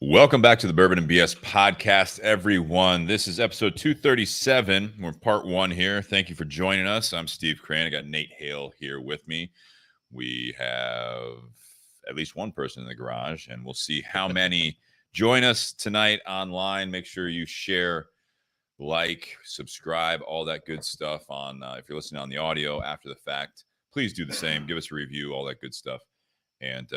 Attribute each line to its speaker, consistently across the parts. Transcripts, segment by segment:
Speaker 1: Welcome back to the Bourbon and BS podcast, everyone. This is episode 237. We're part one here. Thank you for joining us. I'm Steve Crane. I got Nate Hale here with me. We have at least one person in the garage, and we'll see how many join us tonight online. Make sure you share, like, subscribe, all that good stuff on if you're listening on the audio after the fact. Please do the same. Give us a review, all that good stuff. And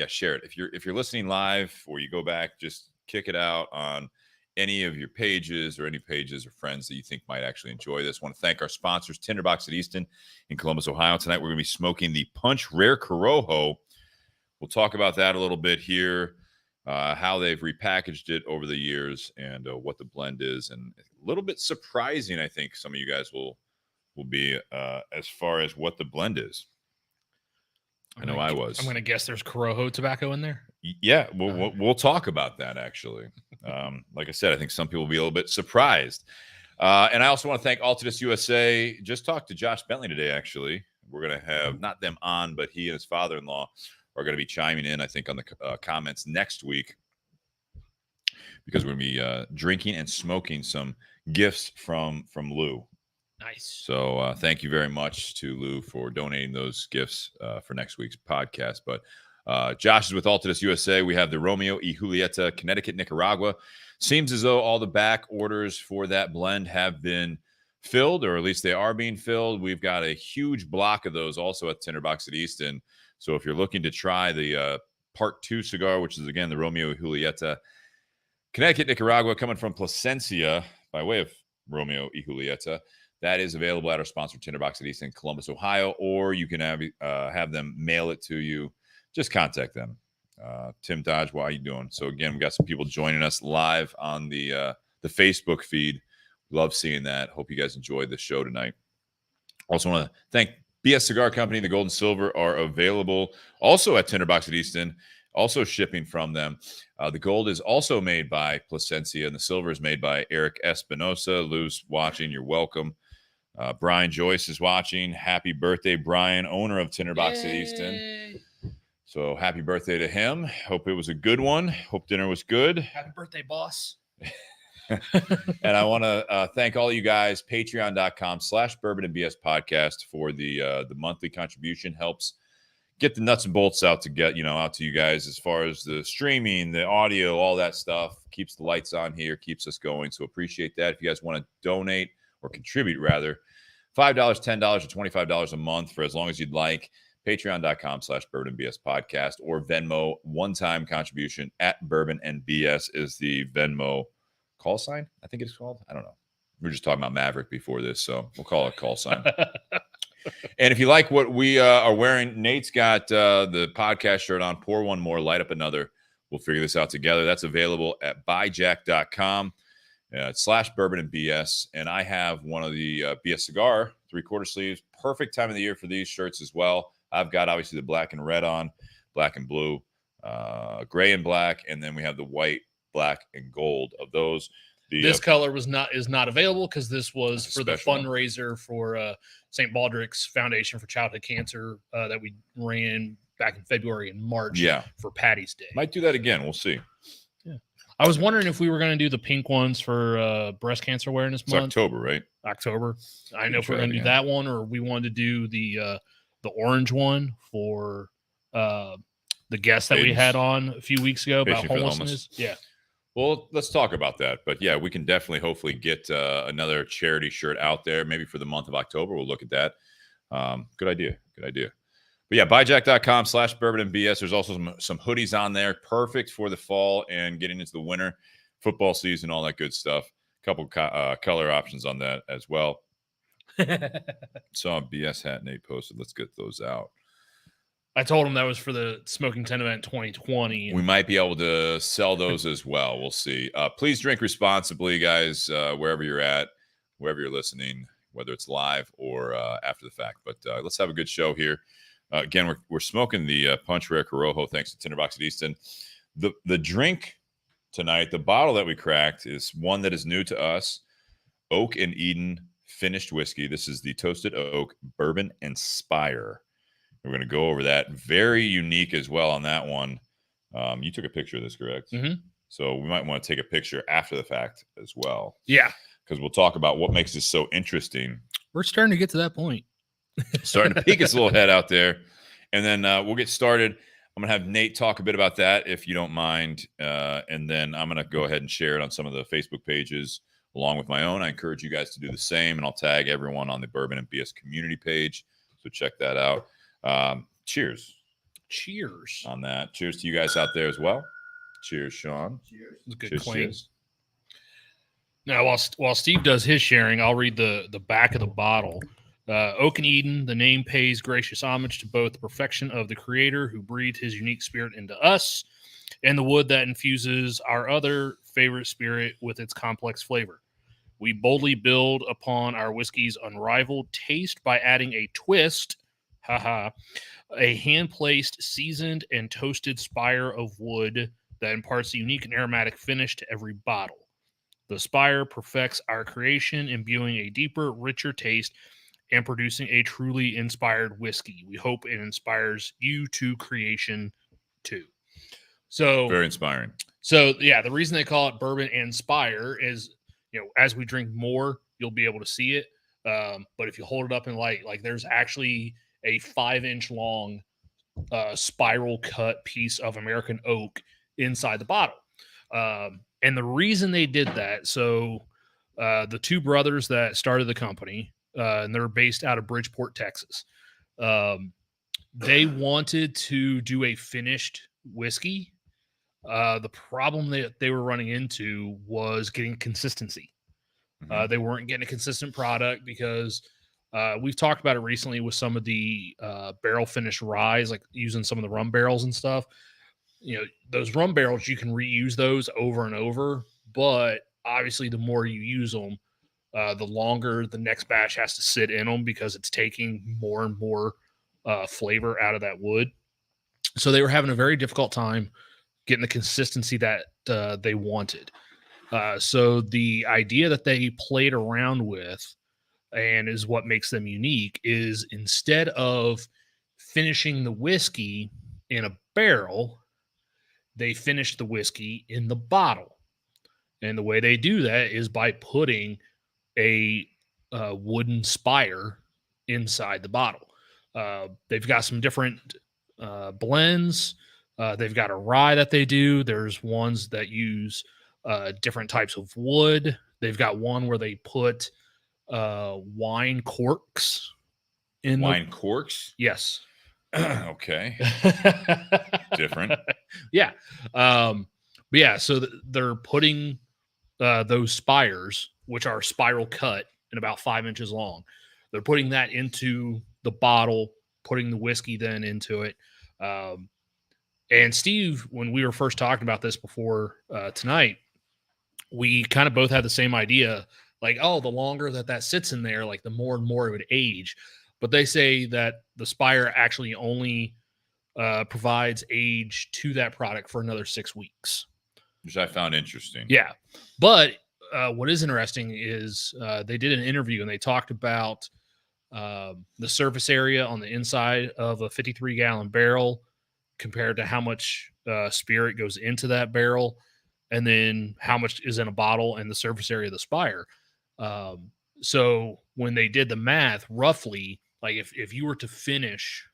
Speaker 1: share it. If you're listening live or you go back, just kick it out on any of your pages or any pages or friends that you think might actually enjoy this. I want to thank our sponsors, Tinderbox at Easton in Columbus, Ohio. Tonight we're going to be smoking the Punch Rare Corojo. We'll talk about that a little bit here, how they've repackaged it over the years, and what the blend is, and a little bit surprising. I think some of you guys will be as far as what the blend is. I know I was.
Speaker 2: I'm going to guess there's Corojo tobacco in there.
Speaker 1: Yeah, we'll talk about that, actually. Like I said, I think some people will be a little bit surprised. And I also want to thank Altadis USA. Just talked to Josh Bentley today, actually. We're going to have not them on, but he and his father-in-law are going to be chiming in, I think, on the comments next week, because we're going to be drinking and smoking some gifts from Lou.
Speaker 2: Nice.
Speaker 1: So thank you very much to Lou for donating those gifts for next week's podcast. But Josh is with Altadis USA. We have the Romeo y Julieta, Connecticut, Nicaragua. Seems as though all the back orders for that blend have been filled, or at least they are being filled. We've got a huge block of those also at Tinderbox at Easton. So if you're looking to try the Part 2 cigar, which is, again, the Romeo y Julieta, Connecticut, Nicaragua, coming from Plasencia by way of Romeo y Julieta, that is available at our sponsor, Tinderbox at Easton, Columbus, Ohio, or you can have them mail it to you. Just contact them. Tim Dodge, how are you doing? So, again, we got some people joining us live on the Facebook feed. Love seeing that. Hope you guys enjoyed the show tonight. Also want to thank BS Cigar Company. The Gold and Silver are available also at Tinderbox at Easton, also shipping from them. The gold is also made by Plasencia, and the silver is made by Eric Espinosa. Lou's watching. You're welcome. Brian Joyce is watching. Happy birthday, Brian, owner of Tinderbox at Easton. So happy birthday to him. Hope it was a good one. Hope dinner was good.
Speaker 2: Happy birthday, boss.
Speaker 1: And I want to thank all you guys. Patreon.com/Bourbon and BS podcast for the monthly contribution. Helps get the nuts and bolts out to you guys as far as the streaming, the audio, all that stuff. Keeps the lights on here, keeps us going. So appreciate that. If you guys want to donate or contribute, rather, $5, $10, or $25 a month for as long as you'd like. Patreon.com/Bourbon and BS podcast, or Venmo one-time contribution at Bourbon and BS is the Venmo call sign. I think it's called. I don't know. We were just talking about Maverick before this, so we'll call it call sign. And if you like what we are wearing, Nate's got the podcast shirt on. Pour one more, light up another. We'll figure this out together. That's available at buyjack.com /Bourbon and BS. And I have one of the BS cigar 3/4 sleeves. Perfect time of the year for these shirts as well. I've got obviously the black and red on, black and blue, gray and black, and then we have the white, black, and gold of those.
Speaker 2: This color is not available because this was for the fundraiser
Speaker 1: one
Speaker 2: for St. Baldrick's Foundation for Childhood Cancer that we ran back in February and March for Patty's Day.
Speaker 1: Might do that again. We'll see.
Speaker 2: Yeah. I was wondering if we were going to do the pink ones for Breast Cancer Awareness Month.
Speaker 1: October, right?
Speaker 2: October. I know if we're going to do that one, or we wanted to do the orange one for the guest that we had on a few weeks ago about homelessness. Yeah.
Speaker 1: Well, let's talk about that. But yeah, we can definitely hopefully get another charity shirt out there, maybe for the month of October. We'll look at that. Good idea. But yeah, buyjack.com/Bourbon and BS. There's also some hoodies on there. Perfect for the fall and getting into the winter, football season, all that good stuff. A couple color options on that as well. Saw a BS hat Nate posted. Let's get those out.
Speaker 2: I told him that was for the Smoking 10 event 2020.
Speaker 1: We might be able to sell those as well. We'll see. Please drink responsibly, guys, wherever you're at, wherever you're listening, whether it's live or after the fact. But let's have a good show here. Again, we're smoking the Punch Rare Corojo, thanks to Tinderbox at Easton. The drink tonight, the bottle that we cracked, is one that is new to us. Oak and Eden finished whiskey. This is the Toasted Oak Bourbon and Spire. We're going to go over that. Very unique as well on that one. You took a picture of this, correct?
Speaker 2: Mm-hmm.
Speaker 1: So we might want to take a picture after the fact as well.
Speaker 2: Yeah.
Speaker 1: Because we'll talk about what makes this so interesting.
Speaker 2: We're starting to get to that point.
Speaker 1: Starting to peek its little head out there. And then we'll get started. I'm going to have Nate talk a bit about that, if you don't mind. And then I'm going to go ahead and share it on some of the Facebook pages along with my own. I encourage you guys to do the same, and I'll tag everyone on the Bourbon and BS community page. So check that out. Cheers.
Speaker 2: Cheers.
Speaker 1: On that. Cheers to you guys out there as well. Cheers, Sean.
Speaker 2: Cheers. It's a good
Speaker 1: cheers,
Speaker 2: claim.
Speaker 1: Cheers.
Speaker 2: Now, while Steve does his sharing, I'll read the back of the bottle. Oak and Eden, the name pays gracious homage to both the perfection of the creator who breathed his unique spirit into us and the wood that infuses our other favorite spirit with its complex flavor. We boldly build upon our whiskey's unrivaled taste by adding a twist, a hand-placed, seasoned, and toasted spire of wood that imparts a unique and aromatic finish to every bottle. The spire perfects our creation, imbuing a deeper, richer taste and producing a truly inspired whiskey. We hope it inspires you to creation too. So
Speaker 1: very inspiring.
Speaker 2: So yeah, the reason they call it Bourbon and Spire is, as we drink more, you'll be able to see it. But if you hold it up in light, like there's actually a 5-inch long spiral cut piece of American oak inside the bottle. And the reason they did that, so the two brothers that started the company, and they're based out of Bridgeport, Texas. They wanted to do a finished whiskey. The problem that they were running into was getting consistency. They weren't getting a consistent product because we've talked about it recently with some of the barrel finished rye, like using some of the rum barrels and stuff. Those rum barrels, you can reuse those over and over, but obviously the more you use them, the longer the next batch has to sit in them because it's taking more and more flavor out of that wood. So they were having a very difficult time getting the consistency that they wanted. So the idea that they played around with, and is what makes them unique, is instead of finishing the whiskey in a barrel, they finish the whiskey in the bottle. And the way they do that is by putting a wooden spire inside the bottle. They've got some different blends. They've got a rye that they do. There's ones that use different types of wood. They've got one where they put wine corks in.
Speaker 1: Wine corks?
Speaker 2: Yes.
Speaker 1: Okay. Different.
Speaker 2: Yeah. But yeah, so they're putting those spires, which are spiral cut and about 5 inches long. They're putting that into the bottle, putting the whiskey then into it. And Steve, when we were first talking about this before tonight, we kind of both had the same idea, like, oh, the longer that sits in there, like the more and more it would age. But they say that the spire actually only provides age to that product for another 6 weeks.
Speaker 1: Which I found interesting.
Speaker 2: Yeah. But what is interesting is they did an interview and they talked about the surface area on the inside of a 53-gallon barrel compared to how much spirit goes into that barrel, and then how much is in a bottle and the surface area of the spire. So when they did the math, roughly, like if you were to finish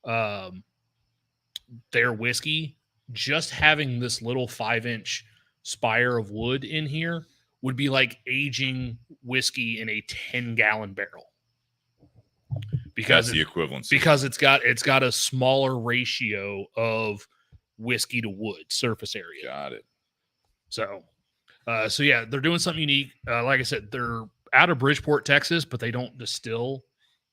Speaker 2: their whiskey, just having this little 5-inch spire of wood in here would be like aging whiskey in a 10-gallon barrel. Because
Speaker 1: that's the equivalence.
Speaker 2: Because it's got a smaller ratio of whiskey to wood surface area.
Speaker 1: Got it.
Speaker 2: So yeah, they're doing something unique. Like I said, they're out of Bridgeport, Texas, but they don't distill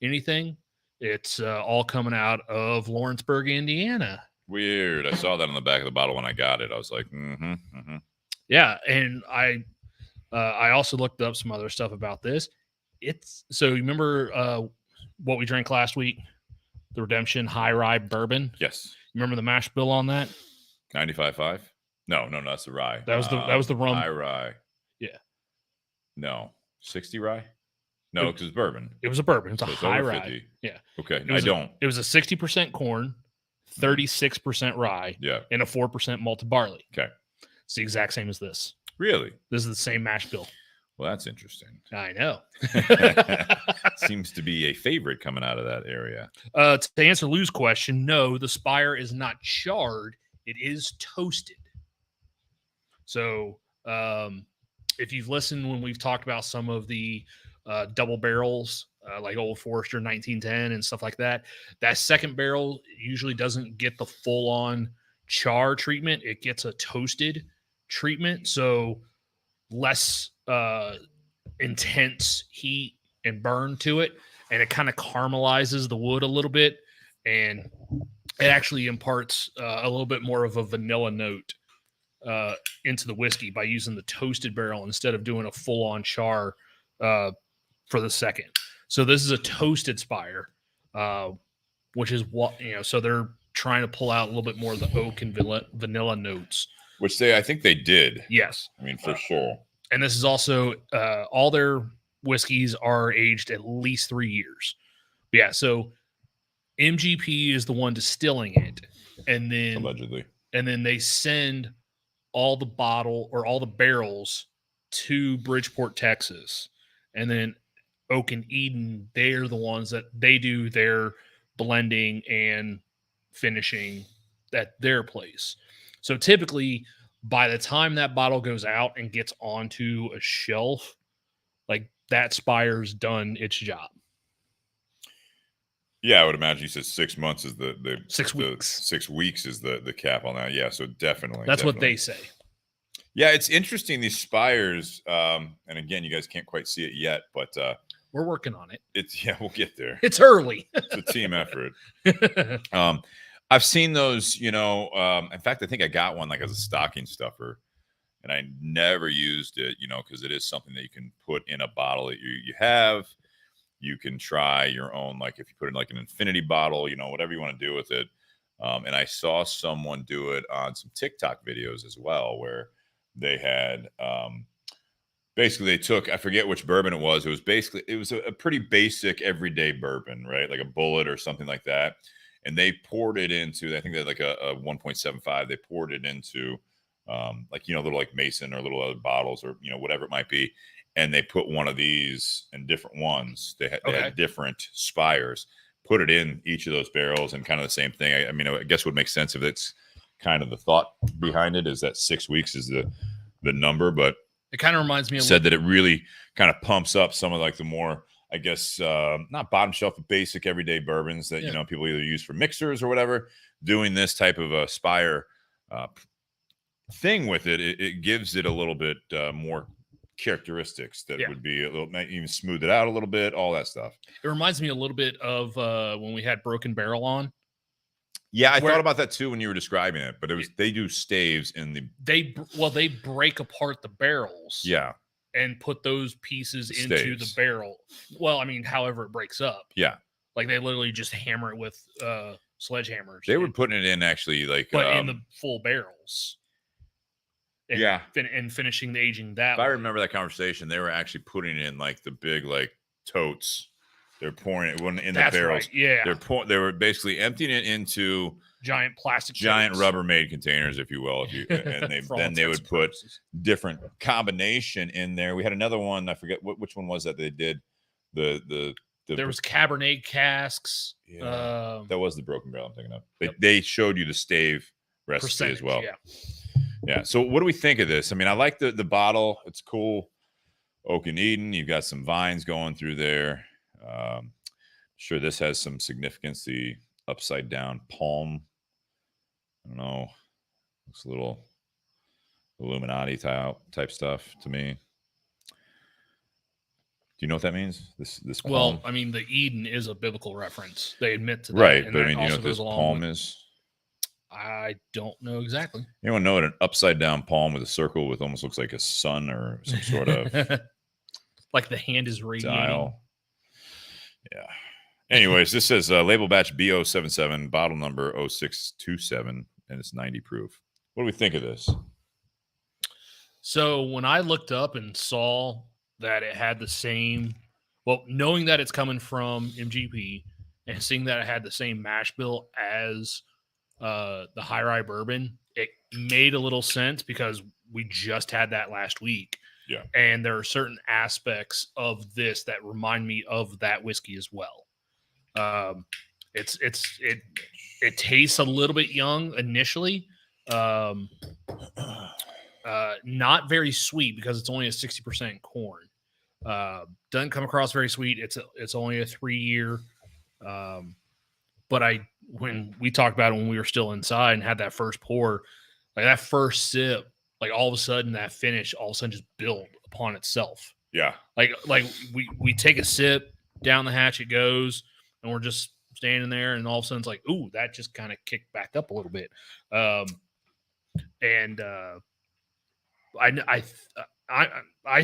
Speaker 2: anything. It's all coming out of Lawrenceburg, Indiana.
Speaker 1: Weird. I saw that on the back of the bottle when I got it. I was like,
Speaker 2: Yeah, and I also looked up some other stuff about this. So you remember what we drank last week, the Redemption High Rye Bourbon?
Speaker 1: Yes.
Speaker 2: Remember the mash bill on that?
Speaker 1: 95.5. No, that's the rye.
Speaker 2: That was the rum.
Speaker 1: High rye.
Speaker 2: Yeah.
Speaker 1: No, 60 rye. No, because it's bourbon.
Speaker 2: It was a bourbon. It's
Speaker 1: so
Speaker 2: a high rye.
Speaker 1: 50.
Speaker 2: Yeah.
Speaker 1: Okay. It
Speaker 2: was a 60% corn, 36% rye,
Speaker 1: yeah,
Speaker 2: and a 4% malted barley.
Speaker 1: Okay.
Speaker 2: It's the exact same as this.
Speaker 1: Really?
Speaker 2: This is the same mash bill.
Speaker 1: Well, that's interesting.
Speaker 2: I know.
Speaker 1: Seems to be a favorite coming out of that area.
Speaker 2: To answer Lou's question, no, the Spire is not charred. It is toasted. So if you've listened when we've talked about some of the double barrels, like Old Forester 1910 and stuff like that, that second barrel usually doesn't get the full-on char treatment. It gets a toasted treatment, so less intense heat and burn to it, and it kind of caramelizes the wood a little bit, and it actually imparts a little bit more of a vanilla note into the whiskey by using the toasted barrel instead of doing a full-on char for the second. So this is a toasted Spire, which is what, so they're trying to pull out a little bit more of the oak and vanilla notes.
Speaker 1: Which I think they did.
Speaker 2: Yes.
Speaker 1: I mean, for sure.
Speaker 2: And this is also, all their whiskeys are aged at least 3 years. But yeah, so MGP is the one distilling it. And then
Speaker 1: Allegedly.
Speaker 2: And then they send all the bottle or all the barrels to Bridgeport, Texas. And then Oak and Eden, they're the ones that they do their blending and finishing at their place. So typically, by the time that bottle goes out and gets onto a shelf, like that Spire's done its job.
Speaker 1: Yeah, I would imagine you said 6 months is the
Speaker 2: 6 weeks.
Speaker 1: 6 weeks is the cap on that. Yeah, so definitely.
Speaker 2: That's what they say.
Speaker 1: Yeah, it's interesting, these Spires. And again, you guys can't quite see it yet, but
Speaker 2: we're working on it.
Speaker 1: We'll get there.
Speaker 2: It's early.
Speaker 1: It's a team effort. I've seen those, in fact, I think I got one like as a stocking stuffer, and I never used it, because it is something that you can put in a bottle that you have. You can try your own, like if you put in like an infinity bottle, whatever you want to do with it. And I saw someone do it on some TikTok videos as well, where they had basically they took, I forget which bourbon it was. It was a pretty basic everyday bourbon, right? Like a Bullet or something like that. And they poured it into, I think they had like a 1.75. They poured it into little like Mason or little other bottles or, whatever it might be. And they put one of these in different ones. They had different Spires, put it in each of those barrels, and kind of the same thing. I mean, I guess would make sense if it's kind of the thought behind it is that 6 weeks is the number, but
Speaker 2: it kind of reminds me of
Speaker 1: that it really kind of pumps up some of like the more, I guess, not bottom shelf, but basic everyday bourbons that, people either use for mixers or whatever. Doing this type of a Spire thing with it, it gives it a little bit more characteristics that would be a little, might even smooth it out a little bit, all that stuff.
Speaker 2: It reminds me a little bit of when we had Broken Barrel on.
Speaker 1: Yeah, I thought about that too when you were describing it, but they do staves in the
Speaker 2: they break apart the barrels.
Speaker 1: Yeah.
Speaker 2: And put those pieces into the barrel. Well, I mean, however it breaks up.
Speaker 1: Yeah.
Speaker 2: Like they literally just hammer it with sledgehammers.
Speaker 1: They were putting it in actually
Speaker 2: but in the full barrels. And, and finishing the aging that way.
Speaker 1: I remember that conversation. They were actually putting it in like the big like totes. They're pouring it in the barrels.
Speaker 2: Right. Yeah.
Speaker 1: They were basically emptying it into
Speaker 2: giant
Speaker 1: Rubbermaid containers, if you will. And they would put different combination in there. We had another one. I forget which one was that they did.
Speaker 2: There was Cabernet casks.
Speaker 1: Yeah, that was the Broken Barrel I'm thinking of. They showed you the stave recipe as well. Yeah. So what do we think of this? I mean, I like the bottle. It's cool. Oak and Eden. You've got some vines going through there. Sure, this has some significance. The upside down palm. I don't know. Looks a little Illuminati type stuff to me. Do you know what that means? This palm?
Speaker 2: Well, I mean, the Eden is a biblical reference. They admit to that.
Speaker 1: Right, but I mean, you know what this palm is?
Speaker 2: I don't know exactly.
Speaker 1: Anyone know what an upside down palm with a circle with almost looks like a sun or some sort of
Speaker 2: like the hand is radiating.
Speaker 1: Dial. Yeah. Anyways, this says label batch B077, bottle number 0627, and it's 90 proof. What do we think of this?
Speaker 2: So when I looked up and saw that it had the same, knowing that it's coming from MGP and seeing that it had the same mash bill as the High Rye bourbon, it made a little sense because we just had that last week.
Speaker 1: Yeah.
Speaker 2: And there are certain aspects of this that remind me of that whiskey as well. It tastes a little bit young initially. Not very sweet because it's only a 60% corn. Doesn't come across very sweet. It's only a 3-year. But when we talked about it when we were still inside and had that first pour, like that first sip, like all of a sudden that finish all of a sudden just built upon itself.
Speaker 1: Yeah.
Speaker 2: Like we take a sip, down the hatch it goes, and we're just standing there, and all of a sudden it's like, ooh, that just kind of kicked back up a little bit. I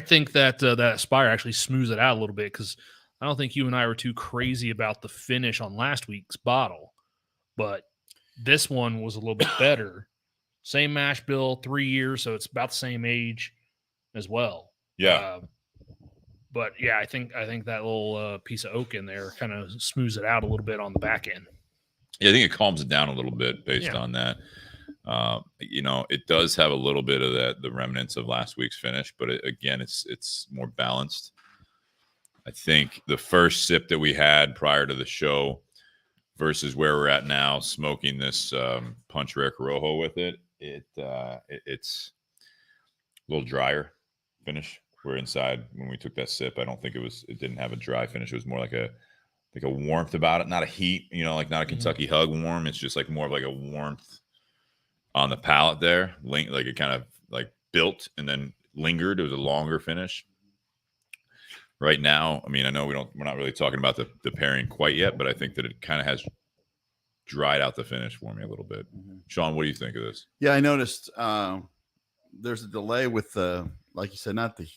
Speaker 2: think that that Spire actually smooths it out a little bit, because I don't think you and I were too crazy about the finish on last week's bottle, but this one was a little bit better. Same mash bill, 3 years, so it's about the same age as well.
Speaker 1: Yeah.
Speaker 2: But yeah, I think that little piece of oak in there kind of smooths it out a little bit on the back end.
Speaker 1: Yeah, I think it calms it down a little bit based on that. It does have a little bit of the remnants of last week's finish, but again, it's more balanced. I think the first sip that we had prior to the show versus where we're at now, smoking this Punch Rare Corojo with it, it's a little drier finish. We're inside when we took that sip. I don't think it didn't have a dry finish. It was more like a warmth about it, not a heat, like not a Kentucky Hug warm. It's just like more of like a warmth on the palate there. Like it kind of like built and then lingered. It was a longer finish. Right now, I mean, I know we're not really talking about the pairing quite yet, but I think that it kind of has dried out the finish for me a little bit. Sean, what do you think of this?
Speaker 3: Yeah, I noticed there's a delay with like you said, not the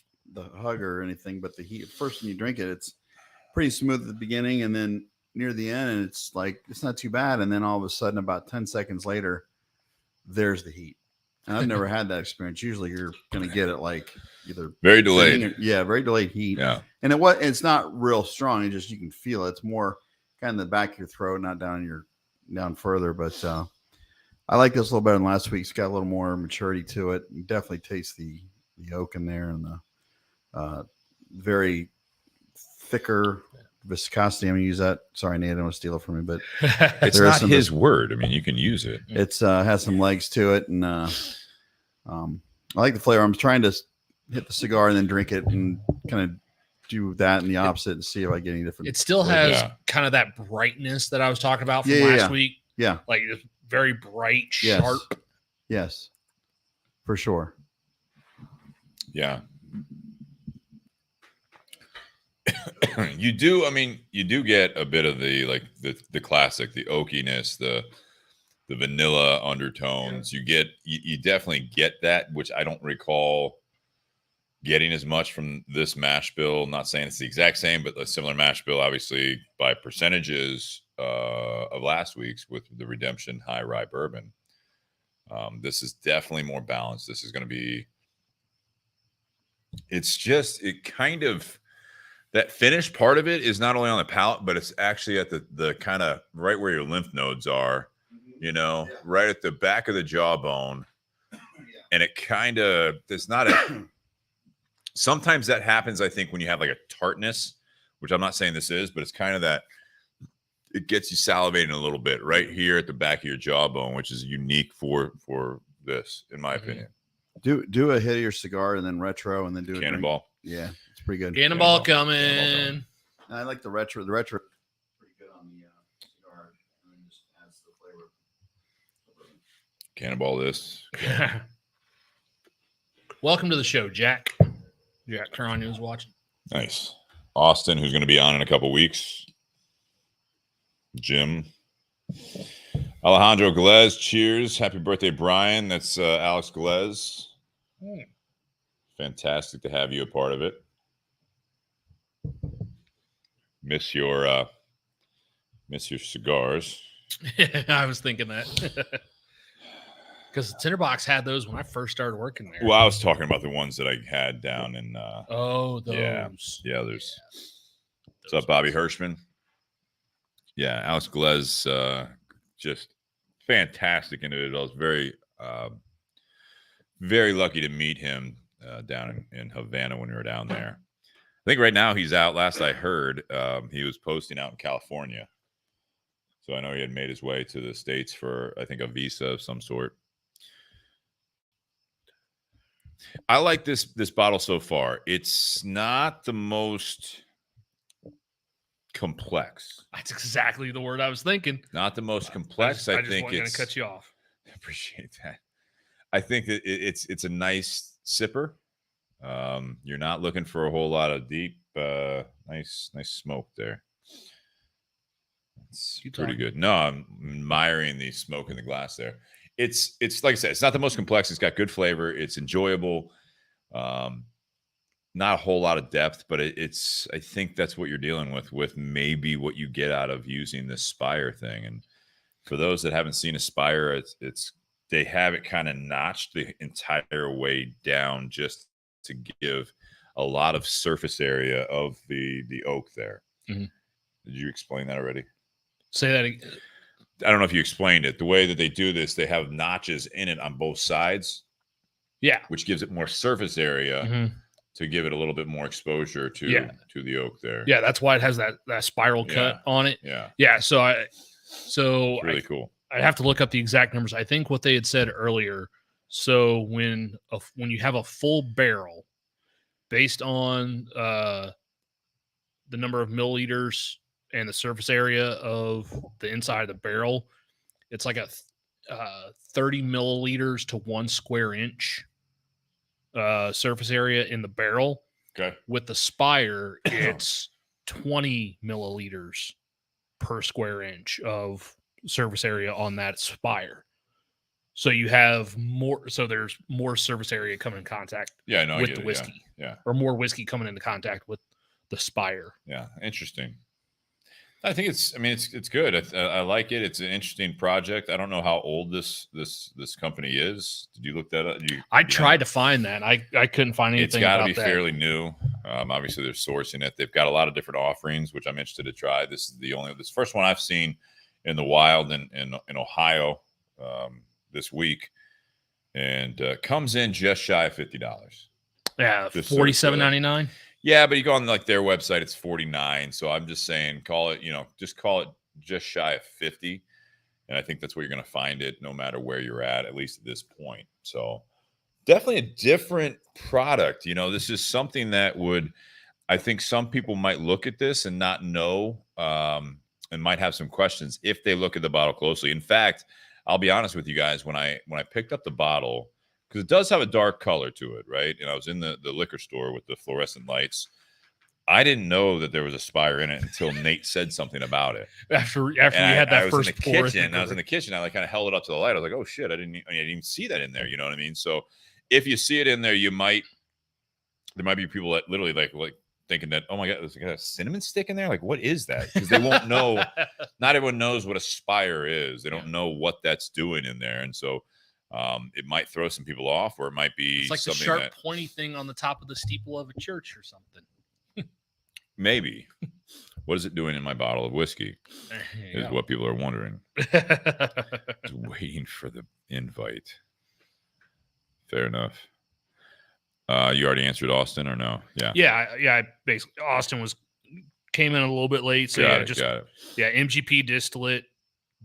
Speaker 3: hug or anything, but the heat. First, when you drink it, it's pretty smooth at the beginning, and then near the end, and it's like it's not too bad, and then all of a sudden, about 10 seconds later, there's the heat. And I've never had that experience. Usually, you're going to get it like either
Speaker 1: very delayed.
Speaker 3: Very delayed heat.
Speaker 1: Yeah,
Speaker 3: and it's not real strong. It's just you can feel it. It's more kind of in the back of your throat, not down further. But I like this a little better than last week. It's got a little more maturity to it. You definitely taste the oak in there and the very thicker viscosity. I'm gonna use that. Sorry, Nate, I don't want to steal it from me, but
Speaker 1: it's not his word. I mean, you can use it.
Speaker 3: It's has some legs to it, and I like the flavor. I'm trying to hit the cigar and then drink it, and kind of do that and the opposite and see if I get any different.
Speaker 2: It still has kind of that brightness that I was talking about from last week.
Speaker 3: Yeah,
Speaker 2: like it's very bright, sharp.
Speaker 3: Yes, for sure.
Speaker 1: Yeah. You do get a bit of the classic, the oakiness, the vanilla undertones. Yeah. You definitely get that, which I don't recall getting as much from this mash bill. Not saying it's the exact same, but a similar mash bill, obviously by percentages of last week's with the Redemption High Rye Bourbon. This is definitely more balanced. This is going to be. It's just that finish part of it is not only on the palate, but it's actually at the kind of right where your lymph nodes are, right at the back of the jawbone. And it kind of, there's not sometimes that happens, I think, when you have like a tartness, which I'm not saying this is, but it's kind of that it gets you salivating a little bit right here at the back of your jawbone, which is unique for this, in my opinion.
Speaker 3: Do a hit of your cigar and then retro and then do a
Speaker 1: Cannonball.
Speaker 3: Yeah, it's pretty good.
Speaker 2: Cannonball coming.
Speaker 3: I like the retro. The retro pretty good on the cigar, and then just adds the flavor.
Speaker 1: Cannonball this.
Speaker 2: Welcome to the show, Jack. Jack Carano is watching.
Speaker 1: Nice. Austin, who's going to be on in a couple weeks. Jim. Alejandro Galez, cheers. Happy birthday, Brian. That's Alex Galez. Fantastic to have you a part of it. Miss your cigars.
Speaker 2: I was thinking that. Because Tinderbox had those when I first started working there.
Speaker 1: Well, I was talking about the ones that I had down in
Speaker 2: those.
Speaker 1: Yeah, there's what's up, Bobby Hirschman? Yeah, Alex Galez, just fantastic individuals, very very lucky to meet him down in Havana when we were down there. I think right now he's out. Last I heard, he was posting out in California. So I know he had made his way to the States for, I think, a visa of some sort. I like this bottle so far. It's not the most complex.
Speaker 2: That's exactly the word I was thinking.
Speaker 1: Not the most complex.
Speaker 2: I
Speaker 1: I
Speaker 2: just
Speaker 1: think
Speaker 2: wasn't going
Speaker 1: it's.
Speaker 2: to cut you off.
Speaker 1: I appreciate that. I think that it's a nice sipper. You're not looking for a whole lot of deep, nice smoke there. It's pretty good. No, I'm admiring the smoke in the glass there. It's like I said, it's not the most complex. It's got good flavor. It's enjoyable. Not a whole lot of depth, but it's. I think that's what you're dealing with maybe what you get out of using this Spire thing. And for those that haven't seen a Spire, it's they have it kind of notched the entire way down just to give a lot of surface area of the oak there.
Speaker 2: Mm-hmm.
Speaker 1: Did you explain that already?
Speaker 2: Say that again.
Speaker 1: I don't know if you explained it. The way that they do this, they have notches in it on both sides.
Speaker 2: Yeah.
Speaker 1: Which gives it more surface area to give it a little bit more exposure to the oak there.
Speaker 2: Yeah, that's why it has that spiral cut on it.
Speaker 1: Yeah.
Speaker 2: Yeah. So it's
Speaker 1: really cool.
Speaker 2: I'd have to look up the exact numbers. I think what they had said earlier. So when you have a full barrel, based on the number of milliliters and the surface area of the inside of the barrel, it's like a 30 milliliters to 1 square inch surface area in the barrel.
Speaker 1: Okay.
Speaker 2: With the Spire, it's 20 milliliters per square inch of surface area on that Spire. So you have more. So there's more surface area coming in contact. With the whiskey.
Speaker 1: Yeah.
Speaker 2: Or more whiskey coming into contact with the Spire.
Speaker 1: Yeah. Interesting. I think it's good. I like it. It's an interesting project. I don't know how old this company is. Did you look that up?
Speaker 2: I tried to find that. I couldn't find anything.
Speaker 1: It's got to be fairly new. Obviously, they're sourcing it. They've got a lot of different offerings, which I'm interested to try. This is this first one I've seen in the wild in Ohio this week, and comes in just shy of $50.
Speaker 2: Yeah, $47.99.
Speaker 1: Yeah, but you go on like their website, it's $49. So I'm just saying, call it just shy of 50. And I think that's where you're going to find it no matter where you're at least at this point. So definitely a different product. This is something that I think some people might look at this and not know and might have some questions if they look at the bottle closely. In fact, I'll be honest with you guys, when I picked up the bottle, because it does have a dark color to it, right? And I was in the liquor store with the fluorescent lights. I didn't know that there was a Spire in it until Nate said something about it.
Speaker 2: After we had that first pour.
Speaker 1: I was in the kitchen. I kind of held it up to the light. I was like, "Oh shit! I didn't even see that in there." You know what I mean? So if you see it in there, there might be people that literally like thinking that, "Oh my god, there's a cinnamon stick in there." Like, what is that? Because they won't know. Not everyone knows what a Spire is. They don't know what that's doing in there, and so. It might throw some people off, or it might be
Speaker 2: it's like
Speaker 1: something
Speaker 2: the sharp, pointy thing on the top of the steeple of a church or something.
Speaker 1: Maybe. What is it doing in my bottle of whiskey? Is what people are wondering. Just waiting for the invite. Fair enough. You already answered Austin, or no?
Speaker 2: Yeah. Basically, Austin came in a little bit late, so got it. MGP distillate.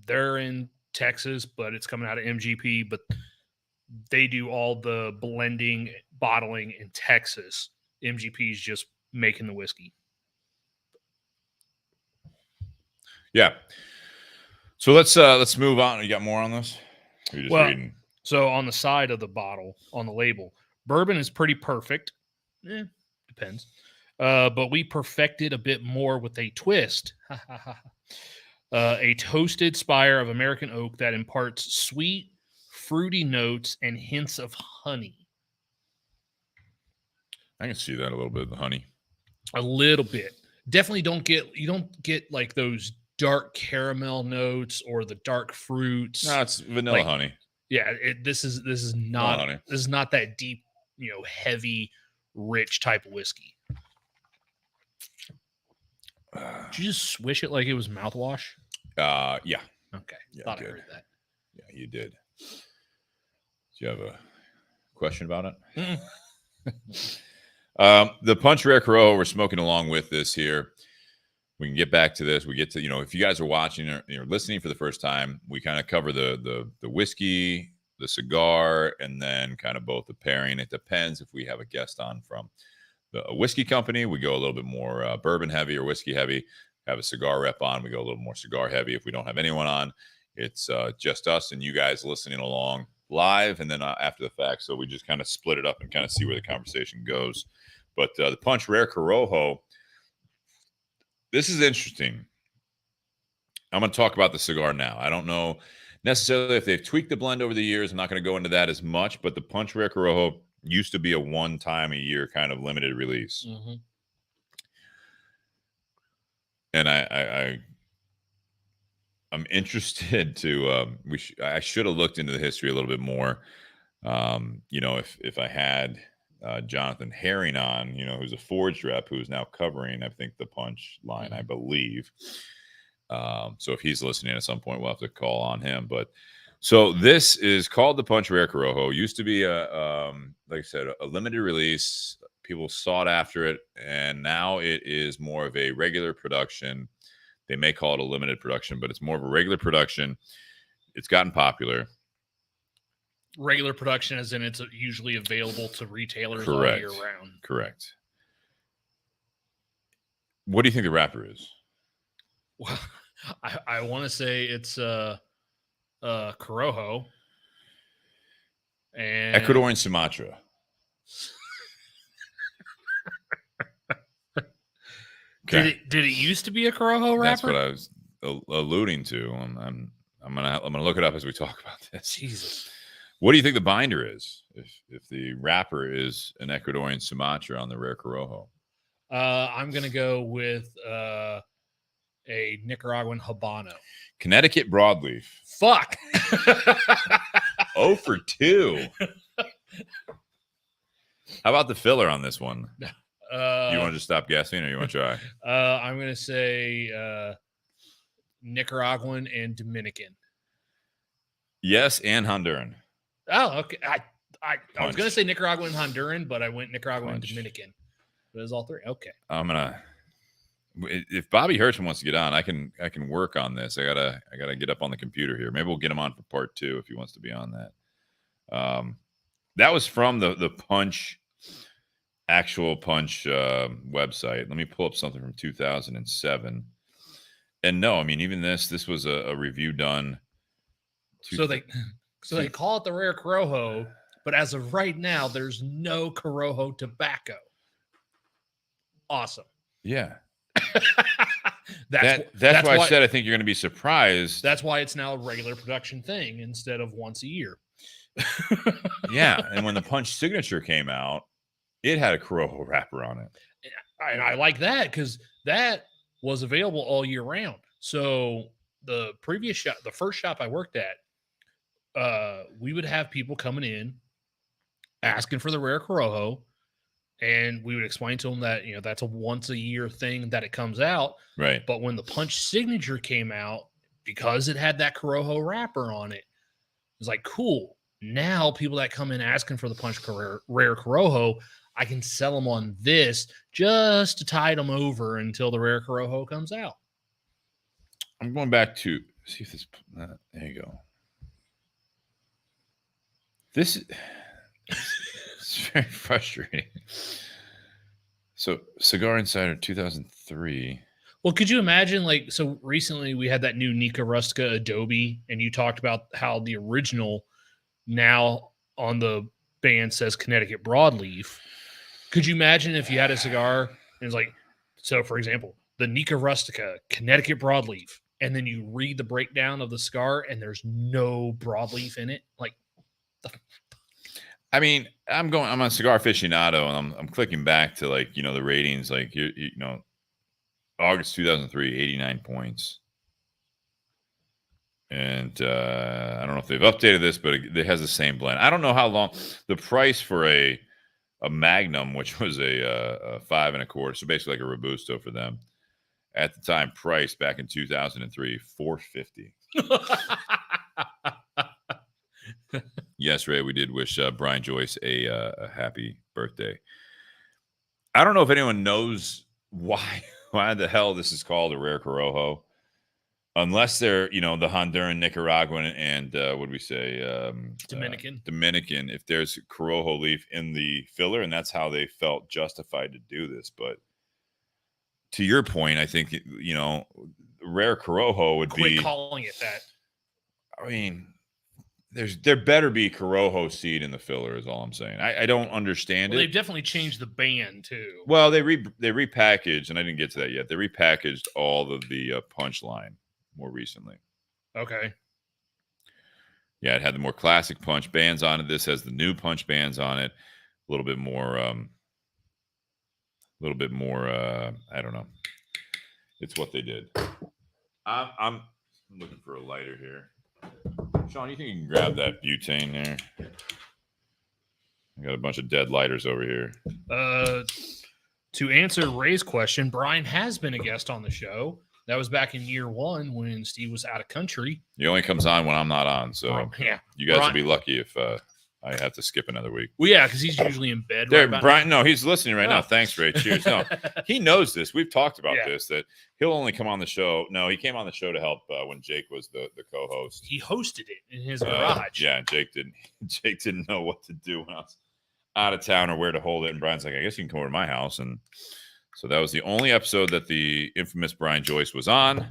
Speaker 2: They're in Texas, but it's coming out of MGP, but they do all the blending, bottling in Texas. MGP is just making the whiskey.
Speaker 1: Yeah. So let's move on. You got more on this? Or you're just reading?
Speaker 2: So on the side of the bottle, on the label, bourbon is pretty perfect. Depends. But we perfected a bit more with a twist. A toasted Spire of American oak that imparts sweet, fruity notes and hints of honey.
Speaker 1: I can see that a little bit, the honey.
Speaker 2: A little bit. Definitely you don't get like those dark caramel notes or the dark fruits.
Speaker 1: No, it's vanilla honey.
Speaker 2: Yeah, this is not that deep, heavy, rich type of whiskey. Did you just swish it like it was mouthwash?
Speaker 1: Yeah.
Speaker 2: Okay. Yeah, thought I heard that.
Speaker 1: Yeah, you did. Do you have a question about it?
Speaker 2: Mm.
Speaker 1: The Punch Rare Corojo, we're smoking along with this here. We can get back to this. We get to, if you guys are watching or listening for the first time, we kind of cover the whiskey, the cigar, and then kind of both the pairing. It depends if we have a guest on from a whiskey company, we go a little bit more bourbon heavy or whiskey heavy. Have a cigar rep on, we go a little more cigar heavy. If we don't have anyone on, it's just us and you guys listening along live, and then after the fact. So we just kind of split it up and kind of see where the conversation goes. But the Punch Rare Corojo, this is interesting. I'm going to talk about the cigar now. I don't know necessarily if they've tweaked the blend over the years. I'm not going to go into that as much, but the Punch Rare Corojo used to be a one-time-a-year kind of limited release.
Speaker 2: Mm-hmm.
Speaker 1: And I'm interested to I should have looked into the history a little bit more. If I had Jonathan Herring on, who's a Forge rep who's now covering, I think, the Punch line, I believe. So if he's listening at some point, we'll have to call on him. But so this is called the Punch Rare Corojo. Used to be like I said, a limited release. People sought after it, and now it is more of a regular production. They may call it a limited production, but it's more of a regular production. It's gotten popular.
Speaker 2: Regular production, as in it's usually available to retailers
Speaker 1: Correct.
Speaker 2: all year round.
Speaker 1: Correct. What do you think the wrapper is?
Speaker 2: Well, I want to say it's Corojo and
Speaker 1: Ecuadorian Sumatra. Okay.
Speaker 2: Did it used to be a Corojo wrapper?
Speaker 1: That's what I was alluding to. I'm gonna look it up as we talk about this.
Speaker 2: Jesus.
Speaker 1: What do you think the binder is? If the wrapper is an Ecuadorian Sumatra on the Rare Corojo?
Speaker 2: I'm gonna go with a Nicaraguan Habano.
Speaker 1: Connecticut broadleaf.
Speaker 2: Fuck.
Speaker 1: 0 for 2. How about the filler on this one? You want to just stop guessing, or you want to try?
Speaker 2: I'm going to say Nicaraguan and Dominican.
Speaker 1: Yes, and Honduran.
Speaker 2: Oh, okay. I was going to say Nicaraguan and Honduran, but I went Nicaraguan and Dominican. But it was all three. Okay.
Speaker 1: If Bobby Hirschman wants to get on, I can work on this. I gotta get up on the computer here. Maybe we'll get him on for part 2 if he wants to be on that. That was from the Punch. Actual Punch website. Let me pull up something from 2007. And no, I mean, even this was a review done.
Speaker 2: So they call it the Rare Corojo, but as of right now, there's no Corojo tobacco. Awesome.
Speaker 1: Yeah.
Speaker 2: that's
Speaker 1: why I said I think you're going to be surprised.
Speaker 2: That's why it's now a regular production thing instead of once a year.
Speaker 1: Yeah. And when the Punch Signature came out, it had a Corojo wrapper on it.
Speaker 2: And I like that because that was available all year round. So the previous shop, the first shop I worked at, we would have people coming in asking for the Rare Corojo, and we would explain to them that, that's a once a year thing that it comes out.
Speaker 1: Right.
Speaker 2: But when the Punch Signature came out, because it had that Corojo wrapper on it, it was like, cool. Now people that come in asking for the Punch Rare Corojo, I can sell them on this just to tide them over until the Rare Corojo comes out.
Speaker 1: I'm going back to see if this. There you go. This is it's very frustrating. So, Cigar Insider 2003.
Speaker 2: Well, could you imagine, so recently we had that new Nica Rustica Adobe, and you talked about how the original now on the band says Connecticut Broadleaf. Could you imagine if you had a cigar and it's like, so for example, the Nica Rustica, Connecticut Broadleaf, and then you read the breakdown of the cigar and there's no broadleaf in it? Like,
Speaker 1: I mean, I'm a cigar aficionado, and I'm clicking back to the ratings, August 2003, 89 points. And I don't know if they've updated this, but it has the same blend. I don't know how long the price for a Magnum, which was a 5 1/4, so basically like a Robusto for them at the time, priced back in 2003, $450. Yes, Ray, we did wish Brian Joyce a happy birthday. I don't know if anyone knows why the hell this is called a Rare Corojo, unless they're, the Honduran, Nicaraguan, and what do we say? Dominican. If there's Corojo leaf in the filler, and that's how they felt justified to do this. But to your point, I think, Rare Corojo would
Speaker 2: Quit calling it that.
Speaker 1: I mean, there better be Corojo seed in the filler is all I'm saying. I don't understand it.
Speaker 2: They've definitely changed the band too.
Speaker 1: Well, they repackaged, and I didn't get to that yet. They repackaged all of the punchline more recently.
Speaker 2: Okay.
Speaker 1: Yeah, it had the more classic punch bands on it. This has the new punch bands on it. A little bit more. I don't know. It's what they did. I'm looking for a lighter here. Sean, you think you can grab that butane there? I got a bunch of dead lighters over here.
Speaker 2: To answer Ray's question, Brian has been a guest on the show. That was back in year 1 when Steve was out of country.
Speaker 1: He only comes on when I'm not on, so
Speaker 2: yeah,
Speaker 1: you guys will be lucky if I have to skip another week.
Speaker 2: Well, yeah, because he's usually in bed.
Speaker 1: There, Brian, no, he's listening right now. Thanks, Ray. Cheers. No, he knows this. We've talked about this, that he'll only come on the show. No, he came on the show to help when Jake was the co-host.
Speaker 2: He hosted it in his garage.
Speaker 1: Yeah, Jake didn't know what to do when I was out of town or where to hold it. And Brian's like, I guess you can come over to my house. And so that was the only episode that the infamous Brian Joyce was on.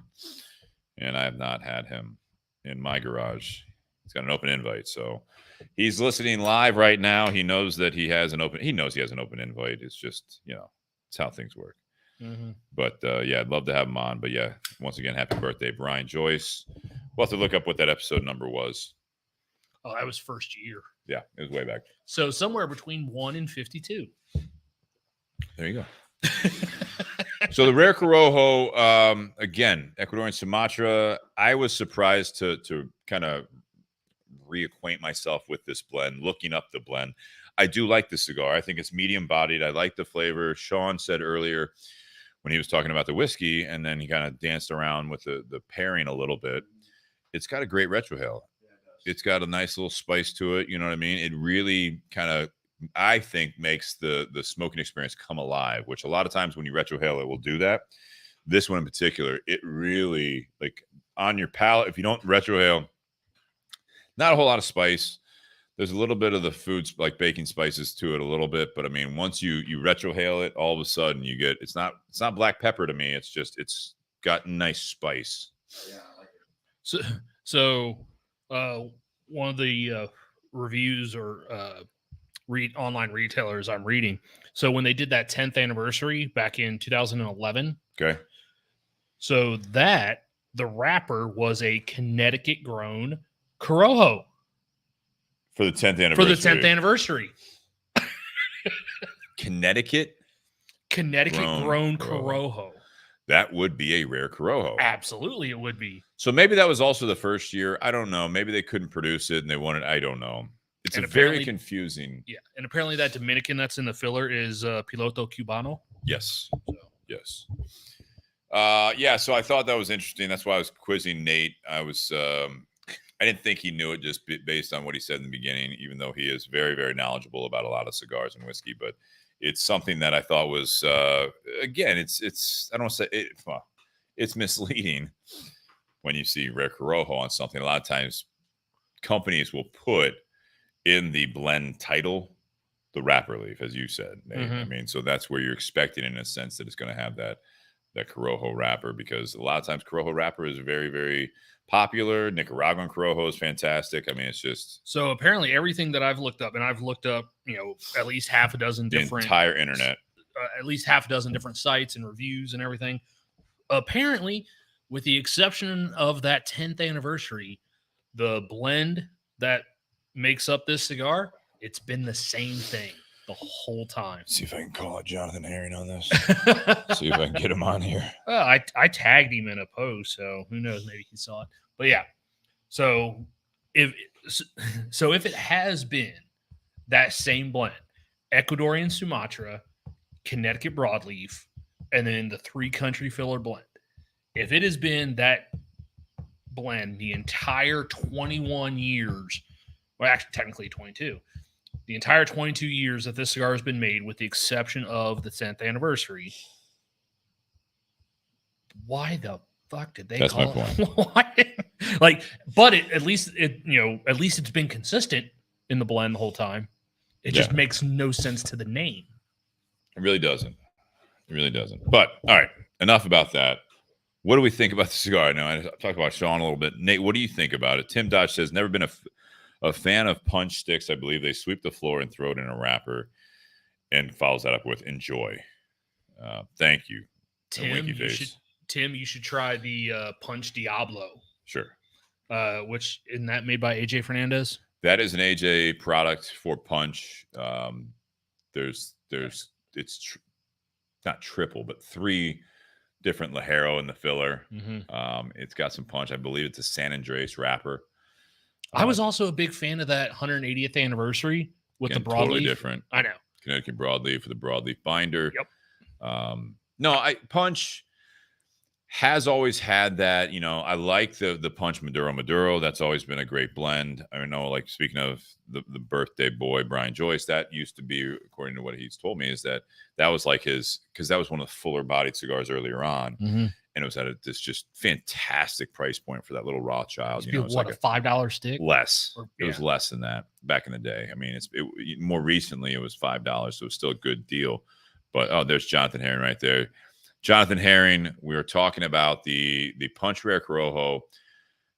Speaker 1: And I have not had him in my garage. He's got an open invite. So he's listening live right now. He knows that he has an open invite. It's just, it's how things work.
Speaker 2: Mm-hmm.
Speaker 1: But yeah, I'd love to have him on. But yeah, once again, happy birthday, Brian Joyce. We'll have to look up what that episode number was.
Speaker 2: Oh, that was first year.
Speaker 1: Yeah, it was way back.
Speaker 2: So somewhere between 1 and 52.
Speaker 1: There you go. So the Rare Corojo, again, Ecuadorian Sumatra. I was surprised to kind of reacquaint myself with this blend, looking up the blend. I do like the cigar. I think it's medium bodied. I like the flavor. Sean said earlier when he was talking about the whiskey, and then he kind of danced around with the pairing a little bit. It's got a great retrohale. It's got a nice little spice to it. You know what I mean? It really kind of, I think, makes the smoking experience come alive, which a lot of times when you retrohale it will do that. This one in particular, it really, like, on your palate, if you don't retrohale, not a whole lot of spice. There's a little bit of the foods, like baking spices to it a little bit. But I mean, once you retrohale it, all of a sudden you get, it's not black pepper to me. It's just, it's got nice spice.
Speaker 3: Yeah, I like it.
Speaker 2: So one of the reviews or online retailers I'm reading. So when they did that 10th anniversary back in 2011.
Speaker 1: Okay.
Speaker 2: So the wrapper was a Connecticut grown Corojo.
Speaker 1: For the 10th anniversary. Connecticut
Speaker 2: grown Corojo.
Speaker 1: That would be a Rare Corojo.
Speaker 2: Absolutely, it would be.
Speaker 1: So maybe that was also the first year. I don't know. Maybe they couldn't produce it and they wanted, I don't know. It's very confusing.
Speaker 2: Yeah. And apparently that Dominican that's in the filler is Piloto Cubano.
Speaker 1: Yes. Yes. Yeah. So I thought that was interesting. That's why I was quizzing Nate. I didn't think he knew it just based on what he said in the beginning, even though he is very, very knowledgeable about a lot of cigars and whiskey. But it's something that I thought was, again, it's I don't want to say it. Well, it's misleading when you see Rare Corojo on something. A lot of times companies will put in the blend title the wrapper leaf, as you said, Nate.
Speaker 2: Mm-hmm.
Speaker 1: I mean, so that's where you're expecting in a sense that it's going to have that Corojo wrapper, because a lot of times Corojo wrapper is very, very popular. Nicaraguan Corojo is fantastic. I mean, it's just,
Speaker 2: so apparently everything that I've looked up, and I've looked up, at least half a dozen different,
Speaker 1: entire internet,
Speaker 2: at least half a dozen different sites and reviews and everything. Apparently, with the exception of that 10th anniversary, the blend that makes up this cigar, it's been the same thing the whole time.
Speaker 1: See if I can call out Jonathan Herring on this. See if I can get him on here.
Speaker 2: Well, I tagged him in a post, so who knows? Maybe he saw it. But yeah, so if it has been that same blend, Ecuadorian Sumatra, Connecticut broadleaf, and then the 3 country filler blend, if it has been that blend the entire 21 years well, actually, technically 22. The entire 22 years that this cigar has been made, with the exception of the 10th anniversary, why the fuck did they
Speaker 1: That's
Speaker 2: call
Speaker 1: my
Speaker 2: it? Why? Like, but at least it's been consistent in the blend the whole time. It just makes no sense to the name.
Speaker 1: It really doesn't. It really doesn't. But all right, enough about that. What do we think about the cigar? Now, I talked about Sean a little bit. Nate, what do you think about it? Tim Dodge says, never been a fan of punch sticks. I believe they sweep the floor and throw it in a wrapper, and follows that up with enjoy. Thank you.
Speaker 2: Tim, you should try the Punch Diablo.
Speaker 1: Sure.
Speaker 2: Which, isn't that made by AJ Fernandez?
Speaker 1: That is an AJ product for Punch. It's not triple, but 3 different Ligero in the filler.
Speaker 2: Mm-hmm.
Speaker 1: It's got some punch. I believe it's a San Andreas wrapper.
Speaker 2: I was also a big fan of that 180th anniversary with the broadleaf.
Speaker 1: Totally different.
Speaker 2: I know.
Speaker 1: Connecticut broadleaf for the broadleaf binder.
Speaker 2: Yep.
Speaker 1: Punch has always had that. I like the Punch Maduro. That's always been a great blend. I know, like, speaking of the birthday boy Brian Joyce, that used to be, according to what he's told me, is that was like his, because that was one of the fuller bodied cigars earlier on.
Speaker 2: Mm-hmm.
Speaker 1: And it was at this just fantastic price point for that little Rothschild.
Speaker 2: It was like a $5 stick?
Speaker 1: Less. It was less than that back in the day. I mean, more recently it was $5, so it's still a good deal. But there's Jonathan Herring right there. Jonathan Herring, we were talking about the Punch Rare Corojo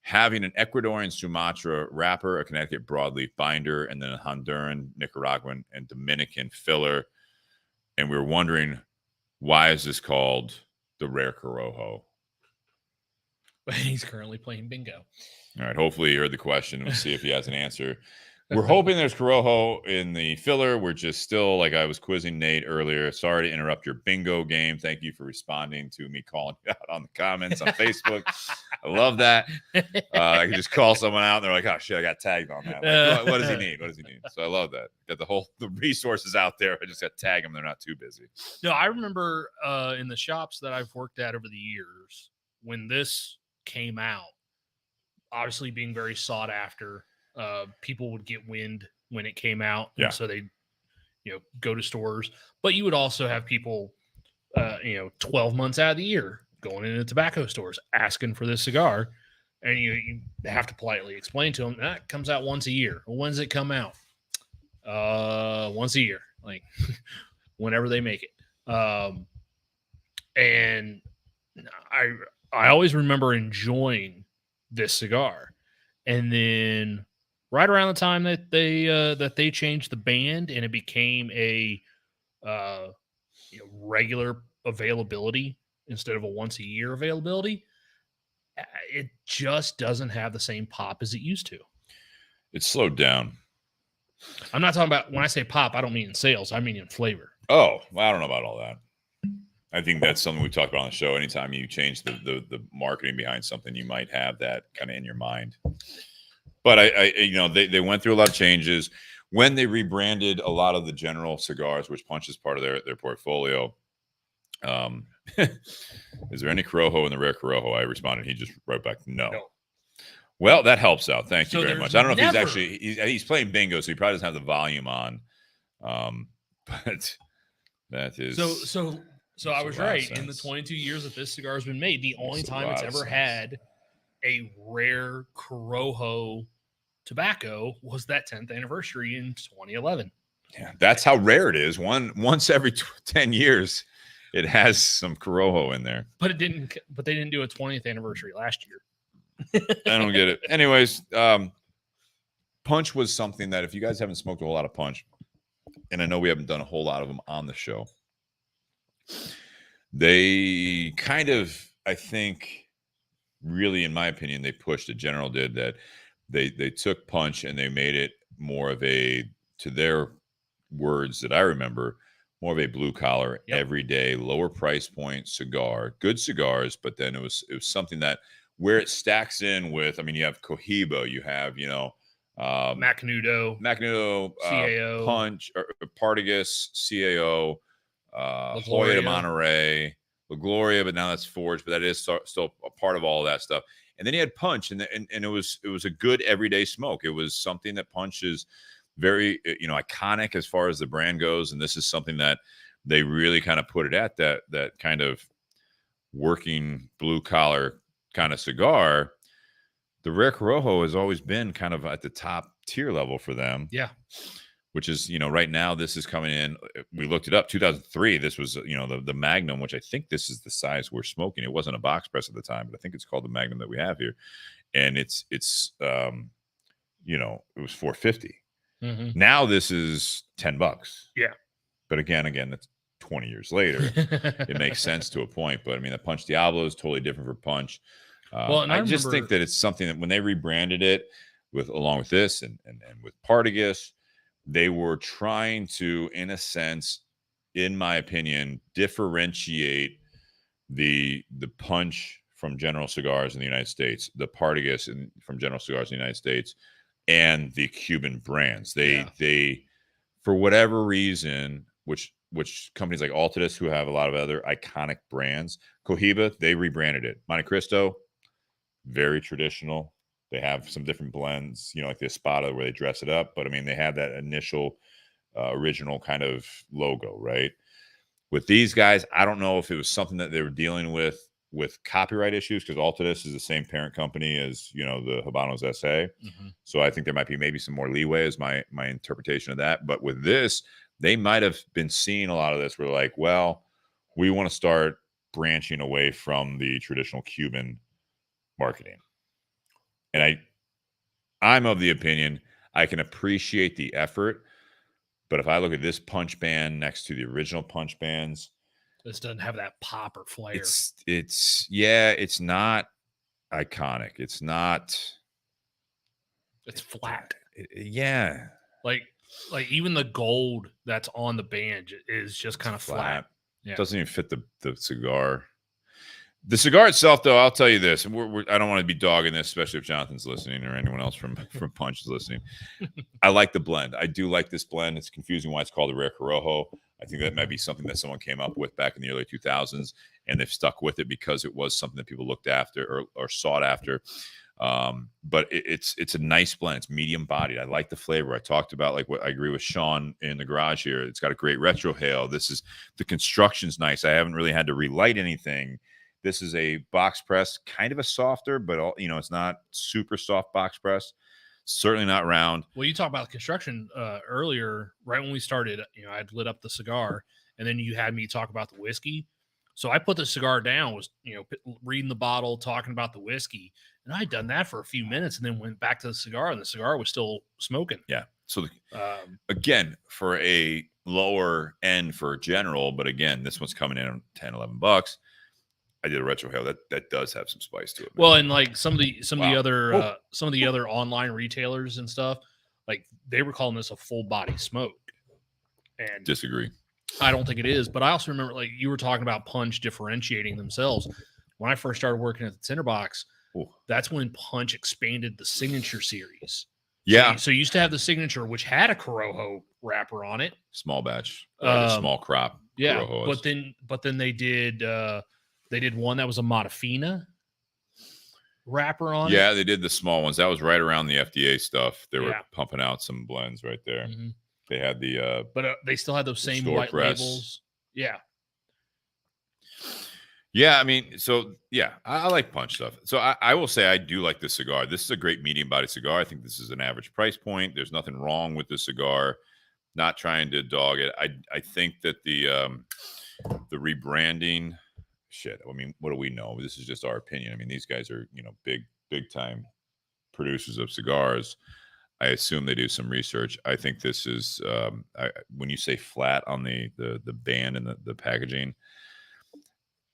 Speaker 1: having an Ecuadorian Sumatra wrapper, a Connecticut broadleaf binder, and then a Honduran, Nicaraguan, and Dominican filler. And we were wondering, why is this called the Rare Corojo?
Speaker 2: He's currently playing bingo.
Speaker 1: All right. Hopefully you heard the question. We'll see if he has an answer. We're hoping there's Corojo in the filler. We're just still, like I was quizzing Nate earlier. Sorry to interrupt your bingo game. Thank you for responding to me calling you out on the comments on Facebook. I love that. I can just call someone out and they're like, oh shit, I got tagged on that. Like, what does he need? What does he need? So I love that. Got the resources out there. I just got to tag them. They're not too busy.
Speaker 2: No, I remember in the shops that I've worked at over the years, when this came out, obviously being very sought after, people would get wind when it came out.
Speaker 1: Yeah.
Speaker 2: And so they, go to stores, but you would also have people, 12 months out of the year going into tobacco stores asking for this cigar. And you have to politely explain to them that comes out once a year. Well, when does it come out? Once a year, like whenever they make it. And I always remember enjoying this cigar. And then right around the time that they changed the band and it became a regular availability instead of a once a year availability, it just doesn't have the same pop as it used to.
Speaker 1: It's slowed down.
Speaker 2: I'm not talking about, when I say pop, I don't mean in sales. I mean in flavor.
Speaker 1: Oh, well, I don't know about all that. I think that's something we talked about on the show. Anytime you change the marketing behind something, you might have that kind of in your mind. But they went through a lot of changes when they rebranded a lot of the General cigars, which Punch is part of their portfolio. Is there any Corojo in the Rare Corojo? I responded. He just wrote back, no. Well, that helps out. Thank you very much. I don't know if he's playing bingo, so he probably doesn't have the volume on. But that is
Speaker 2: so I was right. In the 22 years that this cigar has been made, the only time it's ever had a Rare Corojo tobacco was that 10th anniversary in 2011.
Speaker 1: Yeah, that's how rare it is. Once every 10 years, it has some Corojo in there.
Speaker 2: But they didn't do a 20th anniversary last year.
Speaker 1: I don't get it. Anyways, Punch was something that if you guys haven't smoked a whole lot of Punch, and I know we haven't done a whole lot of them on the show, they kind of, I think, really, in my opinion, they pushed, the General did, that they took Punch and they made it more of a, to their words that I remember, more of a blue collar, everyday, lower price point cigar. Good cigars, but then it was something that where it stacks in with, I mean, you have Cohiba, you have,
Speaker 2: Macanudo,
Speaker 1: CAO, Punch, or Partagas, CAO, Hoya de Monterey, La Gloria, but now that's Forge, but that is still a part of all of that stuff. And then he had Punch, and it was a good everyday smoke. It was something that Punch is very, iconic as far as the brand goes, and this is something that they really kind of put it at that kind of working blue collar kind of cigar. The Rare Corojo has always been kind of at the top tier level for them.
Speaker 2: Yeah.
Speaker 1: Which is, right now this is coming in. We looked it up, 2003. This was, the Magnum, which I think this is the size we're smoking. It wasn't a box press at the time, but I think it's called the Magnum that we have here. And it's it was $450.
Speaker 2: Mm-hmm.
Speaker 1: Now this is $10.
Speaker 2: Yeah.
Speaker 1: But again, that's 20 years later. It makes sense to a point. But I mean, the Punch Diablo is totally different for Punch.
Speaker 2: And
Speaker 1: I just think that it's something that when they rebranded it along with this and with Partagas, they were trying to, in a sense, in my opinion, differentiate the Punch from General Cigars in the United States, the Partagas from General Cigars in the United States, and the Cuban brands. They for whatever reason, which companies like Altadis, who have a lot of other iconic brands, Cohiba, they rebranded it. Monte Cristo, very traditional. They have some different blends, like the Espada where they dress it up. But I mean, they have that initial original kind of logo, right? With these guys, I don't know if it was something that they were dealing with copyright issues, because Altadis is the same parent company as, the Habanos SA.
Speaker 2: Mm-hmm.
Speaker 1: So I think there might be maybe some more leeway is my interpretation of that. But with this, they might have been seeing a lot of this. We're like, well, we want to start branching away from the traditional Cuban marketing. And I'm of the opinion I can appreciate the effort, but if I look at this Punch band next to the original Punch bands,
Speaker 2: this doesn't have that pop or flair.
Speaker 1: It's not iconic. It's
Speaker 2: flat.
Speaker 1: Yeah.
Speaker 2: Like even the gold that's on the band is just kind of flat.
Speaker 1: Yeah. It doesn't even fit the cigar. The cigar itself, though, I'll tell you this, and I don't want to be dogging this, especially if Jonathan's listening or anyone else from Punch is listening. I like the blend. I do like this blend. It's confusing why it's called the Rare Corojo. I think that might be something that someone came up with back in the early 2000s, and they've stuck with it because it was something that people looked after or sought after. But it's a nice blend. It's medium bodied. I like the flavor. I talked about what I agree with Sean in the garage here. It's got a great retrohale. The construction's nice. I haven't really had to relight anything. This is a box press, kind of a softer, but it's not super soft box press. Certainly not round.
Speaker 2: Well, you talked about construction earlier, right when we started. I'd lit up the cigar, and then you had me talk about the whiskey. So I put the cigar down, was reading the bottle, talking about the whiskey, and I'd done that for a few minutes, and then went back to the cigar, and the cigar was still smoking.
Speaker 1: Yeah. So again, for a lower end for General, but again, this one's coming in at $10-11. I did a retrohale that does have some spice to it.
Speaker 2: Well, and some of the other online retailers and stuff, they were calling this a full body smoke. And
Speaker 1: disagree.
Speaker 2: I don't think it is, but I also remember you were talking about Punch differentiating themselves. When I first started working at the Tinderbox, that's when Punch expanded the Signature series.
Speaker 1: Yeah.
Speaker 2: So you used to have the Signature, which had a Corojo wrapper on it,
Speaker 1: small batch, small crop.
Speaker 2: Yeah,
Speaker 1: Corojo
Speaker 2: but then they did one that was a Modafina wrapper on it.
Speaker 1: Yeah, they did the small ones. That was right around the FDA stuff. They were pumping out some blends right there.
Speaker 2: Mm-hmm.
Speaker 1: They had
Speaker 2: but they still had those same white labels. Yeah.
Speaker 1: Yeah, I mean, so yeah, I like Punch stuff. So I will say I do like this cigar. This is a great medium-bodied cigar. I think this is an average price point. There's nothing wrong with the cigar. Not trying to dog it. I think that the rebranding, shit. I mean, what do we know? This is just our opinion. I mean, these guys are big time producers of cigars. I assume they do some research. I think this is when you say flat on the band and the packaging.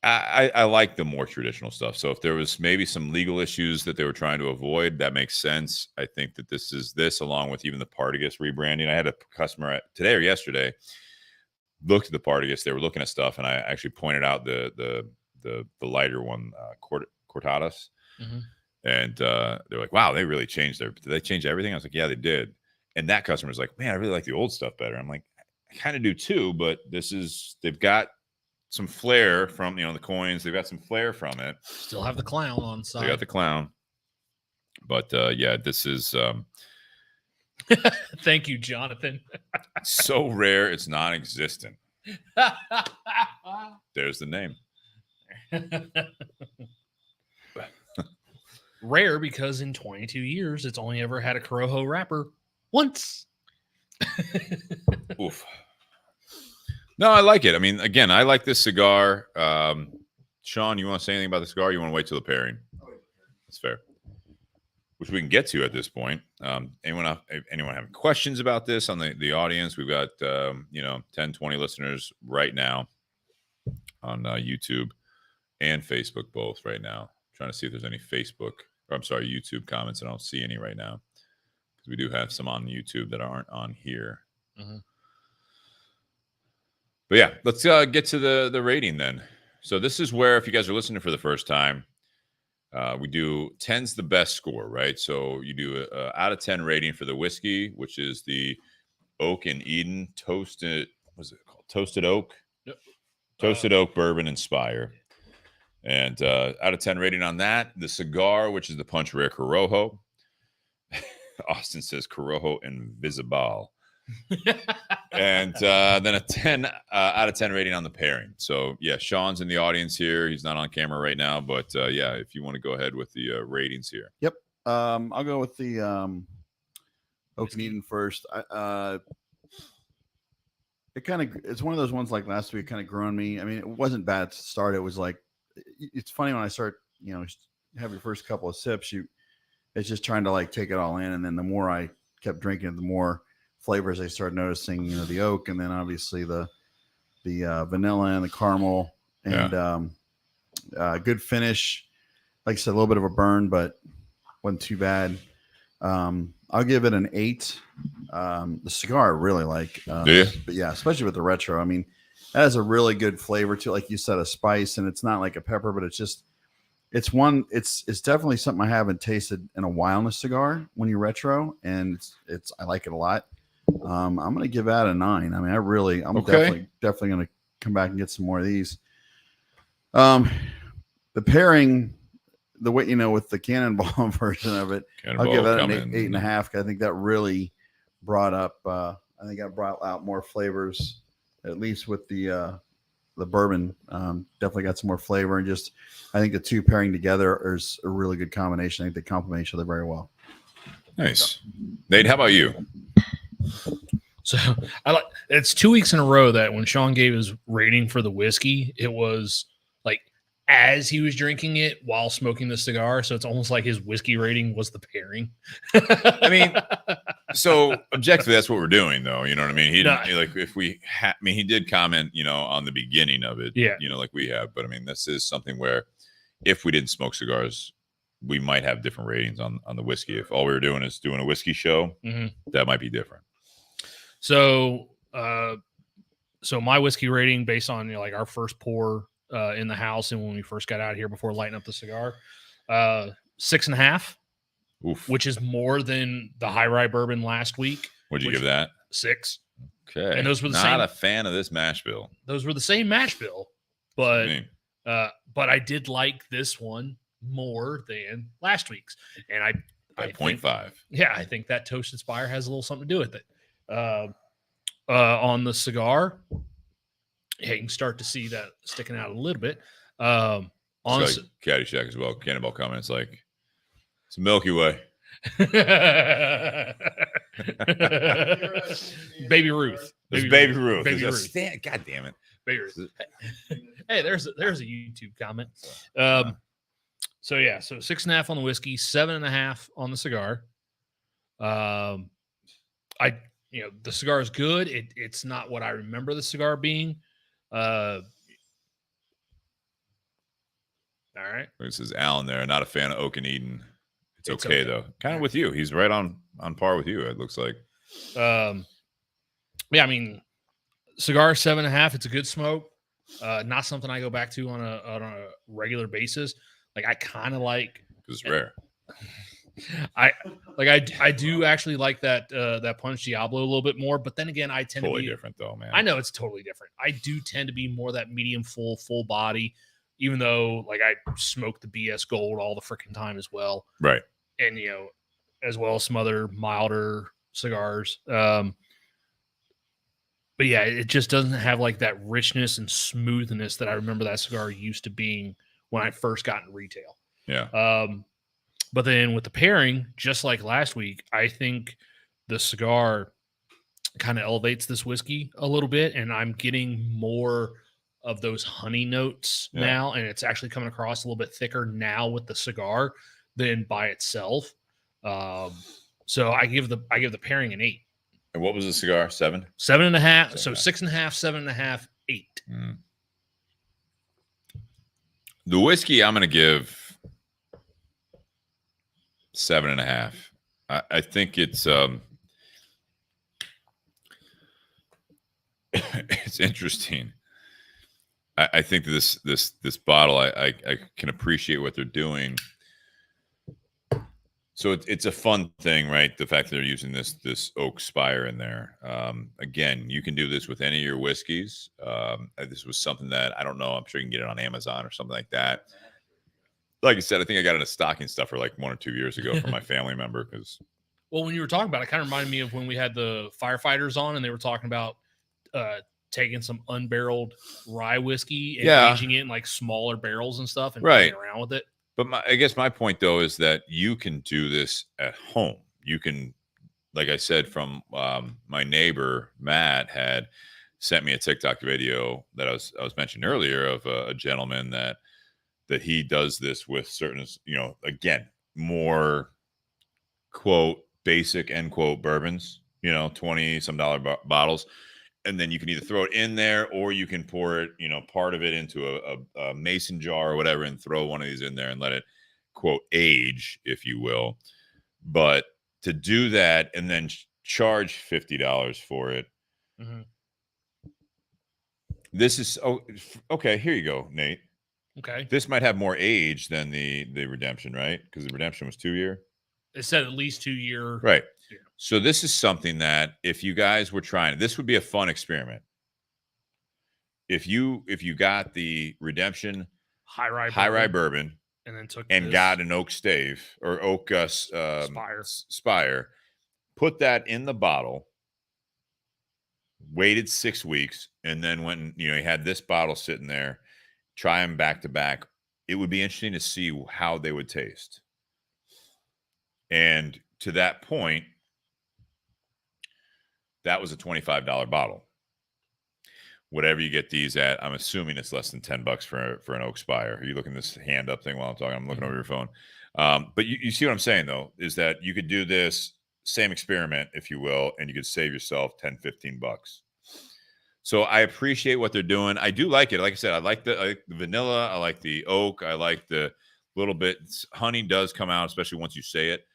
Speaker 1: I like the more traditional stuff. So if there was maybe some legal issues that they were trying to avoid, that makes sense. I think that this along with even the Partagas rebranding. I had a customer today or yesterday looked at the Partagas. They were looking at stuff, and I actually pointed out the lighter one, Cortadas.
Speaker 2: Mm-hmm.
Speaker 1: And they're like, wow, they really changed did they change everything? I was like, yeah, they did. And that customer's like, man, I really like the old stuff better. I'm like, I kind of do too, but they've got some flair from, the coins. They've got some flair from it.
Speaker 2: Still have the clown on side.
Speaker 1: They got the clown. But yeah, this is
Speaker 2: Thank you, Jonathan.
Speaker 1: so rare it's non-existent. There's the name.
Speaker 2: Rare because in 22 years, it's only ever had a Corojo wrapper once.
Speaker 1: Oof. No, I like it. I mean, again, I like this cigar. Sean, you want to say anything about the cigar? You want to wait till the pairing? That's fair. Which we can get to at this point. Anyone having questions about this on the audience? We've got 10, 20 listeners right now on YouTube and Facebook both right now. Trying to see if there's any YouTube comments. I don't see any right now because we do have some on YouTube that aren't on here.
Speaker 2: Mm-hmm.
Speaker 1: But yeah, let's get to the rating then. So this is where, if you guys are listening for the first time, we do 10's the best score, right? So you do a out of 10 rating for the whiskey, which is the Oak and Eden toasted. What's it called? Toasted Oak.
Speaker 2: Yep.
Speaker 1: Toasted Oak Bourbon and Spire. And out of 10 rating on that, the cigar, which is the Punch Rare Corojo. Austin says Corojo Invisible. And then a 10 out of 10 rating on the pairing. So yeah, Sean's in the audience here. He's not on camera right now, but yeah, if you want to go ahead with the ratings here.
Speaker 3: Yep. I'll go with the Oak and Eden first. It's one of those ones like last week, kind of grew on me. I mean, it wasn't bad to start. It was like, it's funny when I start, have your first couple of sips, it's just trying to like take it all in. And then the more I kept drinking it, the more flavors I started noticing, the oak, and then obviously the vanilla and the caramel, and good finish. Like I said, a little bit of a burn, but wasn't too bad. I'll give it an 8. The cigar I really like.
Speaker 1: Do you?
Speaker 3: But yeah, especially with the retro. I mean, it has a really good flavor to it, like you said, a spice, and it's not like a pepper, but it's definitely something I haven't tasted in a while in a cigar when you're retro, and I like it a lot. I'm gonna give that a 9. I mean, I'm
Speaker 1: okay.
Speaker 3: definitely gonna come back and get some more of these. The pairing, the way with the Cannonball version of it, I'll give that an 8.5. I think that really brought up. I think I brought out more flavors, at least with the bourbon. Definitely got some more flavor, and just I think the two pairing together is a really good combination. I think they complement each other very well.
Speaker 1: Nice. Nate, how about you?
Speaker 2: So it's 2 weeks in a row that when Sean gave his rating for the whiskey, it was like as he was drinking it while smoking the cigar. So it's almost like his whiskey rating was the pairing.
Speaker 1: I mean, so objectively, that's what we're doing, though. You know what I mean? He did comment, on the beginning of it, like we have. But I mean, this is something where if we didn't smoke cigars, we might have different ratings on the whiskey. If all we were doing is doing a whiskey show, that might be different.
Speaker 2: So, my whiskey rating based on like our first pour in the house and when we first got out here before lighting up the cigar, 6.5, which is more than the high rye bourbon last week.
Speaker 1: What'd you give that?
Speaker 2: 6.
Speaker 1: Okay,
Speaker 2: and those were
Speaker 1: not a fan of this mash bill.
Speaker 2: Those were the same mash bill, but I did like this one more than last week's, and I
Speaker 1: 0.5.
Speaker 2: Yeah, I think that Toasted Spire has a little something to do with it. On the cigar, you can start to see that sticking out a little bit. On
Speaker 1: like Caddyshack as well. Cannonball comments like it's a Milky Way.
Speaker 2: Baby Ruth.
Speaker 1: Baby Ruth.
Speaker 2: God
Speaker 1: damn it.
Speaker 2: Baby Ruth. Hey, there's a YouTube comment. So 6.5 on the whiskey, 7.5 on the cigar. The cigar is good. It's not what I remember the cigar being. All right.
Speaker 1: This is Alan there. Not a fan of Oak and Eden. It's okay though. Kind of with you. He's right on par with you, it looks like.
Speaker 2: I mean, cigar 7.5. It's a good smoke. Not something I go back to on a regular basis. Like I kind of like
Speaker 1: because it's rare.
Speaker 2: I do actually like that Punch Diablo a little bit more, but then again, I tend to be
Speaker 1: different though, man.
Speaker 2: I know it's totally different. I do tend to be more that medium full body, even though like I smoke the BS Gold all the freaking time as well.
Speaker 1: Right.
Speaker 2: and as well as some other milder cigars. But yeah, it just doesn't have like that richness and smoothness that I remember that cigar used to being when I first got in retail.
Speaker 1: Yeah.
Speaker 2: But then with the pairing, just like last week, I think the cigar kind of elevates this whiskey a little bit, and I'm getting more of those honey notes now, and it's actually coming across a little bit thicker now with the cigar than by itself. So I give the pairing an 8.
Speaker 1: And what was the cigar? 7?
Speaker 2: 7.5. So 6.5, 7.5, 8.
Speaker 1: Mm. The whiskey, I'm going to give 7.5. I think it's it's interesting. I think this bottle, I can appreciate what they're doing. So it's a fun thing, right? The fact that they're using this oak spire in there. Again, you can do this with any of your whiskeys. This was something that I don't know. I'm sure you can get it on Amazon or something like that. Like I said, I think I got it in a stocking stuffer like 1 or 2 years ago from my family member. Because
Speaker 2: when you were talking about it, kind of reminded me of when we had the firefighters on and they were talking about taking some unbarreled rye whiskey and aging it in like smaller barrels and stuff and playing around with it.
Speaker 1: But I guess my point, though, is that you can do this at home. You can, like I said, from my neighbor, Matt, had sent me a TikTok video that I was mentioning earlier of a gentleman that he does this with certain, again, more, quote, basic, end quote, bourbons, $20-some bottles. And then you can either throw it in there or you can pour it, part of it into a mason jar or whatever and throw one of these in there and let it, quote, age, if you will. But to do that and then charge $50 for it. Mm-hmm. This is, okay, here you go, Nate.
Speaker 2: Okay.
Speaker 1: This might have more age than the Redemption, right? Because the Redemption was 2-year.
Speaker 2: It said at least 2-year.
Speaker 1: Right. Yeah. So this is something that if you guys were trying, this would be a fun experiment. If you got the Redemption
Speaker 2: high rye
Speaker 1: bourbon
Speaker 2: and then
Speaker 1: got an oak stave or oak spire, put that in the bottle, waited 6 weeks, and then when you had this bottle sitting there, try them back to back. It would be interesting to see how they would taste. And to that point, that was a $25 bottle. Whatever you get these at, I'm assuming it's less than $10 for an oak spire. Are you looking this hand up thing while I'm talking? I'm looking over your phone. But you see what I'm saying, though, is that you could do this same experiment, if you will, and you could save yourself $10-15. So I appreciate what they're doing. I do like it. Like I said, I like the vanilla. I like the oak. I like the little bit. Honey does come out, especially once you say it.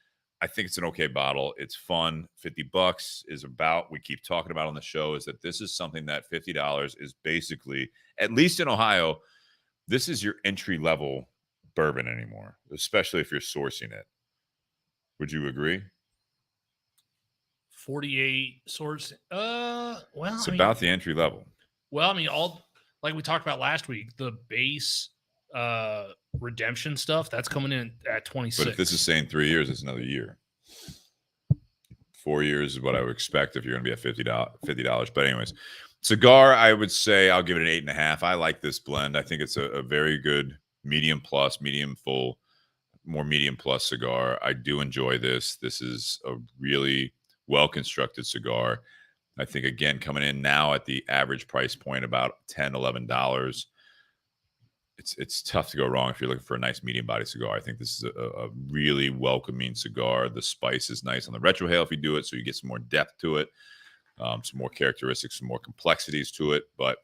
Speaker 1: I think it's an okay bottle. It's fun. $50 is about, we keep talking about on the show, is that this is something that $50 is basically, at least in Ohio, this is your entry level bourbon anymore, especially if you're sourcing it. Would you agree?
Speaker 2: 48 source. Well,
Speaker 1: it's about the entry level.
Speaker 2: Well, I mean, all like we talked about last week, the base Redemption stuff that's coming in at 26.
Speaker 1: But if this is saying 3 years, it's another year. 4 years is what I would expect if you're going to be at $50. But anyways, cigar, I would say I'll give it an 8.5. I like this blend. I think it's a very good medium plus, medium full, more medium plus cigar. I do enjoy this. This is a really well-constructed cigar. I think, again, coming in now at the average price point, about $10, $11. It's tough to go wrong if you're looking for a nice medium body cigar. I think this is a really welcoming cigar. The spice is nice on the retrohale if you do it, so you get some more depth to it, some more characteristics, some more complexities to it. But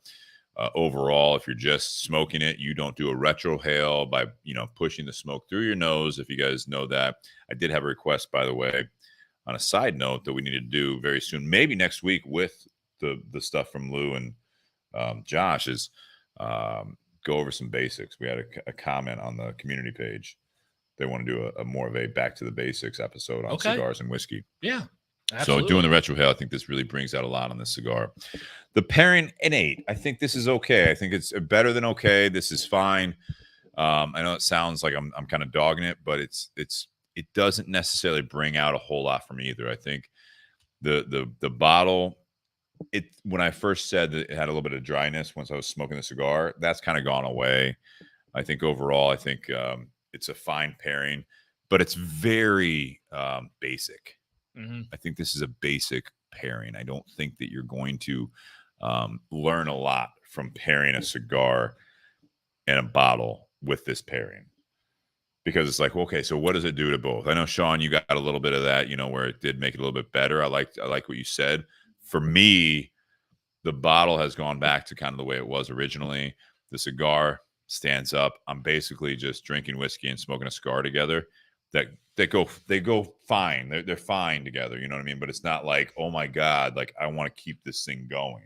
Speaker 1: overall, if you're just smoking it, you don't do a retrohale by pushing the smoke through your nose. If you guys know that, I did have a request, by the way, on a side note, that we need to do very soon, maybe next week, with the stuff from Lou and Josh, is go over some basics. We had a comment on the community page. They want to do a more of a back to the basics episode on cigars and whiskey.
Speaker 2: Yeah. Absolutely.
Speaker 1: So doing the retrohale, I think this really brings out a lot on this cigar. The pairing, an 8. I think this is okay. I think it's better than okay. This is fine. I know it sounds like I'm kind of dogging it, but it's it doesn't necessarily bring out a whole lot for me either. I think the bottle, when I first said that it had a little bit of dryness once I was smoking the cigar, that's kind of gone away. I think overall, it's a fine pairing, but it's very basic. I think this is a basic pairing. I don't think that you're going to learn a lot from pairing a cigar and a bottle with this pairing, because it's like, okay, so what does it do to both? I know, Sean, you got a little bit of that, where it did make it a little bit better. I like what you said. For me, the bottle has gone back to kind of the way it was originally. The cigar stands up. I'm basically just drinking whiskey and smoking a cigar together. They go fine. They're fine together. You know what I mean? But it's not like, oh my God, like I want to keep this thing going.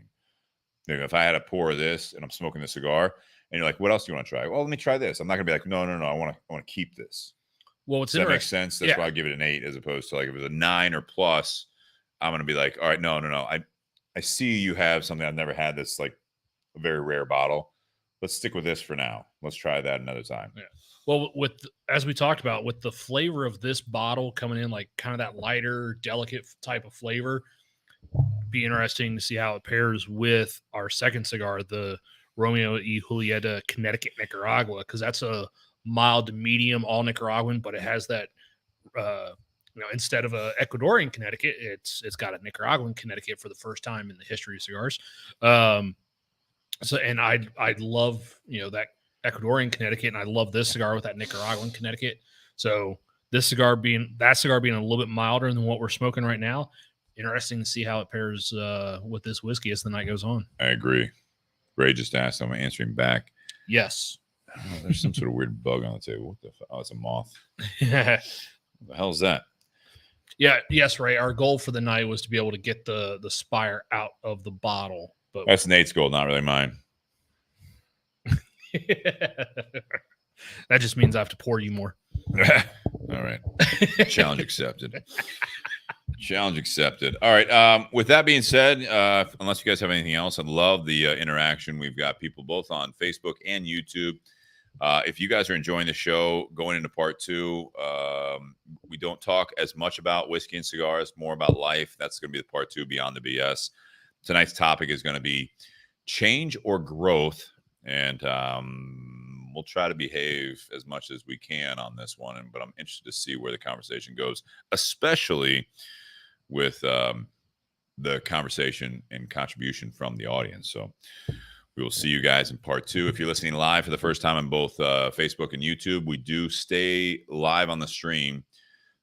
Speaker 1: If I had a pour of this and I'm smoking the cigar, and you're like, what else do you want to try? Well, let me try this. I'm not gonna be like, no. I want to keep this.
Speaker 2: Well,
Speaker 1: does that make sense? That's why I give it an 8 as opposed to like if it was a 9 or plus. I'm gonna be like, all right, no. I see you have something I've never had that's like a very rare bottle. Let's stick with this for now. Let's try that another time.
Speaker 2: Yeah. Well, as we talked about, with the flavor of this bottle coming in like kind of that lighter, delicate type of flavor, be interesting to see how it pairs with our second cigar, the Romeo y Julieta Connecticut Nicaragua, because that's a mild to medium all Nicaraguan, but it has that instead of a Ecuadorian Connecticut, it's got a Nicaraguan Connecticut for the first time in the history of cigars. So, and I love that Ecuadorian Connecticut, and I love this cigar with that Nicaraguan Connecticut. So this cigar being a little bit milder than what we're smoking right now. Interesting to see how it pairs with this whiskey as the night goes on.
Speaker 1: I agree. Ray just asked, I'm answering back.
Speaker 2: Yes.
Speaker 1: Oh, there's some sort of weird bug on the table. What the fuck? Oh, it's a moth. What the hell is that?
Speaker 2: Yeah. Yes, Ray. Our goal for the night was to be able to get the Spire out of the bottle. But
Speaker 1: that's Nate's goal, not really mine.
Speaker 2: That just means I have to pour you more.
Speaker 1: All right. Challenge accepted. Challenge accepted. All right. With that being said, unless you guys have anything else, I'd love the interaction. We've got people both on Facebook and YouTube. If you guys are enjoying the show, going into part 2, we don't talk as much about whiskey and cigars, more about life. That's going to be the part 2, Beyond the BS. Tonight's topic is going to be change or growth. And we'll try to behave as much as we can on this one. But I'm interested to see where the conversation goes, especially with the conversation and contribution from the audience. So we will see you guys in part 2. If you're listening live for the first time on both Facebook and YouTube, we do stay live on the stream.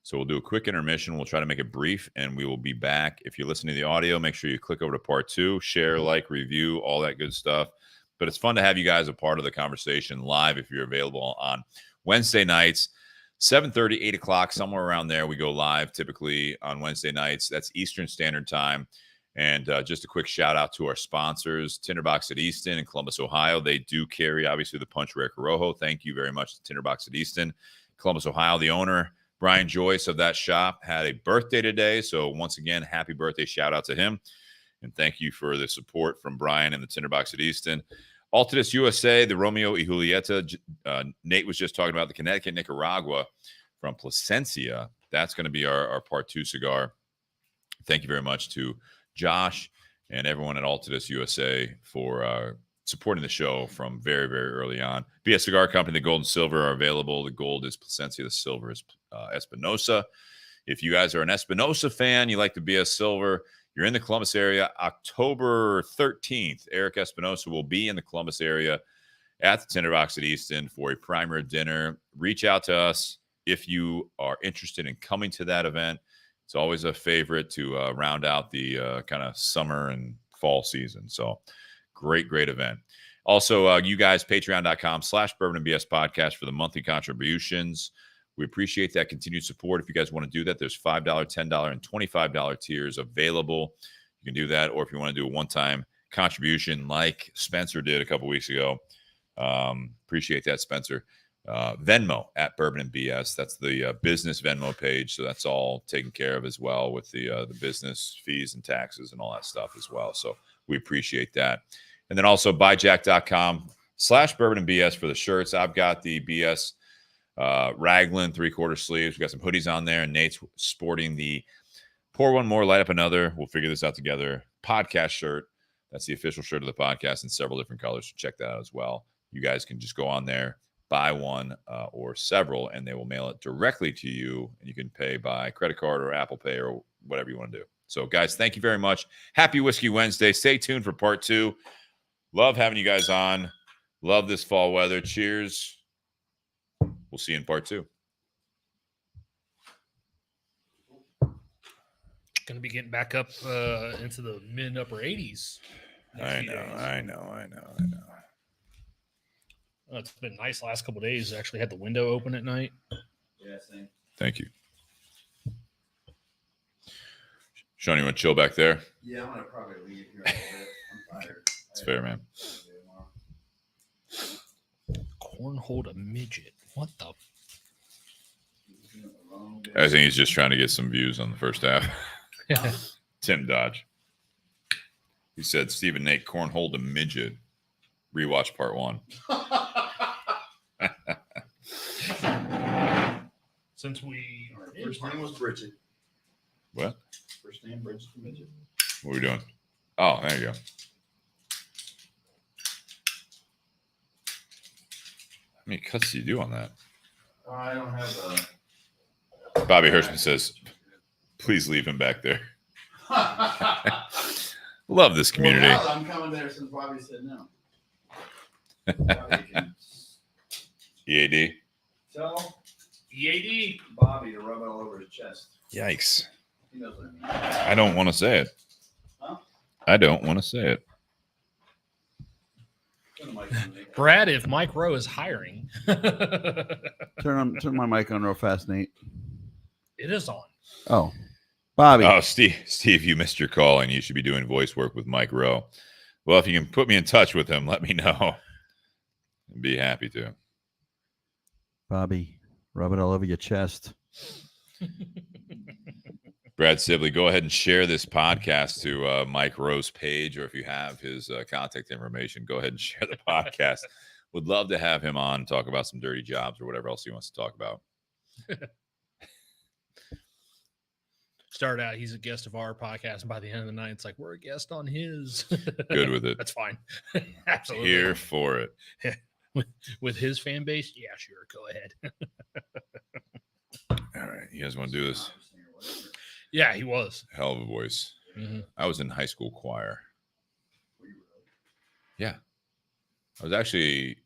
Speaker 1: So we'll do a quick intermission. We'll try to make it brief, and we will be back. If you're listening to the audio, make sure you click over to part 2, share, like, review, all that good stuff. But it's fun to have you guys a part of the conversation live if you're available on Wednesday nights, 7:30, 8 o'clock, somewhere around there. We go live typically on Wednesday nights. That's Eastern Standard Time. And just a quick shout out to our sponsors, Tinderbox at Easton in Columbus, Ohio. They do carry, obviously, the Punch Rare Corojo. Thank you very much to Tinderbox at Easton, Columbus, Ohio. The owner, Brian Joyce of that shop, had a birthday today. So once again, happy birthday. Shout out to him. And thank you for the support from Brian and the Tinderbox at Easton. Altadis USA, the Romeo y Julieta. Nate was just talking about the Connecticut Nicaragua from Plasencia. That's going to be our part 2 cigar. Thank you very much to Josh and everyone at Altadis USA for supporting the show from very, very early on. BS Cigar Company, the gold and silver are available. The gold is Plasencia. The silver is Espinosa. If you guys are an Espinosa fan, you like the BS silver, you're in the Columbus area, October 13th, Eric Espinosa will be in the Columbus area at the Tinderbox at Easton for a prime rib dinner. Reach out to us if you are interested in coming to that event. It's always a favorite to round out the kind of summer and fall season. So great event. Also, you guys, patreon.com/bourbonandbs podcast for the monthly contributions. We appreciate that continued support. If you guys want to do that, there's $5, $10, and $25 tiers available. You can do that. Or if you want to do a one-time contribution like Spencer did a couple weeks ago, appreciate that, Spencer. Venmo at Bourbon and BS. That's the business Venmo page. So that's all taken care of as well with the business fees and taxes and all that stuff as well. So we appreciate that. And then also buyjack.com/Bourbon and BS for the shirts. I've got the BS Raglan 3/4 sleeves. We got some hoodies on there, and Nate's sporting the Pour One More, Light Up Another. We'll figure this out together. Podcast shirt. That's the official shirt of the podcast in several different colors. So check that out as well. You guys can just go on there, buy one or several, and they will mail it directly to you. And you can pay by credit card or Apple Pay or whatever you want to do. So, guys, thank you very much. Happy Whiskey Wednesday. Stay tuned for part 2. Love having you guys on. Love this fall weather. Cheers. We'll see you in part 2.
Speaker 2: Going to be getting back up into the mid-upper 80s.
Speaker 1: I know.
Speaker 2: It's been nice the last couple of days. Actually had the window open at night.
Speaker 3: Yeah, same.
Speaker 1: Thank you. Sean, you want to chill back there?
Speaker 3: Yeah, I'm gonna probably leave here a little bit. I'm tired.
Speaker 1: It's fair, man.
Speaker 2: Cornhole a midget. What the?
Speaker 1: I think he's just trying to get some views on the first half. Tim Dodge. He said Stephen Nate cornholed a midget. Rewatch part 1.
Speaker 2: Since we are
Speaker 3: First name was Bridget.
Speaker 1: What?
Speaker 3: First name Bridget the midget.
Speaker 1: What are we doing? Oh, there you go. How many cuts do you do on that?
Speaker 3: I don't have
Speaker 1: Bobby Hirschman says, please leave him back there. Love this community.
Speaker 3: Well, I'm coming there since Bobby said no. Bobby can
Speaker 1: EAD.
Speaker 3: tell
Speaker 2: EAD.
Speaker 3: Bobby to rub it all over his chest.
Speaker 1: Yikes.
Speaker 3: He knows what I mean.
Speaker 1: I don't want to say it.
Speaker 3: Huh?
Speaker 1: I don't want to say it.
Speaker 3: Turn the mic on, Nate.
Speaker 2: Brad, if Mike Rowe is hiring,
Speaker 3: Turn my mic on real fast, Nate.
Speaker 2: it is on.
Speaker 3: Oh, Bobby.
Speaker 1: Oh, Steve, you missed your call and you should be doing voice work with Mike Rowe. Well, if you can put me in touch with him, let me know. I'd be happy to.
Speaker 3: Bobby, rub it all over your chest.
Speaker 1: Brad Sibley, go ahead and share this podcast to Mike Rowe's page, or if you have his contact information, go ahead and share the podcast. Would love to have him on, talk about some dirty jobs or whatever else he wants to talk about.
Speaker 2: Start out, he's a guest of our podcast, and by the end of the night, it's like we're a guest on his.
Speaker 1: Good with it.
Speaker 2: That's fine. Absolutely.
Speaker 1: Here for it.
Speaker 2: With his fan base, yeah, sure. Go ahead.
Speaker 1: All right. You guys want to do this?
Speaker 2: Yeah, he was.
Speaker 1: Hell of a voice.
Speaker 2: Mm-hmm.
Speaker 1: I was in high school choir. Yeah. I was actually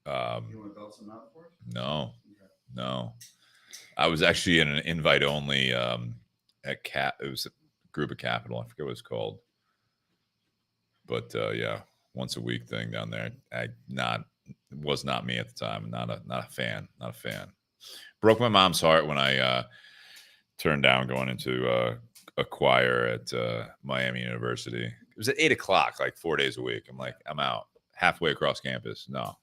Speaker 3: You want to belt some out for us?
Speaker 1: no. I was actually in an invite only at it was a group of Capital. I forget what it's called. But yeah, once a week thing down there. It was not me at the time. Not a fan. Broke my mom's heart when I turned down going into a choir at Miami University. It was at 8:00, like 4 days a week. I'm like, I'm out. Halfway across campus. No.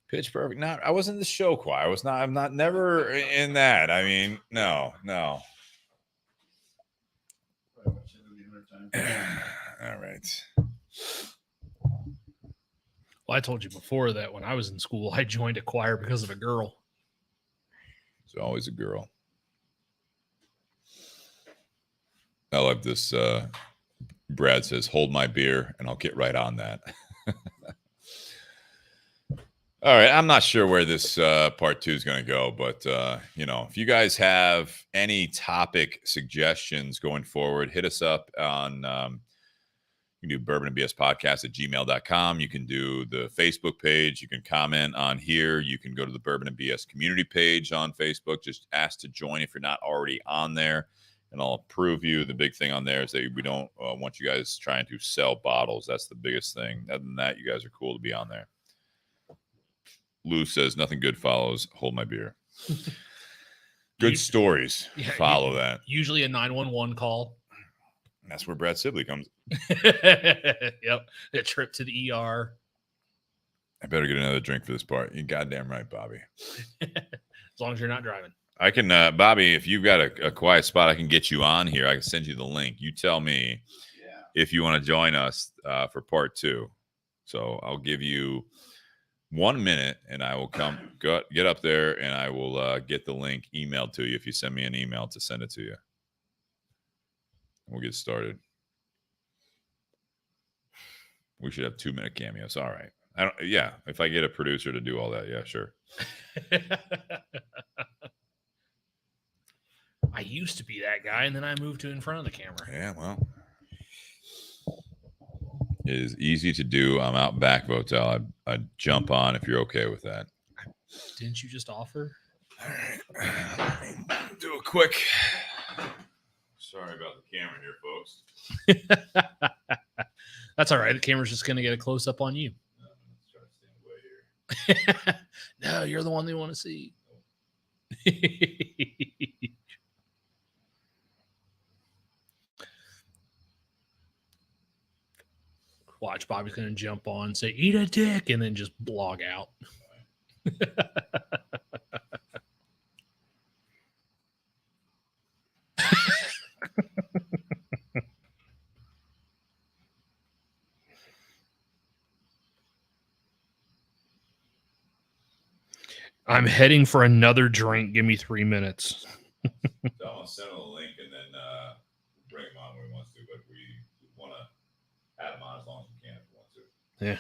Speaker 1: Pitch Perfect. No, I wasn't in the show choir. I'm not never in that. I mean, no. All right.
Speaker 2: Well, I told you before that when I was in school, I joined a choir because of a girl.
Speaker 1: It's always a girl. I love this. Brad says, hold my beer and I'll get right on that. All right. I'm not sure where this part 2 is going to go, but, if you guys have any topic suggestions going forward, hit us up on, you can do Bourbon and BS podcast at gmail.com. You can do the Facebook page. You can comment on here. You can go to the Bourbon and BS community page on Facebook. Just ask to join if you're not already on there, and I'll approve you. The big thing on there is that we don't want you guys trying to sell bottles. That's the biggest thing. Other than that, you guys are cool to be on there. Lou says, nothing good follows. Hold my beer. Good stories. Follow that.
Speaker 2: Usually a 911 call.
Speaker 1: That's where Brad Sibley comes.
Speaker 2: Yep. A trip to the ER.
Speaker 1: I better get another drink for this part. You're goddamn right, Bobby.
Speaker 2: As long as you're not driving.
Speaker 1: I can, Bobby, if you've got a quiet spot, I can get you on here. I can send you the link. You tell me if you want to join us for part 2. So I'll give you 1 minute, and I will get up there, and I will get the link emailed to you if you send me an email to send it to you. We'll get started. We should have 2-minute cameos. All right. Yeah, if I get a producer to do all that, yeah, sure.
Speaker 2: I used to be that guy, and then I moved to in front of the camera.
Speaker 1: Yeah, well, it is easy to do. I'm out back, Votel. I'd jump on if you're okay with that.
Speaker 2: Didn't you just offer?
Speaker 1: All right. Do a quick. Sorry about the camera here, folks.
Speaker 2: That's all right. The camera's just going to get a close up on you.
Speaker 1: Let's try to stand away here.
Speaker 2: No, you're the one they want to see. Watch, Bobby's going to jump on, say, eat a dick, and then just blog out. I'm heading for another drink. Give me 3 minutes.
Speaker 1: I'll send him a link and then bring him on when he wants to, but we want to add him on as long as we can if we want to.
Speaker 2: Yeah.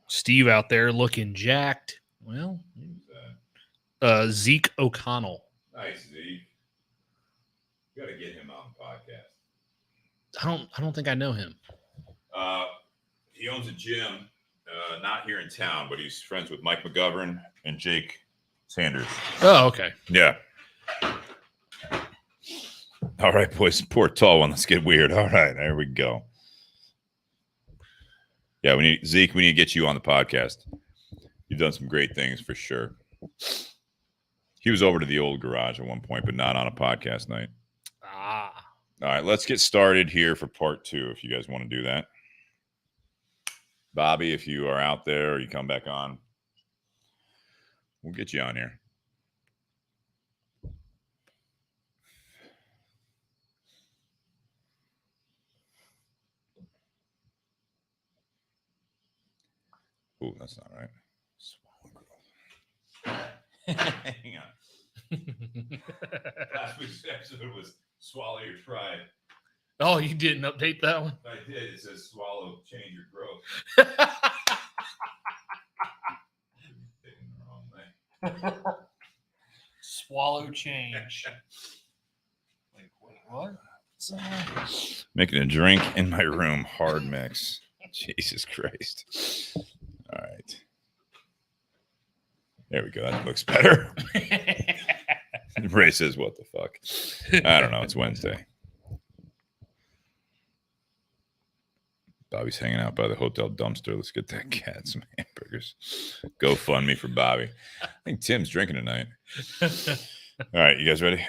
Speaker 2: Steve out there looking jacked. Well, Zeke O'Connell.
Speaker 1: Nice, Zeke. You got to get him on the podcast.
Speaker 2: I don't think I know him.
Speaker 1: He owns a gym, not here in town, but he's friends with Mike McGovern and Jake Sanders.
Speaker 2: Oh, okay.
Speaker 1: Yeah. All right, boys. Poor tall one. Let's get weird. All right, there we go. Yeah, we need Zeke. We need to get you on the podcast. You've done some great things for sure. He was over to the old garage at one point, but not on a podcast night.
Speaker 2: Ah.
Speaker 1: All right, let's get started here for part 2 if you guys want to do that. Bobby, if you are out there or you come back on, we'll get you on here. Oh, that's not right. Hang on. Last week's episode was Swallow Your Pride.
Speaker 2: Oh, you didn't update that one?
Speaker 1: I did. It says swallow, change your growth.
Speaker 2: Swallow change. Wait, what?
Speaker 1: Making a drink in my room, hard mix. Jesus Christ. All right. There we go. That looks better. Ray says, what the fuck? I don't know. It's Wednesday. Bobby's hanging out by the hotel dumpster. Let's get that cat some hamburgers. Go fund me for Bobby. I think Tim's drinking tonight. All right, you guys ready?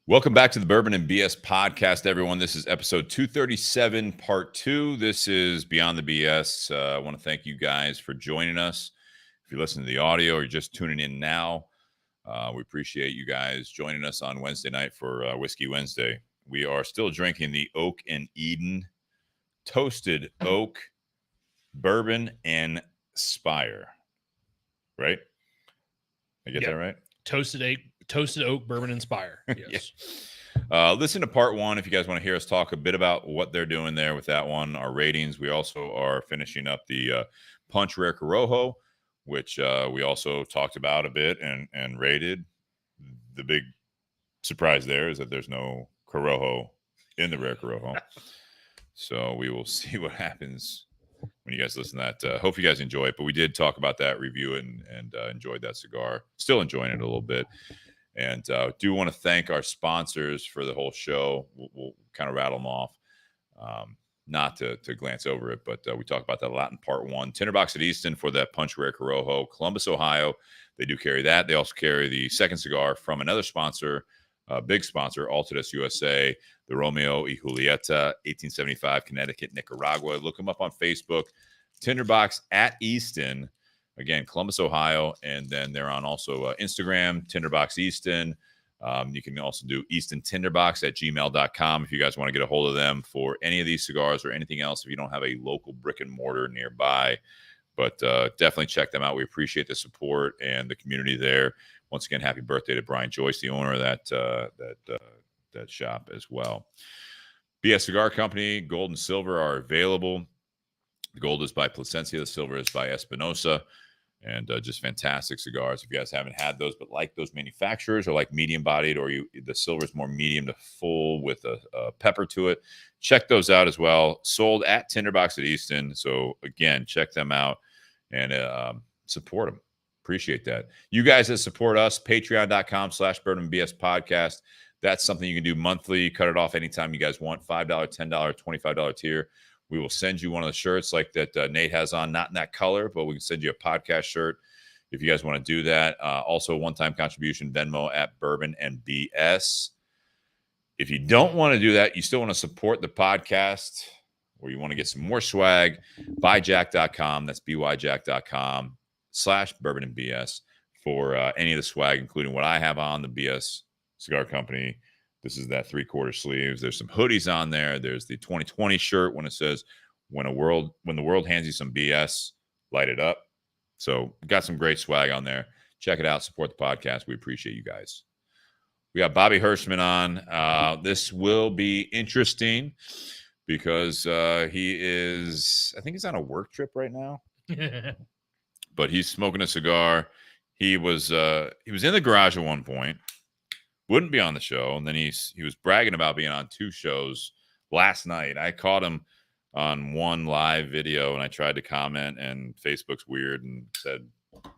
Speaker 1: Welcome back to the Bourbon and BS podcast, everyone. This is episode 237, part 2. This is Beyond the BS. I want to thank you guys for joining us. If you're listening to the audio or you're just tuning in now, we appreciate you guys joining us on Wednesday night for Whiskey Wednesday. We are still drinking the Oak and Eden Toasted Oak Bourbon and Spire. Right? I get that right?
Speaker 2: Toasted Oak Bourbon and Spire. Yes.
Speaker 1: Yeah. Listen to part 1 if you guys want to hear us talk a bit about what they're doing there with that one, our ratings. We also are finishing up the Punch Rare Corojo, which we also talked about a bit and rated. The big surprise there is that there's no Corojo in the Rare Corojo. So we will see what happens when you guys listen to that. Hope you guys enjoy it. But we did talk about that, review it, and enjoyed that cigar. Still enjoying it a little bit. And do want to thank our sponsors for the whole show. We'll kind of rattle them off. Not to glance over it, but we talked about that a lot in part 1. Tinderbox at Easton for that Punch Rare Corojo. Columbus, Ohio, they do carry that. They also carry the second cigar from another sponsor, big sponsor, Altadis USA, the Romeo y Julieta, 1875, Connecticut, Nicaragua. Look them up on Facebook. Tinderbox at Easton. Again, Columbus, Ohio, and then they're on also Instagram, Tinderbox Easton. You can also do eastontinderbox@gmail.com if you guys want to get a hold of them for any of these cigars or anything else if you don't have a local brick and mortar nearby. But definitely check them out. We appreciate the support and the community there. Once again, happy birthday to Brian Joyce, the owner of that shop as well. BS Cigar Company, gold and silver are available. The gold is by Plasencia, the silver is by Espinosa, and just fantastic cigars. If you guys haven't had those, but like those manufacturers or like medium bodied, or the silver is more medium to full with a pepper to it, check those out as well. Sold at Tinderbox at Easton. So again, check them out and support them. Appreciate that. You guys that support us, patreon.com/bourbonbs podcast. That's something you can do monthly. Cut it off anytime you guys want. $5, $10, $25 tier. We will send you one of the shirts like that Nate has on, not in that color, but we can send you a podcast shirt if you guys want to do that. Also, one-time contribution, Venmo at Bourbon and BS. If you don't want to do that, you still want to support the podcast, or you want to get some more swag, buyjack.com. That's byjack.com/Bourbon and BS for any of the swag, including what I have on, the BS Cigar Company. This is that 3/4 sleeves. There's some hoodies on there. There's the 2020 shirt when it says, when the world hands you some BS, light it up. So we got some great swag on there. Check it out. Support the podcast. We appreciate you guys. We got Bobby Hirschman on. This will be interesting because he is, I think he's on a work trip right now, but he's smoking a cigar. He was in the garage at one point. Wouldn't be on the show, and then he was bragging about being on 2 shows last night. I caught him on one live video, and I tried to comment, and Facebook's weird and said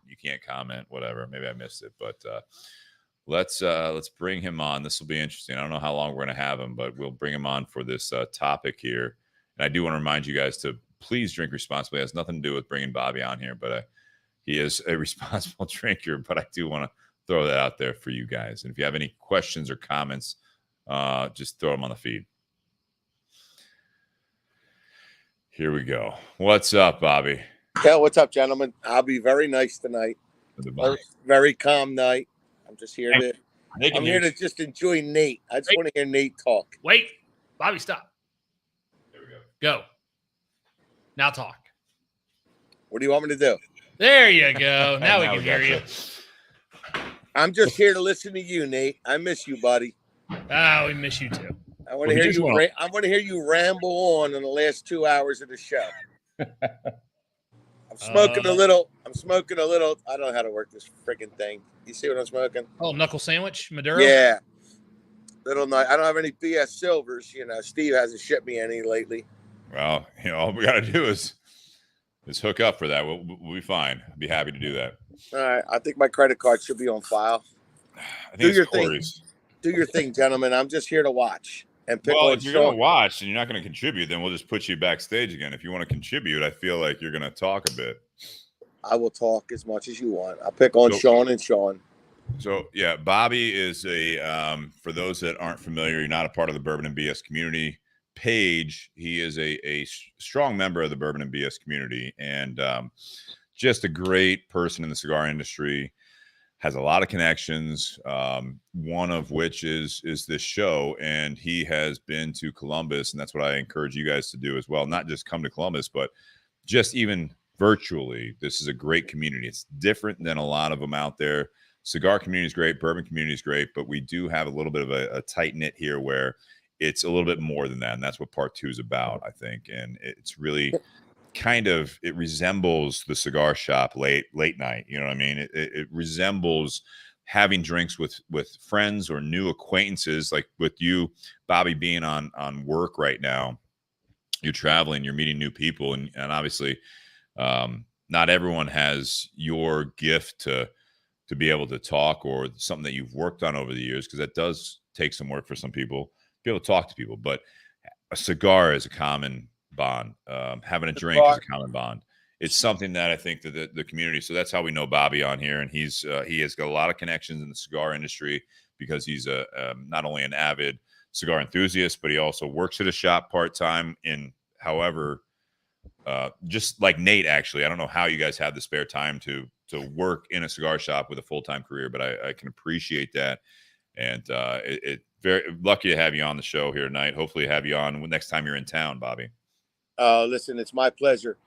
Speaker 1: you can't comment, whatever. Maybe I missed it, but let's bring him on. This will be interesting. I don't know how long we're going to have him, but we'll bring him on for this topic here. And I do want to remind you guys to please drink responsibly. It has nothing to do with bringing Bobby on here, but he is a responsible drinker. But I do want to throw that out there for you guys. And if you have any questions or comments, just throw them on the feed. Here we go. What's up, Bobby?
Speaker 4: Yeah, what's up, gentlemen? I'll be very nice tonight. Very calm night. I'm just here to just enjoy Nate. I just want to hear Nate talk.
Speaker 2: Wait, Bobby, stop.
Speaker 1: There we go.
Speaker 2: Go. Now talk.
Speaker 4: What do you want me to do?
Speaker 2: There you go. Now we can hear you.
Speaker 4: I'm just here to listen to you, Nate. I miss you, buddy.
Speaker 2: We miss you too.
Speaker 4: I want to hear you. I want to hear you ramble on in the last 2 hours of the show. I'm smoking a little. I don't know how to work this freaking thing. You see what I'm smoking?
Speaker 2: Oh, knuckle sandwich, Maduro.
Speaker 4: Yeah. Little night. I don't have any BS silvers. You know, Steve hasn't shipped me any lately.
Speaker 1: Well, all we got to do is hook up for that. We'll be fine. I'd be happy to do that.
Speaker 4: All right. I think my credit card should be on file.
Speaker 1: I think it's Corey's.
Speaker 4: Do your thing, gentlemen. I'm just here to watch and pick.
Speaker 1: Well, if you're going to watch and you're not going to contribute, then we'll just put you backstage again. If you want to contribute, I feel like you're going to talk a bit.
Speaker 4: I will talk as much as you want. I'll pick on Sean and Sean.
Speaker 1: So, yeah, Bobby is for those that aren't familiar, you're not a part of the Bourbon and BS community page. He is a strong member of the Bourbon and BS community and just a great person in the cigar industry. Has a lot of connections, one of which is this show, and he has been to Columbus, and that's what I encourage you guys to do as well. Not just come to Columbus, but just even virtually. This is a great community. It's different than a lot of them out there. Cigar community is great, bourbon community is great, but we do have a little bit of a tight knit here where it's a little bit more than that, and that's what part 2 is about, I think. And it's really it resembles the cigar shop late night. You know what I mean? It resembles having drinks with friends or new acquaintances, like with you, Bobby, being on work right now. You're traveling, you're meeting new people, and obviously not everyone has your gift to be able to talk or something that you've worked on over the years, because that does take some work for some people to be able to talk to people. But a cigar is a common bond. Having a drink is a common bond. It's something that I think that the community, so that's how we know Bobby on here. And he has got a lot of connections in the cigar industry because he's not only an avid cigar enthusiast, but he also works at a shop part-time however, just like Nate, actually. I don't know how you guys have the spare time to work in a cigar shop with a full-time career, but I can appreciate that. And it very lucky to have you on the show here tonight. Hopefully have you on next time you're in town, Bobby.
Speaker 4: Listen, it's my pleasure.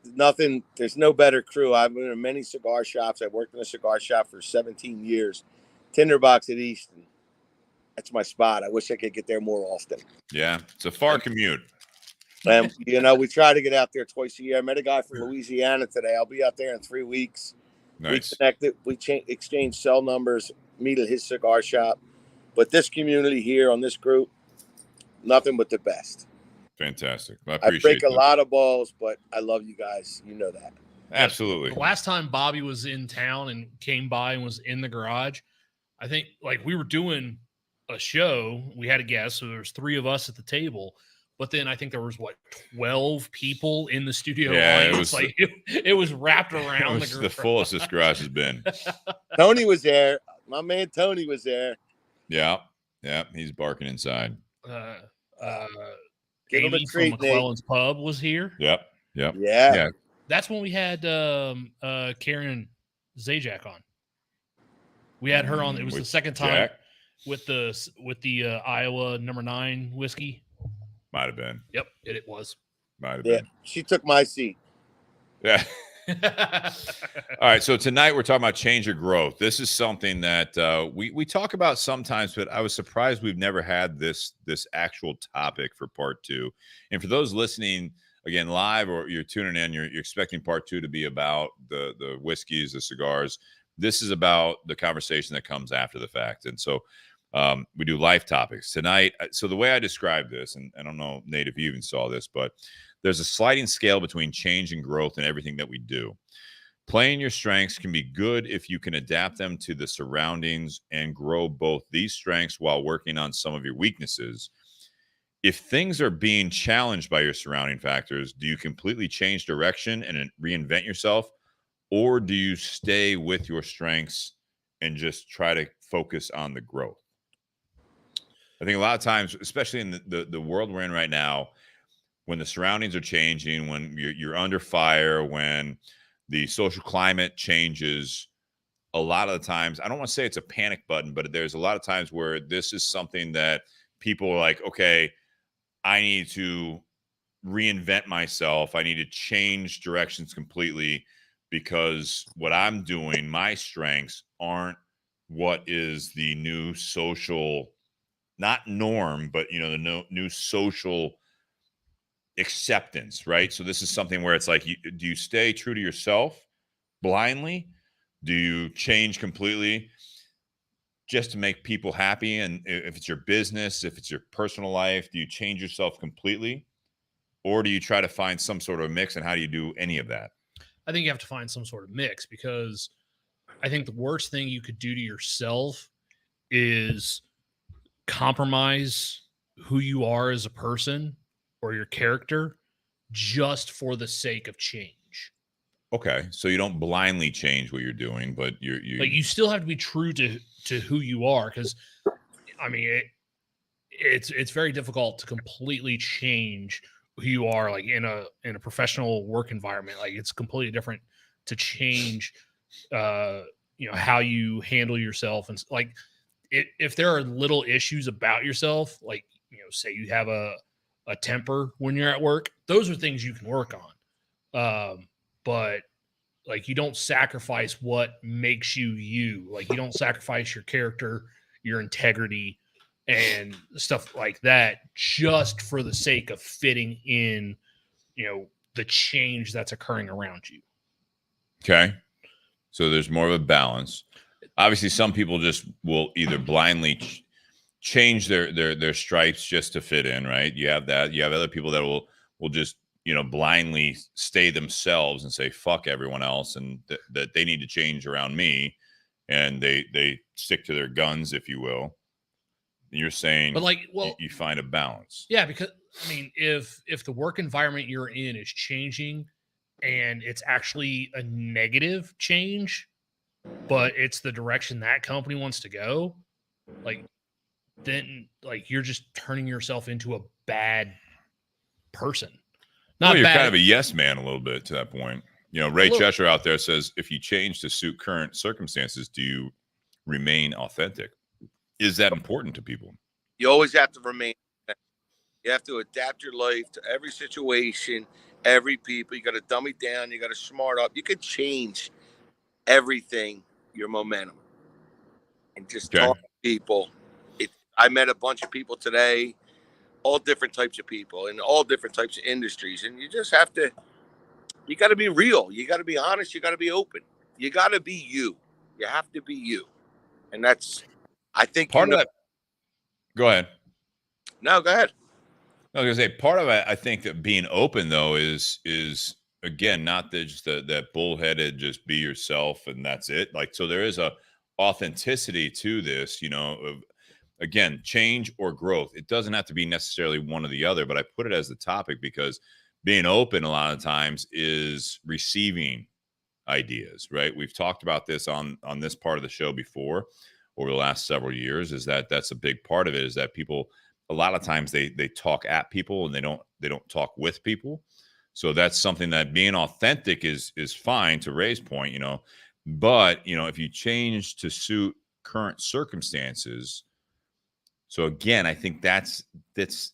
Speaker 4: There's no better crew. I've been in many cigar shops. I've worked in a cigar shop for 17 years. Tinderbox at Easton. That's my spot. I wish I could get there more often.
Speaker 1: Yeah, it's a far commute.
Speaker 4: And, we try to get out there twice a year. I met a guy from Louisiana today. I'll be out there in 3 weeks.
Speaker 1: Nice.
Speaker 4: We connected. We exchanged cell numbers, meet at his cigar shop. But this community here on this group, nothing but the best.
Speaker 1: Fantastic. I
Speaker 4: I
Speaker 1: appreciate
Speaker 4: break
Speaker 1: that.
Speaker 4: a lot of balls, but I love you guys. You know that.
Speaker 1: Absolutely.
Speaker 2: The last time Bobby was in town and came by and was in the garage, I think we were doing a show. We had a guest, so there was 3 of us at the table. But then I think there was 12 people in the studio.
Speaker 1: Yeah,
Speaker 2: it was wrapped around
Speaker 1: it was the fullest this garage has been.
Speaker 4: Tony was there. My man Tony was there.
Speaker 1: Yeah, he's barking inside.
Speaker 4: Give him a
Speaker 2: Amy
Speaker 4: treat,
Speaker 2: from McClellan's Pub was here.
Speaker 1: Yep.
Speaker 4: Yeah.
Speaker 2: That's when we had Karen Zajac on. We had her on. It was the second time
Speaker 1: Jack?
Speaker 2: with the Iowa No. 9 whiskey.
Speaker 1: Might have been.
Speaker 2: Yep, it was.
Speaker 1: Might have
Speaker 4: Yeah.
Speaker 1: been.
Speaker 4: She took my seat.
Speaker 1: Yeah. All right. So tonight we're talking about change or growth. This is something that we talk about sometimes, but I was surprised we've never had this actual topic for part 2. And for those listening again live, or you're tuning in, you're expecting part 2 to be about the whiskeys, the cigars. This is about the conversation that comes after the fact. And so we do life topics tonight. So the way I describe this, and I don't know, Nate, if you even saw this, but there's a sliding scale between change and growth in everything that we do. Playing your strengths can be good if you can adapt them to the surroundings and grow both these strengths while working on some of your weaknesses. If things are being challenged by your surrounding factors, do you completely change direction and reinvent yourself? Or do you stay with your strengths and just try to focus on the growth? I think a lot of times, especially in the world we're in right now, when the surroundings are changing, when you're under fire, when the social climate changes, a lot of the times, I don't want to say it's a panic button, but there's a lot of times where this is something that people are like, okay, I need to reinvent myself. I need to change directions completely because what I'm doing, my strengths aren't what is the new social, not norm, but the new social acceptance, right? So this is something where it's like, do you stay true to yourself blindly? Do you change completely just to make people happy? And if it's your business, if it's your personal life, do you change yourself completely? Or do you try to find some sort of mix? And how do you do any of that?
Speaker 2: I think you have to find some sort of mix, because I think the worst thing you could do to yourself is compromise who you are as a person or your character just for the sake of change.
Speaker 1: Okay. So you don't blindly change what you're doing, but you
Speaker 2: still have to be true to who you are. Cause I mean, it's very difficult to completely change who you are, like in a professional work environment. Like it's completely different to change, how you handle yourself. And like, if there are little issues about yourself, like, say you have a temper when you're at work, those are things you can work on. But like, you don't sacrifice what makes you. Like, you don't sacrifice your character, your integrity, and stuff like that just for the sake of fitting in, the change that's occurring around you.
Speaker 1: Okay. So there's more of a balance. Obviously, some people just will either blindly change their stripes just to fit in, right? You have that. You have other people that will just, blindly stay themselves and say, fuck everyone else, and that they need to change around me. And they stick to their guns, if you will. You're saying, but you find a balance.
Speaker 2: Yeah, because I mean, if the work environment you're in is changing and it's actually a negative change, but it's the direction that company wants to go, then you're just turning yourself into a bad person.
Speaker 1: You're kind of a yes man a little bit to that point. Ray Cheshire out there says, if you change to suit current circumstances, do you remain authentic? is that important to people?
Speaker 4: You always have to remain. You have to adapt your life to every situation, every people. You got to dumb it down. You got to smart up. You could change everything, your momentum, and just
Speaker 1: Okay.
Speaker 4: talk to people. I met a bunch of people today, all different types of people in all different types of industries. And you just have to, you got to be real. You got to be honest. You got to be open. You got to be you. You have to be you. And that's, I think,
Speaker 1: Part of that. Go ahead.
Speaker 4: No, go ahead.
Speaker 1: I was gonna say part of it. I think that being open though is again not just that bullheaded just be yourself and that's it. Like so, there is a authenticity to this. You know, of, again, change or growth. It doesn't have to be necessarily one or the other. But I put it as the topic because being open a lot of times is receiving ideas. Right? We've talked about this on this part of the show before over the last several years. Is that's a big part of it? Is that people a lot of times they talk at people and they don't talk with people. So that's something that being authentic is fine to Ray's point, you know, but you know, if you change to suit current circumstances. So again, I think that's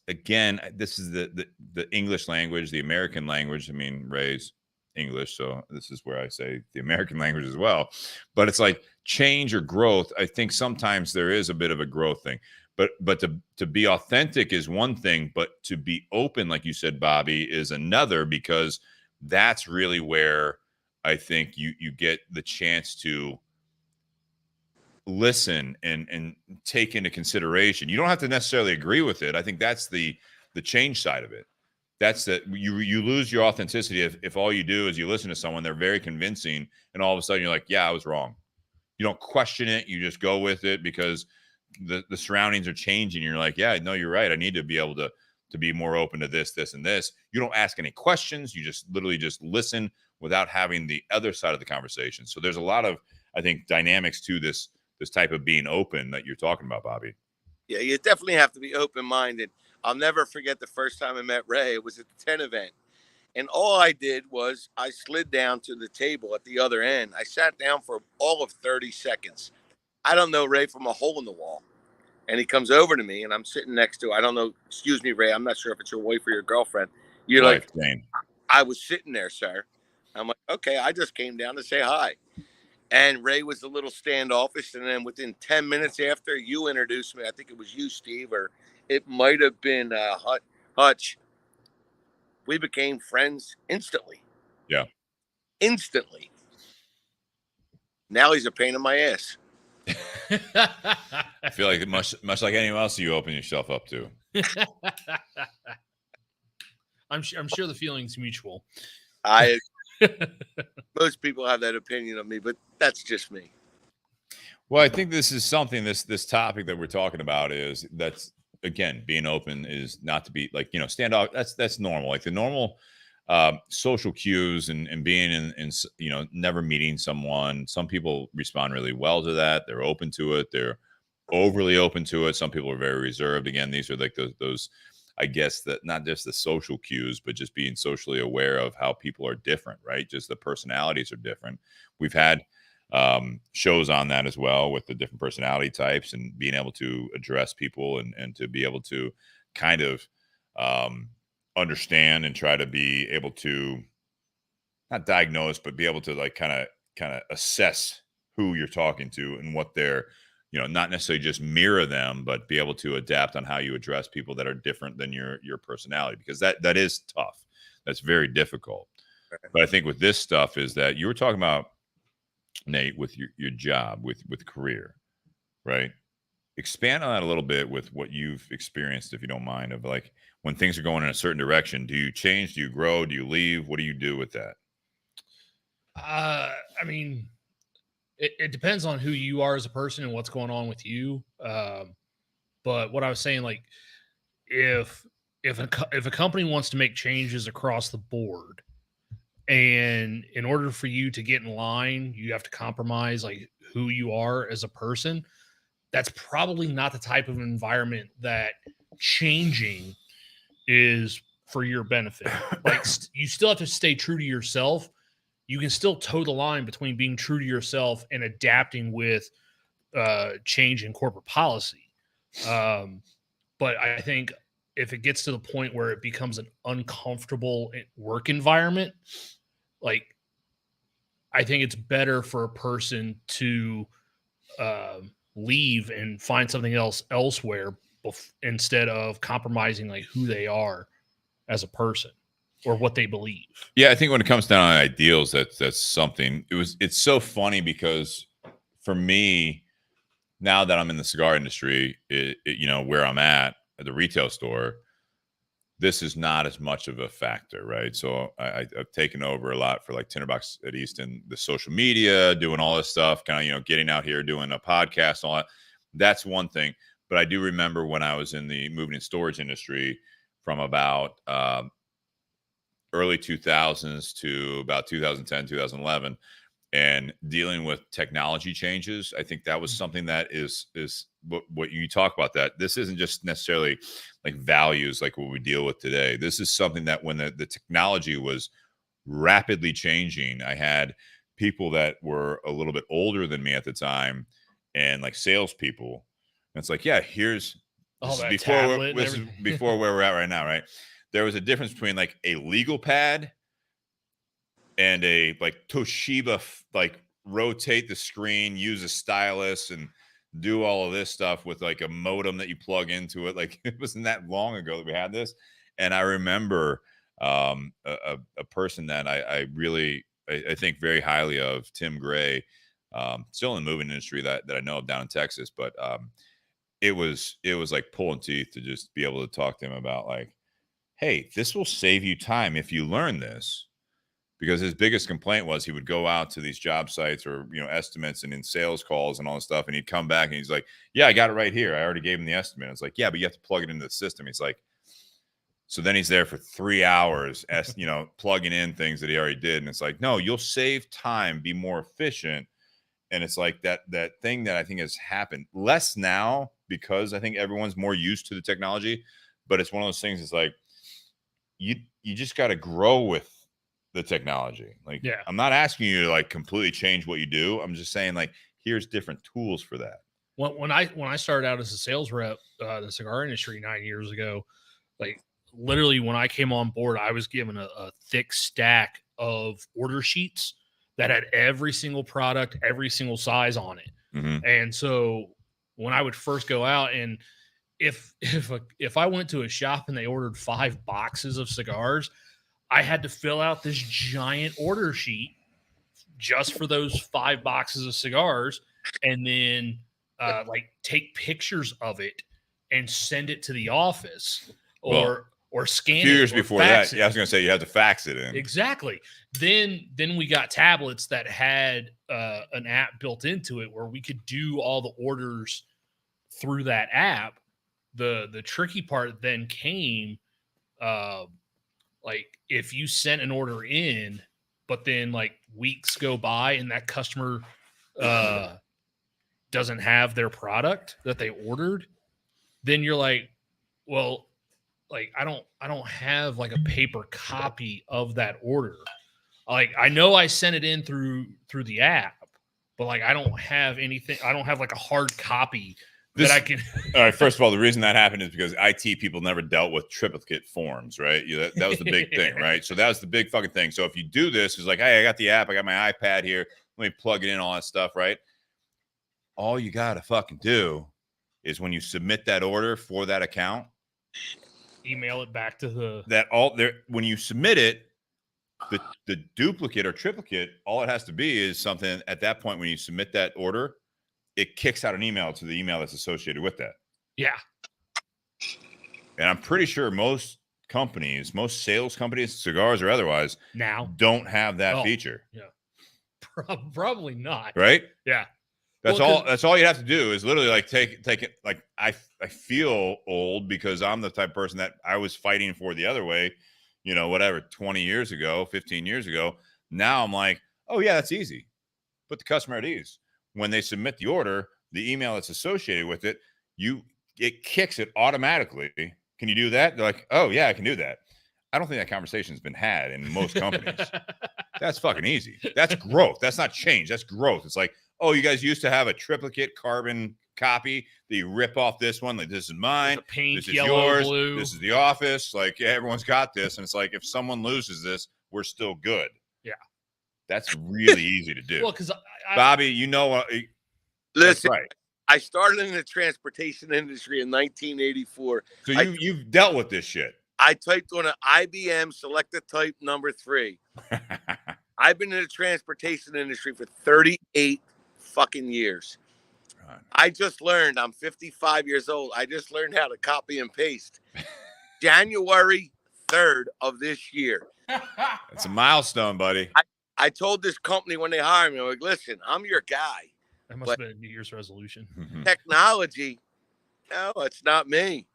Speaker 1: again, this is the English language, the American language. I mean, Ray's English, so this is where I say the American language as well. But it's like change or growth. I think sometimes there is a bit of a growth thing. But to be authentic is one thing, but to be open, like you said, Bobby, is another, because that's really where I think you get the chance to listen and take into consideration. You don't have to necessarily agree with it. I think that's the change side of it. That's that you lose your authenticity if all you do is you listen to someone, they're very convincing, and all of a sudden you're like, yeah, I was wrong. You don't question it. You just go with it because the surroundings are changing. You're like, yeah, no, you're right. I need to be able to be more open to this, and this. You don't ask any questions. You just literally just listen without having the other side of the conversation. So there's a lot of, I think, dynamics to this type of being open that you're talking about, Bobby.
Speaker 4: Yeah, you definitely have to be open-minded. I'll never forget the first time I met Ray. It was at the 10 event. And all I did was I slid down to the table at the other end. I sat down for all of 30 seconds. I don't know Ray from a hole in the wall. And he comes over to me and I'm sitting next to, I don't know, excuse me, Ray, I'm not sure if it's your wife or your girlfriend. You're like, I was sitting there, sir. I'm like, okay, I just came down to say hi. And Ray was a little standoffish. And then within 10 minutes after you introduced me, I think it was you, Steve, or it might have been Hutch. We became friends instantly.
Speaker 1: Yeah.
Speaker 4: Instantly. Now he's a pain in my ass.
Speaker 1: I feel like much like anyone else you open yourself up to.
Speaker 2: I'm sure the feeling's mutual.
Speaker 4: Most people have that opinion of me, but that's just me.
Speaker 1: Well, I think this is something, this topic that we're talking about is that's, again, being open is not to be like, you know, stand off. That's normal. Like the normal social cues and being in, you know, never meeting someone. Some people respond really well to that. They're open to it. They're overly open to it. Some people are very reserved. Again, these are like those I guess that not just the social cues, but just being socially aware of how people are different, right? Just the personalities are different. We've had shows on that as well with the different personality types and being able to address people and to be able to kind of understand and try to be able to not diagnose, but be able to like kind of assess who you're talking to and what they're, you know, not necessarily just mirror them, but be able to adapt on how you address people that are different than your personality, because that is tough. That's very difficult. But I think with this stuff is that you were talking about, Nate, with your job, with career, right? Expand on that a little bit with what you've experienced, if you don't mind, of like when things are going in a certain direction, do you change? Do you grow? Do you leave? What do you do with that?
Speaker 2: I mean, it depends on who you are as a person and what's going on with you. But what I was saying, like, if a company wants to make changes across the board, and in order for you to get in line, you have to compromise like who you are as a person. That's probably not the type of environment that changing is for your benefit. Like you still have to stay true to yourself. You can still toe the line between being true to yourself and adapting with change in corporate policy. But I think if it gets to the point where it becomes an uncomfortable work environment, like, I think it's better for a person to leave and find something else elsewhere instead of compromising like who they are as a person or what they believe.
Speaker 1: Yeah, I think when it comes down to ideals, that's something. It's so funny because for me, now that I'm in the cigar industry, where I'm at the retail store, this is not as much of a factor, right? So I've taken over a lot for like Tinderbox at Easton, the social media, doing all this stuff, kind of, getting out here, doing a podcast, all that. That's one thing. But I do remember when I was in the moving and storage industry from about early 2000s to about 2010, 2011, and dealing with technology changes. I think that was something that is what you talk about, that this isn't just necessarily like values like what we deal with today. This is something that when the technology was rapidly changing, I had people that were a little bit older than me at the time and like salespeople. And it's like, yeah, here's before where we're at right now, right? There was a difference between like a legal pad and a like Toshiba, like rotate the screen, use a stylus, and do all of this stuff with like a modem that you plug into it. Like, it wasn't that long ago that we had this. And I remember a person that I really think very highly of, Tim Gray, still in the moving industry that I know of down in Texas, but it was like pulling teeth to just be able to talk to him about like, hey, this will save you time if you learn this. Because his biggest complaint was he would go out to these job sites or, estimates and in sales calls and all this stuff. And he'd come back and he's like, yeah, I got it right here. I already gave him the estimate. It's like, yeah, but you have to plug it into the system. He's like, so then he's there for 3 hours, plugging in things that he already did. And it's like, no, you'll save time, be more efficient. And it's like that thing that I think has happened less now because I think everyone's more used to the technology. But it's one of those things. It's like, you just got to grow with the technology. Like, yeah. I'm not asking you to like completely change what you do. I'm just saying like, here's different tools for that.
Speaker 2: Well, when I started out as a sales rep, the cigar industry 9 years ago, like literally when I came on board, I was given a thick stack of order sheets that had every single product, every single size on it. Mm-hmm. And so when I would first go out, and if I went to a shop and they ordered 5 boxes of cigars, I had to fill out this giant order sheet just for those 5 boxes of cigars, and then like take pictures of it and send it to the office or scan it.
Speaker 1: A few years before that, yeah, I was going to say you had to fax it in.
Speaker 2: Exactly. Then we got tablets that had an app built into it where we could do all the orders through that app. The tricky part then came, like if you sent an order in, but then like weeks go by and that customer doesn't have their product that they ordered, then you're like, well, like I don't have like a paper copy of that order. Like I know I sent it in through the app, but like I don't have anything. I don't have like a hard copy that I can.
Speaker 1: All right. First of all, the reason that happened is because IT people never dealt with triplicate forms, right? That was the big thing, right? So that was the big fucking thing. So if you do this, it's like, hey, I got the app, I got my iPad here, let me plug it in, all that stuff, right? All you gotta fucking do is when you submit that order for that account,
Speaker 2: email it back to
Speaker 1: when you submit it, the duplicate or triplicate, all it has to be is something at that point when you submit that order, it kicks out an email to the email that's associated with that.
Speaker 2: Yeah.
Speaker 1: And I'm pretty sure most companies, most sales companies, cigars or otherwise,
Speaker 2: now
Speaker 1: don't have that feature.
Speaker 2: Yeah. Probably not.
Speaker 1: Right?
Speaker 2: Yeah.
Speaker 1: That's all you have to do is literally like take it. Like I feel old because I'm the type of person that I was fighting for the other way, 20 years ago, 15 years ago. Now I'm like, oh yeah, that's easy. Put the customer at ease. When they submit the order, the email that's associated with it, it kicks it automatically. Can you do that? They're like, oh yeah, I can do that. I don't think that conversation's been had in most companies. That's fucking easy. That's growth. That's not change. That's growth. It's like, oh, you guys used to have a triplicate carbon copy that you rip off this one, like this is mine,
Speaker 2: The pink,
Speaker 1: this is
Speaker 2: yellow,
Speaker 1: yours,
Speaker 2: blue.
Speaker 1: this is the office. Like everyone's got this, and it's like if someone loses this, we're still good.
Speaker 2: Yeah,
Speaker 1: that's really easy to do.
Speaker 2: Well, because
Speaker 1: Bobby, you know what?
Speaker 4: Listen,
Speaker 1: right.
Speaker 4: I started in the transportation industry in 1984.
Speaker 1: So you've dealt with this shit.
Speaker 4: I typed on an IBM selected type number 3. I've been in the transportation industry for 38 fucking years.
Speaker 1: God.
Speaker 4: I just learned, I'm 55 years old. I just learned how to copy and paste. January 3rd of this year.
Speaker 1: It's a milestone, buddy.
Speaker 4: I told this company when they hired me, I'm like, listen, I'm your guy.
Speaker 2: That must have been a New Year's resolution.
Speaker 4: Technology, no, it's not me.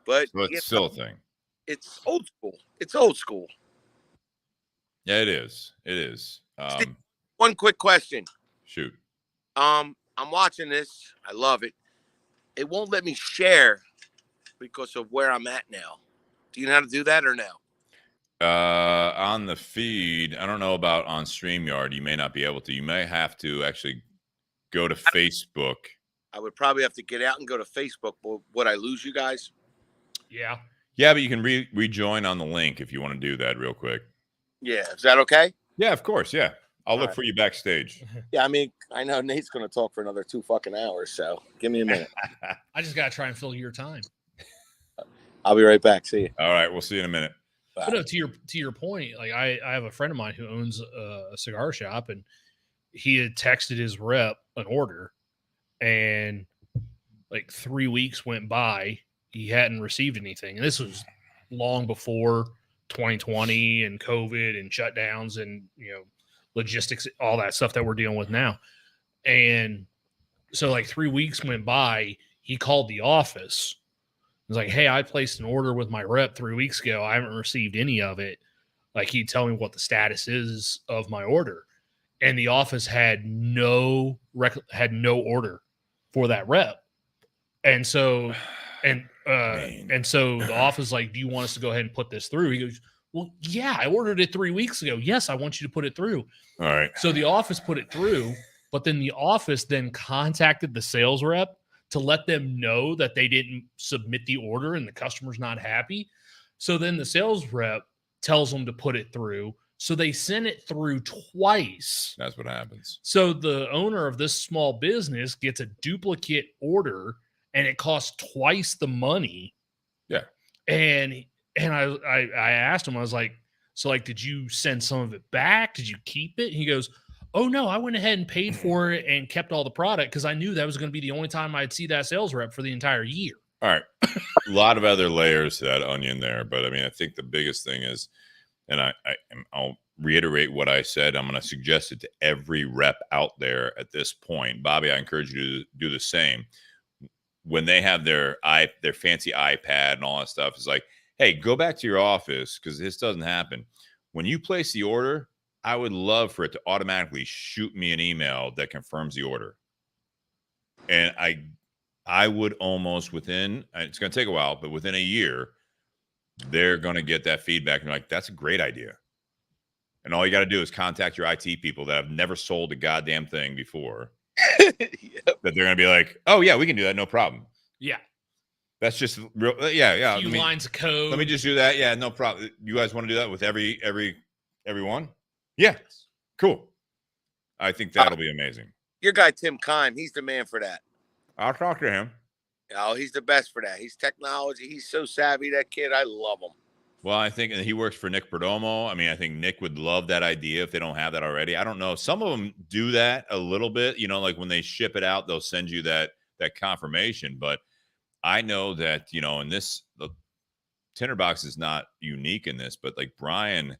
Speaker 4: But
Speaker 1: it's still a thing.
Speaker 4: It's old school. It's old school.
Speaker 1: Yeah, it is. It is.
Speaker 4: Steve, one quick question.
Speaker 1: Shoot.
Speaker 4: I'm watching this. I love it. It won't let me share because of where I'm at now. Do you know how to do that or no?
Speaker 1: On the feed, I don't know about on StreamYard. You may not be able to. You may have to actually go to Facebook.
Speaker 4: I would probably have to get out and go to Facebook. Would I lose you guys?
Speaker 2: Yeah.
Speaker 1: Yeah, but you can rejoin on the link if you want to do that real quick.
Speaker 4: Yeah. Is that okay?
Speaker 1: Yeah, of course. Yeah. I'll look
Speaker 4: right.
Speaker 1: for you backstage.
Speaker 4: Yeah, I mean, I know Nate's going to talk for another 2 fucking hours, so give me a minute.
Speaker 2: I just got to try and fill your time.
Speaker 4: I'll be right back. See you.
Speaker 1: All right. We'll see you in a minute.
Speaker 2: But no, to your point, like I have a friend of mine who owns a cigar shop, and he had texted his rep an order, and like 3 weeks went by, he hadn't received anything. And this was long before 2020 and COVID and shutdowns and, logistics, all that stuff that we're dealing with now. And so like 3 weeks went by, he called the office. He was like, hey, I placed an order with my rep 3 weeks ago. I haven't received any of it. Like, he'd tell me what the status is of my order. And the office had no order for that rep. And so, and so the office like, do you want us to go ahead and put this through? He goes, well, yeah, I ordered it 3 weeks ago. Yes, I want you to put it through.
Speaker 1: All right.
Speaker 2: So the office put it through, but then the office then contacted the sales rep to let them know that they didn't submit the order and the customer's not happy. So then the sales rep tells them to put it through. So they sent it through twice.
Speaker 1: That's what happens.
Speaker 2: So the owner of this small business gets a duplicate order and it costs twice the money.
Speaker 1: Yeah.
Speaker 2: And I asked him, I was like, so like, did you send some of it back? Did you keep it? And he goes, oh no, I went ahead and paid for it and kept all the product because I knew that was going to be the only time I'd see that sales rep for the entire year.
Speaker 1: All right. A lot of other layers to that onion there. But I mean, I think the biggest thing is, and I'll reiterate what I said. I'm going to suggest it to every rep out there at this point. Bobby, I encourage you to do the same. When they have their fancy iPad and all that stuff, it's like, hey, go back to your office because this doesn't happen. When you place the order, I would love for it to automatically shoot me an email that confirms the order. And I would almost within, it's going to take a while, but within a year, they're going to get that feedback. And like, that's a great idea. And all you got to do is contact your IT people that have never sold a goddamn thing before.
Speaker 4: Yep.
Speaker 1: That they're going to be like, oh, yeah, we can do that. No problem.
Speaker 2: Yeah.
Speaker 1: That's just real. Yeah.
Speaker 2: A few lines of code.
Speaker 1: Let me just do that. Yeah, no problem. You guys want to do that with everyone? Yeah. Cool. I think that'll be amazing.
Speaker 4: Your guy, Tim Kime, he's the man for that.
Speaker 1: I'll talk to him.
Speaker 4: Oh, he's the best for that. He's technology. He's so savvy, that kid. I love him.
Speaker 1: Well, I think he works for Nick Perdomo. I mean, I think Nick would love that idea if they don't have that already. I don't know. Some of them do that a little bit. Like when they ship it out, they'll send you that confirmation. But I know that, in this, the Tinderbox is not unique in this, but like Brian,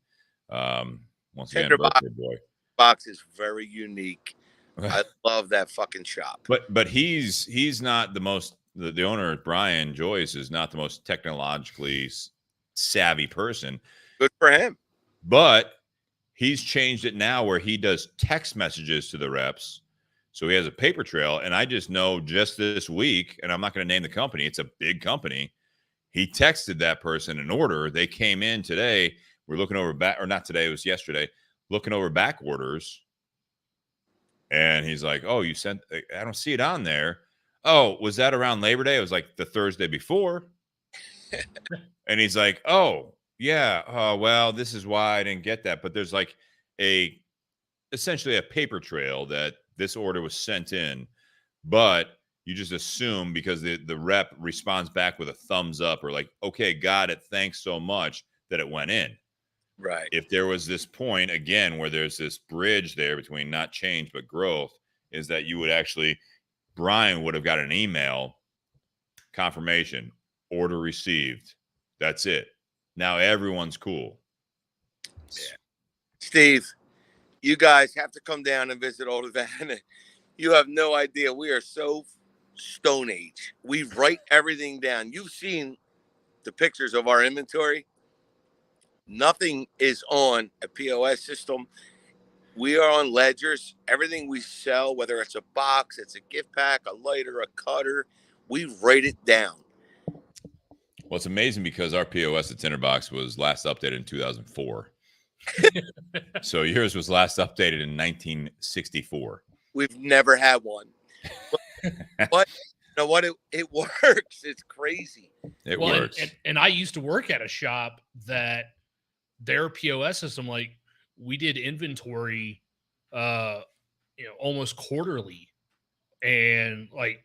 Speaker 1: once again, birthday boy.
Speaker 4: Box is very unique. I love that fucking shop.
Speaker 1: But he's not the most, the owner, Brian Joyce, is not the most technologically savvy person.
Speaker 4: Good for him.
Speaker 1: But he's changed it now where he does text messages to the reps. So he has a paper trail. And I just know just this week, and I'm not going to name the company, it's a big company. He texted that person an order. They came in today. We're looking over back, or not today, it was yesterday, looking over back orders. And he's like, oh, you sent, I don't see it on there. Oh, was that around Labor Day? It was like the Thursday before. And he's like, oh, yeah. Well, this is why I didn't get that. But there's like essentially a paper trail that this order was sent in, but you just assume because the rep responds back with a thumbs up or like, okay, got it, thanks so much, that it went in.
Speaker 4: Right.
Speaker 1: If there was this point again where there's this bridge there between not change but growth, is that you would actually, Brian would have got an email confirmation, order received. That's it. Now everyone's cool.
Speaker 4: Yeah. Steve, you guys have to come down and visit Old Havana. You have no idea. We are so Stone Age. We write everything down. You've seen the pictures of our inventory. Nothing is on a POS system. We are on ledgers. Everything we sell, whether it's a box, it's a gift pack, a lighter, a cutter, we write it down.
Speaker 1: Well, it's amazing because our POS at Tinderbox was last updated in 2004. So yours was last updated in 1964.
Speaker 4: We've never had one. But you know what? It works. It's crazy.
Speaker 1: It works.
Speaker 2: And I used to work at a shop that their POS system, like we did inventory, almost quarterly. And like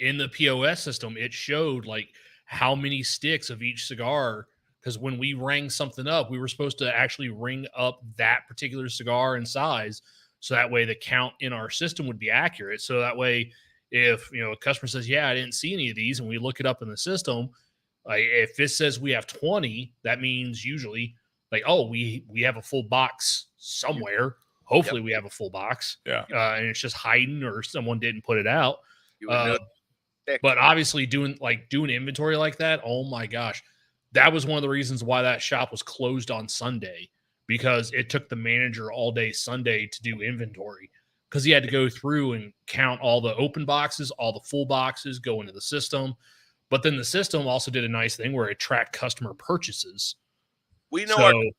Speaker 2: in the POS system, it showed like how many sticks of each cigar. Because when we rang something up, we were supposed to actually ring up that particular cigar in size. So that way the count in our system would be accurate. So that way, if a customer says, yeah, I didn't see any of these, and we look it up in the system, like if it says we have 20, that means usually like, oh, we have a full box somewhere. Hopefully we have a full box.
Speaker 1: Yeah.
Speaker 2: And it's just hiding or someone didn't put it out.
Speaker 4: You would know.
Speaker 2: But obviously doing inventory like that, oh my gosh. That was one of the reasons why that shop was closed on Sunday, because it took the manager all day Sunday to do inventory, because he had to go through and count all the open boxes, all the full boxes, go into the system. But then the system also did a nice thing where it tracked customer purchases.
Speaker 4: We know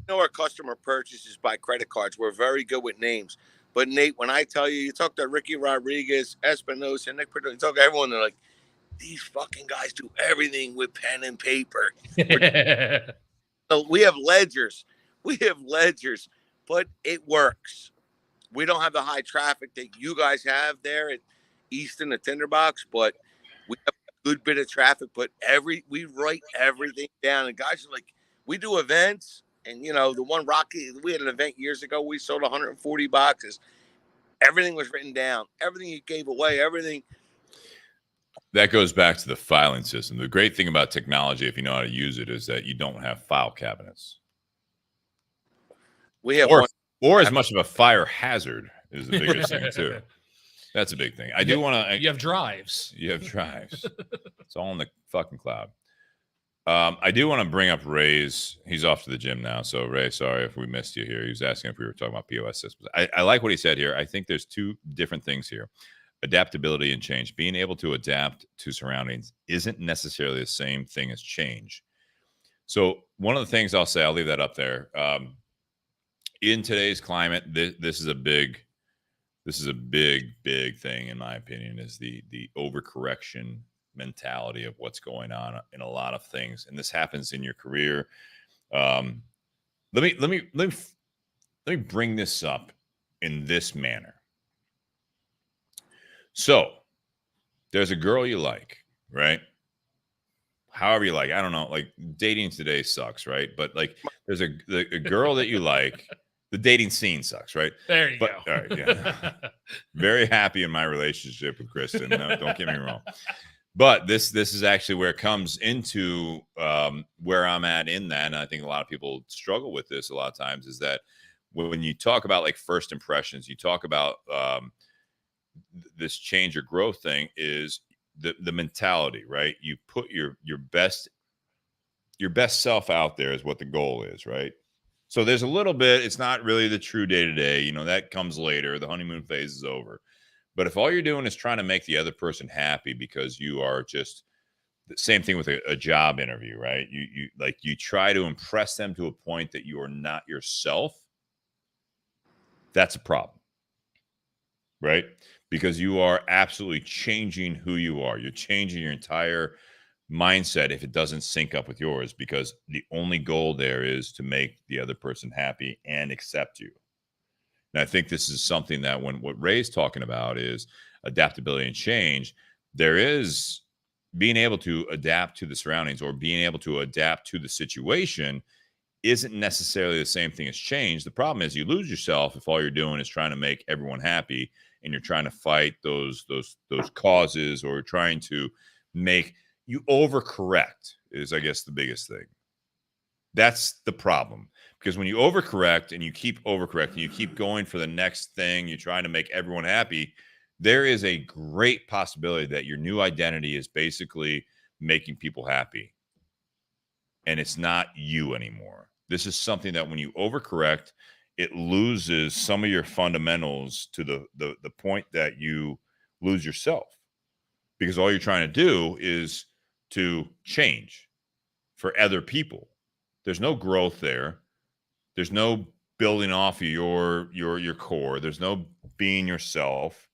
Speaker 4: our customer purchases by credit cards. We're very good with names. But Nate, when I tell you, you talk to Ricky Rodriguez, Espinosa, Nick Perdue, you talk to everyone, they're like, these fucking guys do everything with pen and paper. So we have ledgers. But it works. We don't have the high traffic that you guys have there at Easton, the Tinderbox, but we have a good bit of traffic. But we write everything down. And guys are like, we do events, and the one Rocky, we had an event years ago. We sold 140 boxes. Everything was written down. Everything you gave away, everything.
Speaker 1: That goes back to the filing system. The great thing about technology, if you know how to use it, is that you don't have file cabinets.
Speaker 4: We have
Speaker 1: or as much of a fire hazard is the biggest thing too. That's a big thing. I do want to.
Speaker 2: You have drives.
Speaker 1: You have drives. It's all in the fucking cloud. I do want to bring up Ray's. He's off to the gym now. So Ray, sorry if we missed you here. He was asking if we were talking about POS systems. I like what he said here. I think there's two different things here. Adaptability and change. Being able to adapt to surroundings isn't necessarily the same thing as change. So one of the things I'll say, I'll leave that up there. In today's climate, this is a big thing, in my opinion, is the overcorrection mentality of what's going on in a lot of things. And this happens in your career. Let me bring this up in this manner. So there's a girl you like, right? However you like. I don't know. Like dating today sucks, right? But like there's a girl that you like. The dating scene sucks, right?
Speaker 2: There you go.
Speaker 1: All right, yeah. Very happy in my relationship with Kristen. No, don't get me wrong. But this is actually where it comes into where I'm at in that. And I think a lot of people struggle with this a lot of times, is that when you talk about like first impressions, you talk about this change or growth thing, is the mentality, right? You put your best self out there is what the goal is, right? So there's a little bit, it's not really the true day-to-day, that comes later. The honeymoon phase is over. But if all you're doing is trying to make the other person happy because you are just the same thing with a job interview, right? You try to impress them to a point that you are not yourself. That's a problem. right? Because you are absolutely changing who you are. You're changing your entire mindset if it doesn't sync up with yours, because the only goal there is to make the other person happy and accept you. And I think this is something that when what Ray's talking about is adaptability and change, there is being able to adapt to the surroundings or being able to adapt to the situation isn't necessarily the same thing as change. The problem is you lose yourself if all you're doing is trying to make everyone happy and you're trying to fight those causes, or trying to make you overcorrect is, I guess, the biggest thing. That's the problem, because when you overcorrect and you keep overcorrecting, you keep going for the next thing, you're trying to make everyone happy, there is a great possibility that your new identity is basically making people happy. And it's not you anymore. This is something that when you overcorrect, it loses some of your fundamentals to the point that you lose yourself, because all you're trying to do is to change for other people. There's no growth there. There's no building off of your core. There's no being yourself,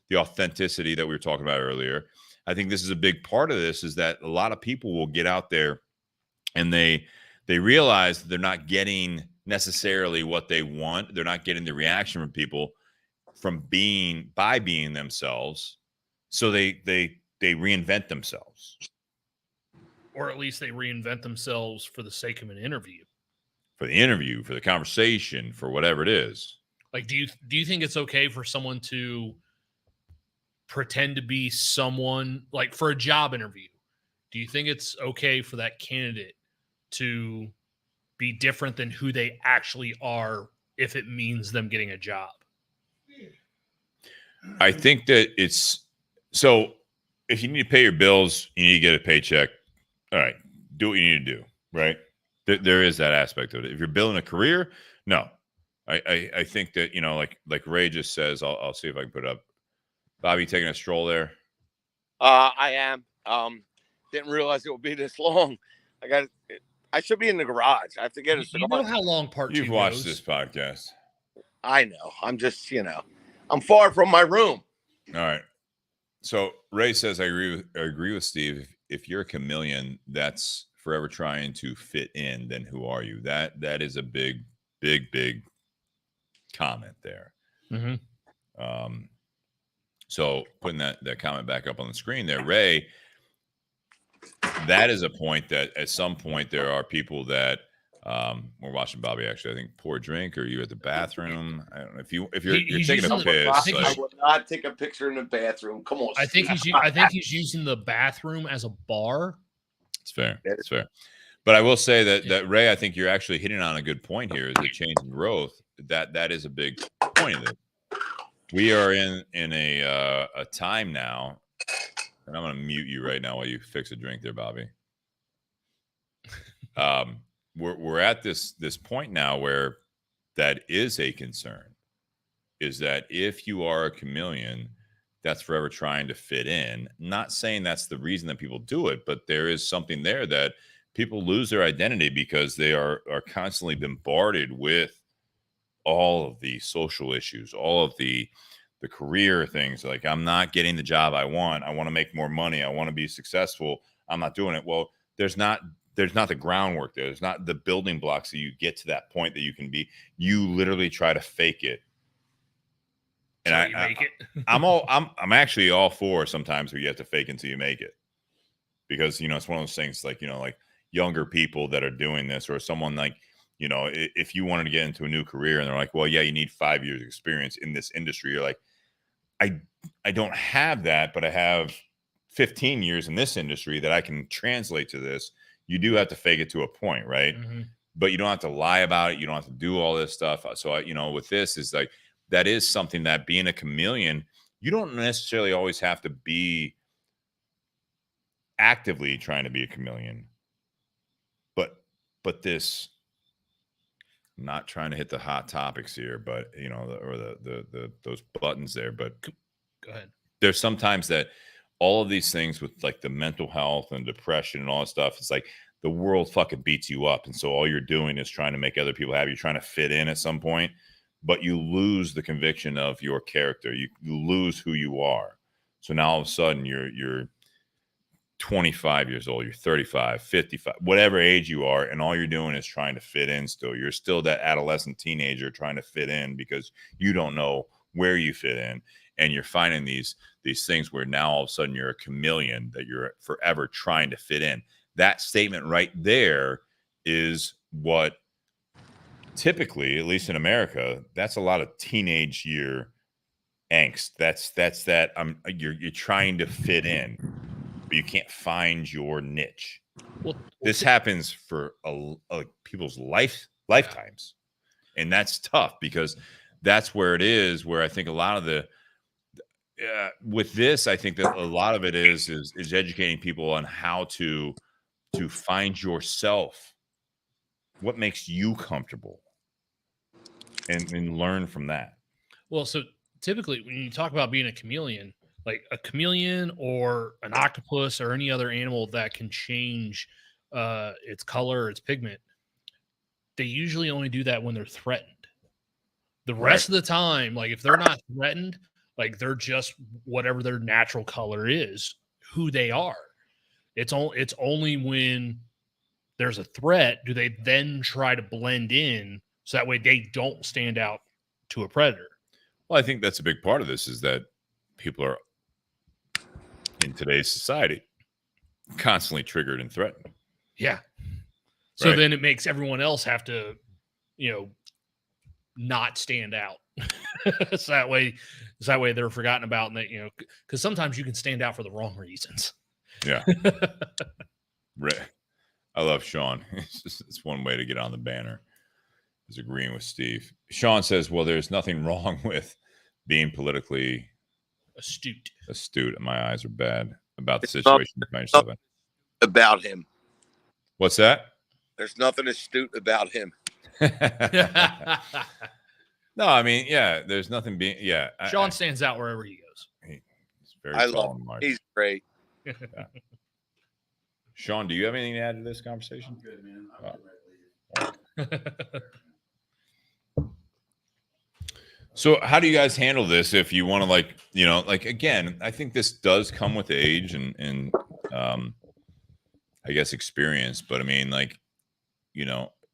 Speaker 1: the authenticity that we were talking about earlier. I think this is a big part of this, is that a lot of people will get out there and they realize that they're not getting necessarily what they want. They're not getting the reaction from people by being themselves. So they reinvent themselves.
Speaker 2: Or at least they reinvent themselves for the sake of an interview.
Speaker 1: For the interview, for the conversation, for whatever it is.
Speaker 2: Like, do you think it's okay for someone to pretend to be someone, like for a job interview? Do you think it's okay for that candidate to be different than who they actually are if it means them getting a job?
Speaker 1: I think that it's so if you need to pay your bills, you need to get a paycheck. All right, do what you need to do, right? There is that aspect of it. If you're building a career, no. I think that, you know, like Ray just says, I'll see if I can put it up. Bobby, taking a stroll there?
Speaker 4: I am. Didn't realize it would be this long. I should be in the garage. I have to get a cigar.
Speaker 2: You know how long part
Speaker 1: You've
Speaker 2: 2
Speaker 1: watched
Speaker 2: goes?
Speaker 1: this podcast.
Speaker 4: I know. I'm just, I'm far from my room.
Speaker 1: All right. So Ray says, I agree with Steve. If you're a chameleon that's forever trying to fit in, then who are you? That is a big comment there.
Speaker 2: Mm-hmm.
Speaker 1: So putting that comment back up on the screen there, Ray, that is a point that at some point there are people that we're watching Bobby actually, I think, pour a drink, or you at the bathroom. I don't know if you're taking a piss.
Speaker 4: I will not take a picture in the bathroom. Come on.
Speaker 2: I think he's using the bathroom as a bar.
Speaker 1: It's fair. It's fair. But I will say that Ray, I think you're actually hitting on a good point here, is the change in growth. That is a big point of it. We are in a time now, and I'm going to mute you right now while you fix a drink there, Bobby. We're at this point now where that is a concern, is that if you are a chameleon that's forever trying to fit in, not saying that's the reason that people do it, but there is something there that people lose their identity because they are constantly bombarded with all of the social issues, all of the career things. Like, I'm not getting the job I want. I want to make more money. I want to be successful. I'm not doing it. Well, there's not the groundwork there. There's not the building blocks that you get to that point that you can be. You literally try to fake it. And
Speaker 2: so make it.
Speaker 1: I'm actually all for sometimes where you have to fake until you make it, because it's one of those things, like like younger people that are doing this, or someone like if you wanted to get into a new career and they're like, well, yeah, you need 5 years experience in this industry. You're like, I don't have that, but I have 15 years in this industry that I can translate to this. You do have to fake it to a point, right?
Speaker 2: Mm-hmm.
Speaker 1: But you don't have to lie about it. You don't have to do all this stuff. So with this is like, that is something that, being a chameleon, you don't necessarily always have to be actively trying to be a chameleon. But this, I'm not trying to hit the hot topics here, but those buttons there. But
Speaker 2: go ahead.
Speaker 1: There's sometimes that all of these things with like the mental health and depression and all that stuff, it's like the world fucking beats you up. And so all you're doing is trying to make other people happy. You're trying to fit in at some point. but you lose the conviction of your character. You lose who you are. So now all of a sudden you're 25 years old, you're 35, 55, whatever age you are, and all you're doing is trying to fit in still. You're still that adolescent teenager trying to fit in because you don't know where you fit in. And you're finding these things where now all of a sudden you're a chameleon, that you're forever trying to fit in. That statement right there is what typically, at least in America, that's a lot of teenage year angst. That's that you're trying to fit in, but you can't find your niche.
Speaker 2: Well,
Speaker 1: This happens for people's lifetimes, and that's tough because that's where it is. Where I think a lot of the with this, I think that a lot of it is educating people on how to find yourself, what makes you comfortable, and learn from that.
Speaker 2: Well, so typically when you talk about being a chameleon, like a chameleon or an octopus or any other animal that can change its color or its pigment, they usually only do that when they're threatened. The rest of the time, like if they're not threatened, like they're just whatever their natural color is, who they are. It's only when there's a threat do they then try to blend in so that way they don't stand out to a predator.
Speaker 1: Well, I think that's a big part of this is that people are in today's society constantly triggered and threatened.
Speaker 2: Yeah. So
Speaker 1: Right.
Speaker 2: then it makes everyone else have to, not stand out. So that way they're forgotten about, and that, because sometimes you can stand out for the wrong reasons.
Speaker 1: Yeah. I love Sean. It's one way to get on the banner, is agreeing with Steve. Sean says, well, there's nothing wrong with being politically
Speaker 2: Astute.
Speaker 1: My eyes are bad about the situation you find yourself in.
Speaker 4: About him.
Speaker 1: What's that?
Speaker 4: There's nothing astute about him.
Speaker 1: No, I mean, yeah, there's nothing being, yeah.
Speaker 2: Sean stands out wherever he goes.
Speaker 1: He's very
Speaker 4: I
Speaker 1: tall
Speaker 4: love
Speaker 1: and
Speaker 4: him.
Speaker 1: large.
Speaker 4: He's great.
Speaker 1: Yeah. Sean, do you have anything to add to this conversation?
Speaker 3: I'm good, man. I'm good, right.
Speaker 1: So how do you guys handle this if you want to again, I think this does come with age and I guess experience, but I mean,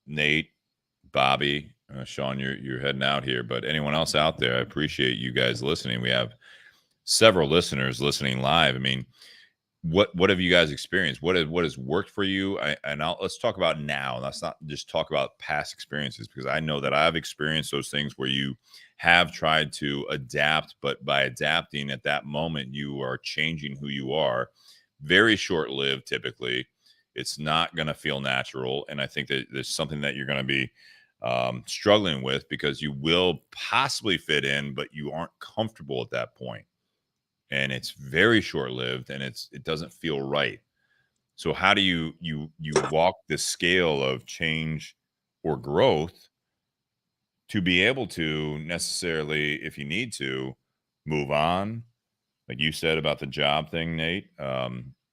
Speaker 1: Nate, Bobby, Sean, you're heading out here, but anyone else out there, I appreciate you guys listening. We have several listeners listening live. I mean, what have you guys experienced? What has worked for you? Let's talk about now. Let's not just talk about past experiences, because I know that I've experienced those things where you have tried to adapt, but by adapting at that moment, you are changing who you are. Very short-lived, typically. It's not going to feel natural, and I think that there's something that you're going to be struggling with, because you will possibly fit in, but you aren't comfortable at that point. And it's very short-lived, and it doesn't feel right. So how do you walk the scale of change or growth to be able to necessarily, if you need to, move on, like you said about the job thing, Nate,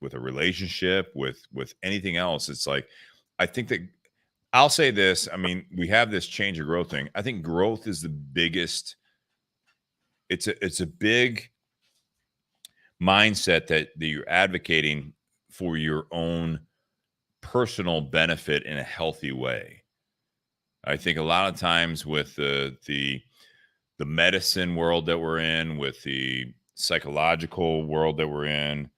Speaker 1: with a relationship, with anything else? It's like, I think that I'll say this. I mean, we have this change or growth thing. I think growth is the biggest. It's a big mindset that you're advocating for your own personal benefit in a healthy way. I think a lot of times with the medicine world that we're in, with the psychological world that we're in,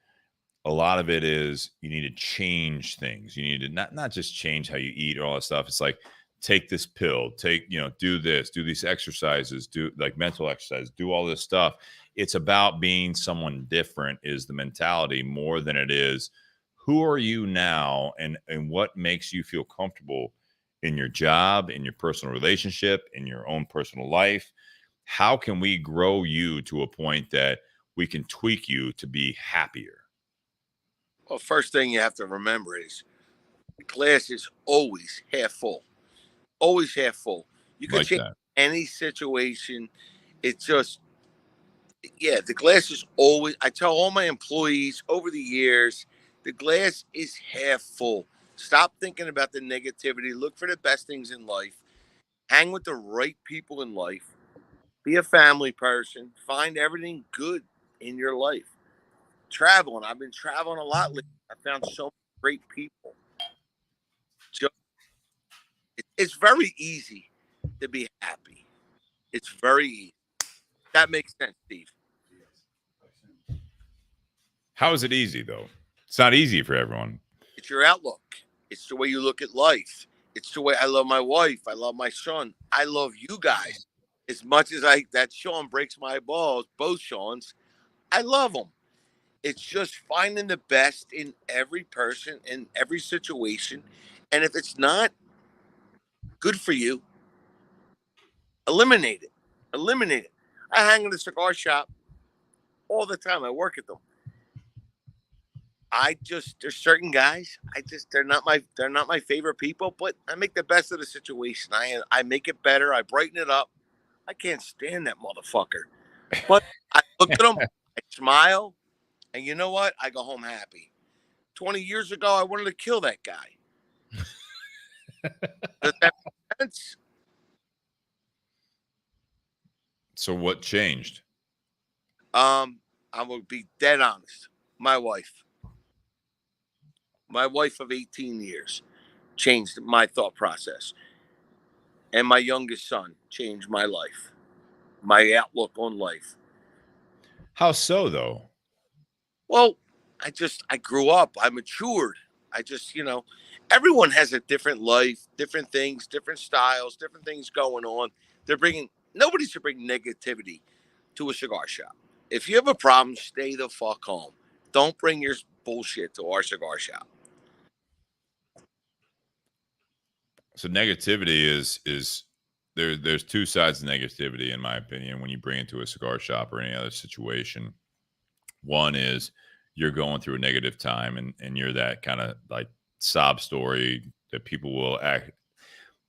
Speaker 1: a lot of it is you need to change things. You need to not just change how you eat or all that stuff. It's like, take this pill, do this, do these exercises, do like mental exercise, do all this stuff. It's about being someone different is the mentality, more than it is who are you now and what makes you feel comfortable in your job, in your personal relationship, in your own personal life. How can we grow you to a point that we can tweak you to be happier?
Speaker 4: Well, first thing you have to remember is the glass is always half full. Always half full. You can change any situation. It's just, the glass is always, I tell all my employees over the years, the glass is half full. Stop thinking about the negativity. Look for the best things in life. hang with the right people in life, be a family person, find everything good in your life. Traveling. I've been traveling a lot lately. I found so many great people. So it's very easy to be happy. It's very easy. That makes sense, Steve.
Speaker 1: How is it easy though? It's not easy for everyone.
Speaker 4: It's your outlook. It's the way you look at life. It's the way I love my wife. I love my son. I love you guys. As much as that Sean breaks my balls, both Seans, I love them. It's just finding the best in every person, in every situation. And if it's not good for you, eliminate it. Eliminate it. I hang in the cigar shop all the time. I work at them. There's certain guys. They're not my favorite people, but I make the best of the situation. I make it better. I brighten it up. I can't stand that motherfucker. But I look at him, I smile, and you know what? I go home happy. 20 years ago, I wanted to kill that guy. Does that make sense?
Speaker 1: So what changed?
Speaker 4: I'm gonna be dead honest. My wife of 18 years changed my thought process. And my youngest son changed my life, my outlook on life.
Speaker 1: How so though?
Speaker 4: Well, I grew up, I matured. Everyone has a different life, different things, different styles, different things going on. Nobody should bring negativity to a cigar shop. If you have a problem, stay the fuck home. Don't bring your bullshit to our cigar shop.
Speaker 1: So negativity is there's two sides to negativity in my opinion when you bring it to a cigar shop or any other situation. One is you're going through a negative time and you're that kind of like sob story that people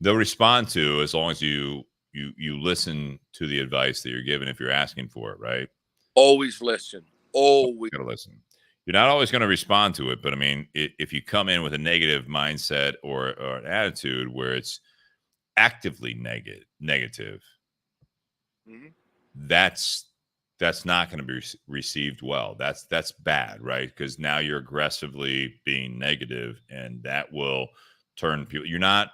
Speaker 1: they'll respond to as long as you listen to the advice that you're given if you're asking for it, right?
Speaker 4: Always listen. Always.
Speaker 1: Gotta listen. You're not always going to respond to it, but I mean, if you come in with a negative mindset or an attitude where it's actively negative,
Speaker 4: Mm-hmm.
Speaker 1: that's not going to be received well. That's bad, right? Because now you're aggressively being negative, and that will turn people. You're not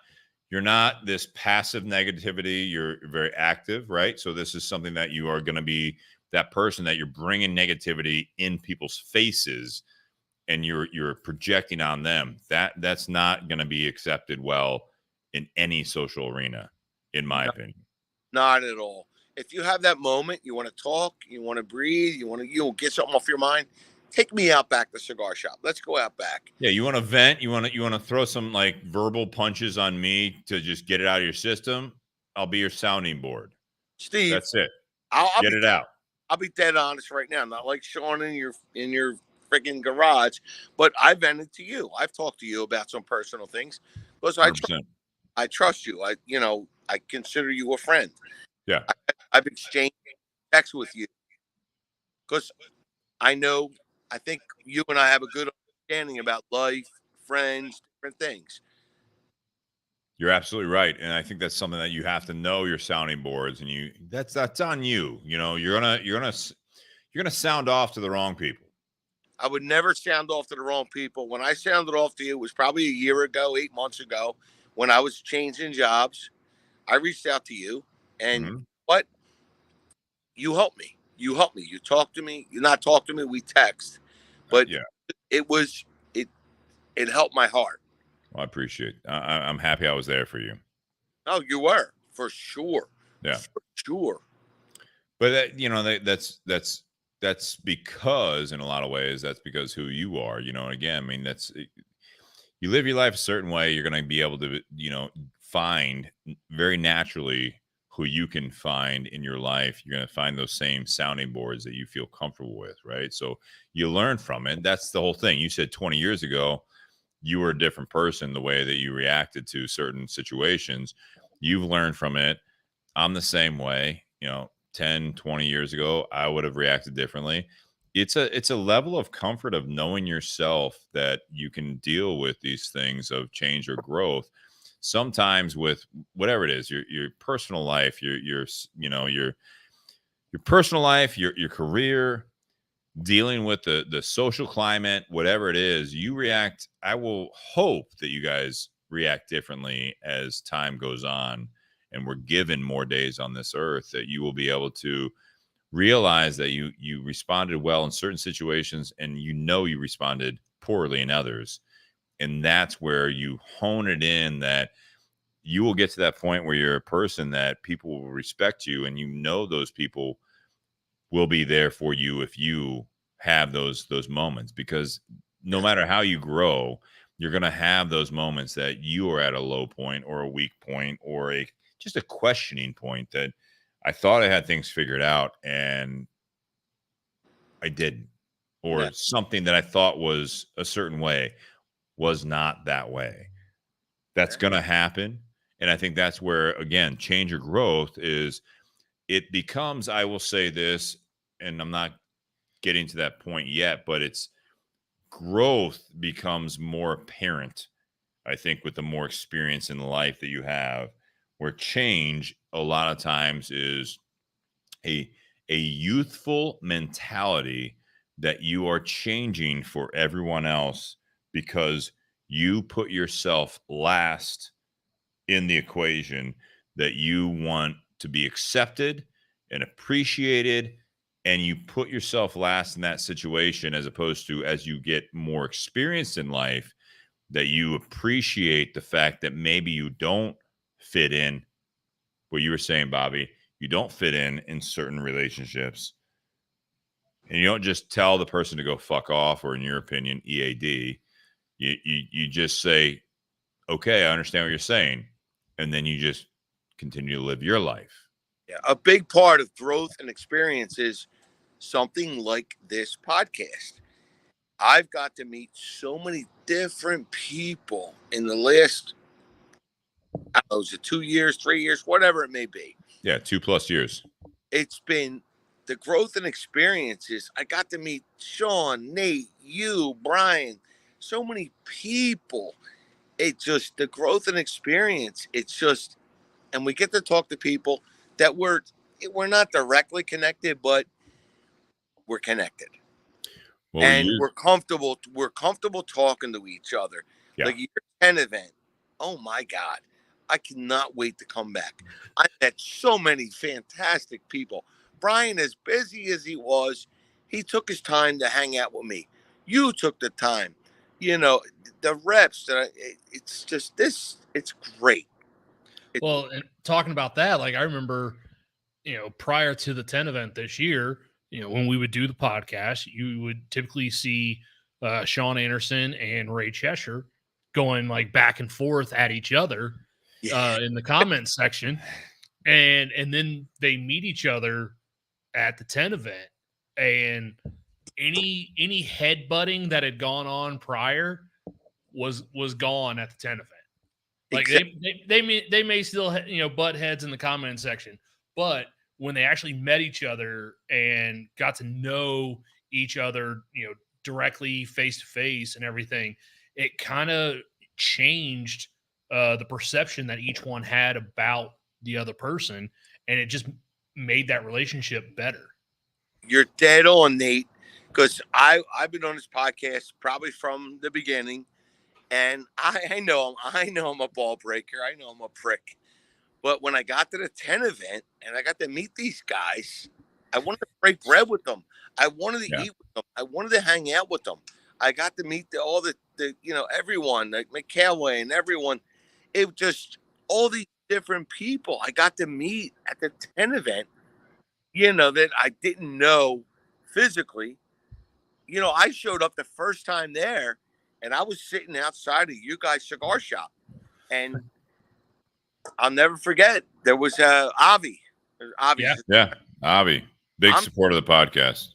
Speaker 1: this passive negativity. You're very active, right? So this is something that you are going to be that person that you're bringing negativity in people's faces, and you're projecting on them. That's not going to be accepted well in any social arena, in my opinion.
Speaker 4: Not at all. If you have that moment, you want to talk, you want to breathe, you want to get something off your mind, take me out back to the cigar shop. Let's go out back.
Speaker 1: Yeah, you want to vent, you want to throw some like verbal punches on me to just get it out of your system. I'll be your sounding board.
Speaker 4: Steve,
Speaker 1: that's it.
Speaker 4: I'll
Speaker 1: get it out.
Speaker 4: I'll be dead honest right now. Not like Sean in your freaking garage, but I vented to you. I've talked to you about some personal things because I trust you. I consider you a friend.
Speaker 1: Yeah.
Speaker 4: I've exchanged texts with you because I think you and I have a good understanding about life, friends, different things.
Speaker 1: You're absolutely right. And I think that's something that you have to know your sounding boards, and that's on you. You're gonna sound off to the wrong people.
Speaker 4: I would never sound off to the wrong people. When I sounded off to you, it was probably a year ago, 8 months ago, when I was changing jobs. I reached out to you, and what? You helped me. You helped me. You talked to me. You not talk to me. We text, but
Speaker 1: yeah,
Speaker 4: it helped my heart.
Speaker 1: Well, I appreciate it. I'm happy I was there for you.
Speaker 4: Oh, you were, for sure.
Speaker 1: Yeah,
Speaker 4: for sure.
Speaker 1: But that's because in a lot of ways that's because who you are. Again, I mean you live your life a certain way. You're going to be able to find very naturally who you can find in your life. You're going to find those same sounding boards that you feel comfortable with, right? So you learn from it. That's the whole thing. You said 20 years ago you were a different person, the way that you reacted to certain situations. You've learned from it. I'm the same way. 10, 20 years ago, I would have reacted differently. It's a level of comfort of knowing yourself that you can deal with these things of change or growth. sometimes with whatever it is, your personal life, your personal life, your career, dealing with the social climate, whatever it is, you react. I will hope that you guys react differently as time goes on and we're given more days on this earth, that you will be able to realize that you responded well in certain situations and you responded poorly in others. And that's where you hone it in, that you will get to that point where you're a person that people will respect you, and those people will be there for you if you have those moments, because no matter how you grow, you're going to have those moments that you are at a low point or a weak point or just a questioning point, that I thought I had things figured out and I didn't, or something that I thought was a certain way was not that way. That's going to happen. And I think that's where, again, change or growth is. It becomes, I will say this, and I'm not getting to that point yet, but it's growth becomes more apparent, I think, with the more experience in life that you have, where change a lot of times is a youthful mentality that you are changing for everyone else because you put yourself last in the equation, that you want to be accepted and appreciated, and you put yourself last in that situation, as opposed to, as you get more experienced in life, that you appreciate the fact that maybe you don't fit in. What you were saying, Bobby, you don't fit in certain relationships, and you don't just tell the person to go fuck off, or in your opinion, EAD. You just say, okay, I understand what you're saying, and then you just continue to live your life.
Speaker 4: Yeah, a big part of growth and experience is something like this podcast. I've got to meet so many different people in the last, I don't know, is it 2 years, 3 years, whatever it may be.
Speaker 1: Yeah, 2+ years.
Speaker 4: It's been the growth and experiences. I got to meet Sean, Nate, you, Brian, so many people. It's just the growth and experience. It's just, and we get to talk to people that we're not directly connected, but we're connected.
Speaker 1: Well,
Speaker 4: And we're comfortable talking to each other.
Speaker 1: Yeah.
Speaker 4: Like your 10 event, oh my God, I cannot wait to come back. I met so many fantastic people. Brian, as busy as he was, he took his time to hang out with me. You took the time. The reps, it's just this, it's great.
Speaker 2: Well, and talking about that, like I remember, prior to the 10 event this year, when we would do the podcast, you would typically see Sean Anderson and Ray Cheshire going like back and forth at each other in the comments section. And then they meet each other at the 10 event, and any headbutting that had gone on prior was gone at the 10 event. Like they may still butt heads in the comment section, but when they actually met each other and got to know each other, directly face to face and everything, it kind of changed the perception that each one had about the other person, and it just made that relationship better.
Speaker 4: You're dead on, Nate, because I've been on this podcast probably from the beginning. And I know I'm a ball breaker. I know I'm a prick. But when I got to the 10 event and I got to meet these guys, I wanted to break bread with them. I wanted to eat with them. I wanted to hang out with them. I got to meet all the everyone, like McCallway and everyone. It just, all these different people I got to meet at the 10 event, that I didn't know physically. I showed up the first time there, and I was sitting outside of you guys' cigar shop, and I'll never forget. There was Avi. Avi.
Speaker 1: Yeah, Avi, big supporter of the podcast.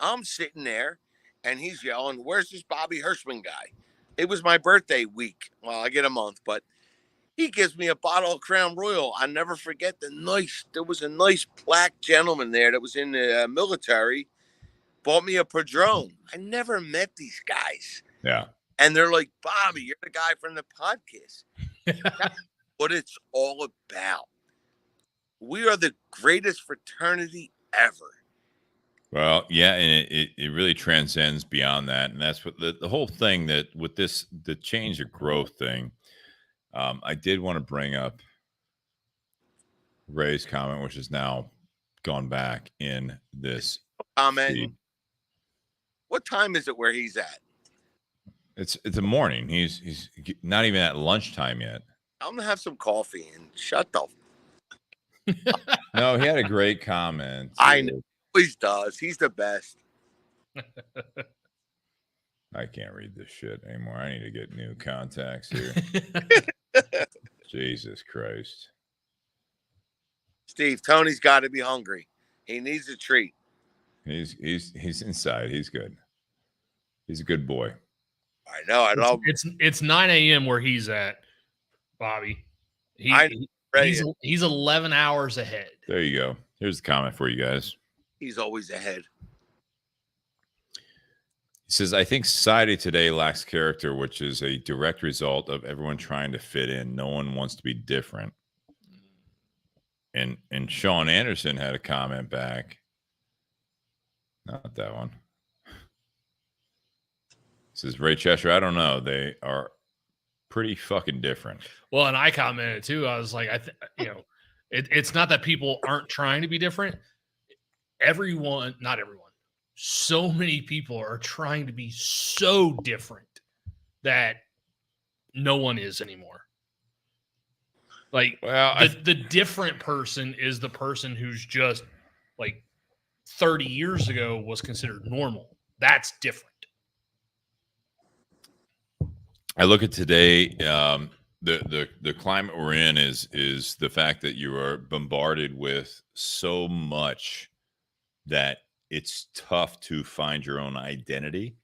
Speaker 4: I'm sitting there, and he's yelling, "Where's this Bobby Hirschman guy?" It was my birthday week. Well, I get a month, but he gives me a bottle of Crown Royal. I'll never forget there was a nice black gentleman there that was in the military, bought me a Padron. I never met these guys.
Speaker 1: Yeah.
Speaker 4: And they're like, "Bobby, you're the guy from the podcast." what it's all about. We are the greatest fraternity ever.
Speaker 1: Well, yeah, and it really transcends beyond that. And that's what the whole thing that with this, the change of growth thing, I did want to bring up Ray's comment, which has now gone back in this
Speaker 4: Comment.
Speaker 1: feed.
Speaker 4: What time is it where he's at?
Speaker 1: It's a morning. He's not even at lunchtime yet.
Speaker 4: I'm gonna have some coffee and shut the.
Speaker 1: No, he had a great comment.
Speaker 4: I know. Always does. He's the best.
Speaker 1: I can't read this shit anymore. I need to get new contacts here. Jesus Christ.
Speaker 4: Steve, Tony's got to be hungry. He needs a treat.
Speaker 1: He's inside. He's good. He's a good boy.
Speaker 4: I know. I love.
Speaker 2: It's 9 a.m. where he's at, Bobby. He's 11 hours ahead.
Speaker 1: There you go. Here's the comment for you guys.
Speaker 4: He's always ahead.
Speaker 1: He says, I think society today lacks character, which is a direct result of everyone trying to fit in. No one wants to be different. And Sean Anderson had a comment back. Not that one. He says, Ray Cheshire, I don't know. They are pretty fucking different.
Speaker 2: Well, and I commented too. I was like, it's not that people aren't trying to be different. Not everyone. So many people are trying to be so different that no one is anymore. Like, well, the different person is the person who's just like 30 years ago was considered normal. That's different.
Speaker 1: I look at today, the climate we're in is the fact that you are bombarded with so much that it's tough to find your own identity.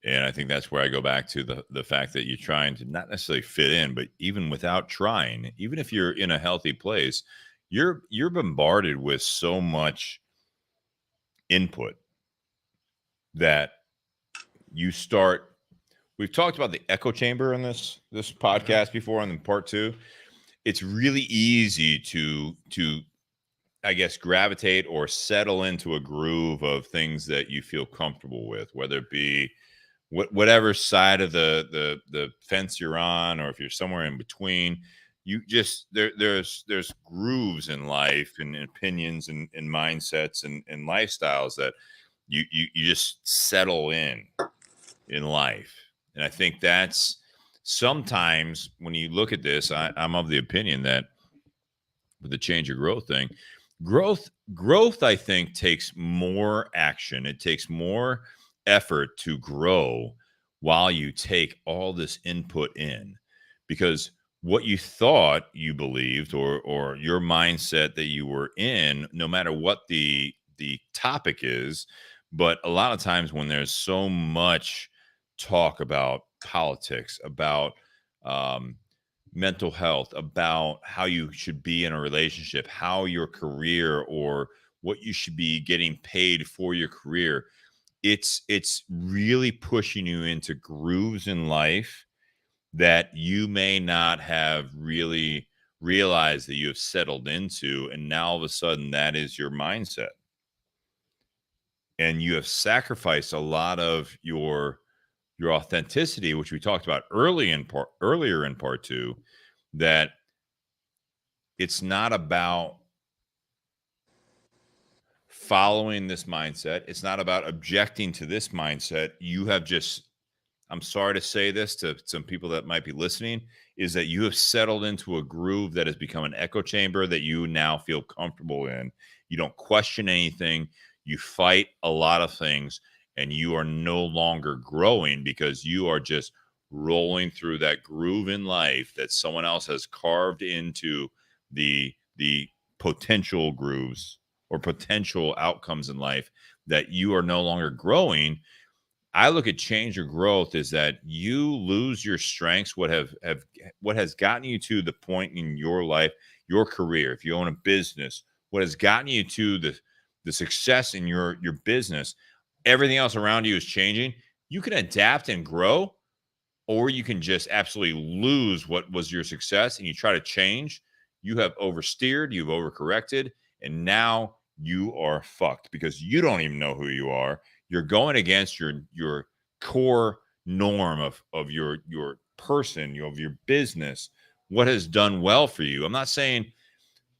Speaker 1: And I think that's where I go back to the fact that you're trying to not necessarily fit in, but even without trying, even if you're in a healthy place, you're bombarded with so much input that you start. We've talked about the echo chamber in this podcast before in part 2. It's really easy to I guess gravitate or settle into a groove of things that you feel comfortable with, whether it be whatever side of the fence you're on, or if you're somewhere in between. You just there's grooves in life and opinions and mindsets and lifestyles that you just settle in life. And I think that's sometimes when you look at this, I'm of the opinion that with the change of growth thing, growth, I think, takes more action. It takes more effort to grow while you take all this input in, because what you thought you believed or your mindset that you were in, no matter what the topic is, but a lot of times when there's so much talk about politics, about mental health, about how you should be in a relationship, how your career or what you should be getting paid for your career, it's really pushing you into grooves in life that you may not have really realized that you have settled into, and now all of a sudden that is your mindset, and you have sacrificed a lot of your authenticity, which we talked about earlier in part 2, that it's not about following this mindset. It's not about objecting to this mindset. You have just, I'm sorry to say this to some people that might be listening, is that you have settled into a groove that has become an echo chamber that you now feel comfortable in. You don't question anything. You fight a lot of things, and you are no longer growing because you are just rolling through that groove in life that someone else has carved into the potential grooves or potential outcomes in life, that you are no longer growing. I look at change or growth is that you lose your strengths, what has gotten you to the point in your life, your career. If you own a business, what has gotten you to the success in your business, everything else around you is changing. You can adapt and grow or you can just absolutely lose what was your success and you try to change. You have oversteered, you've overcorrected, and now you are fucked because you don't even know who you are. You're going against your core norm of your person, of your business, what has done well for you. I'm not saying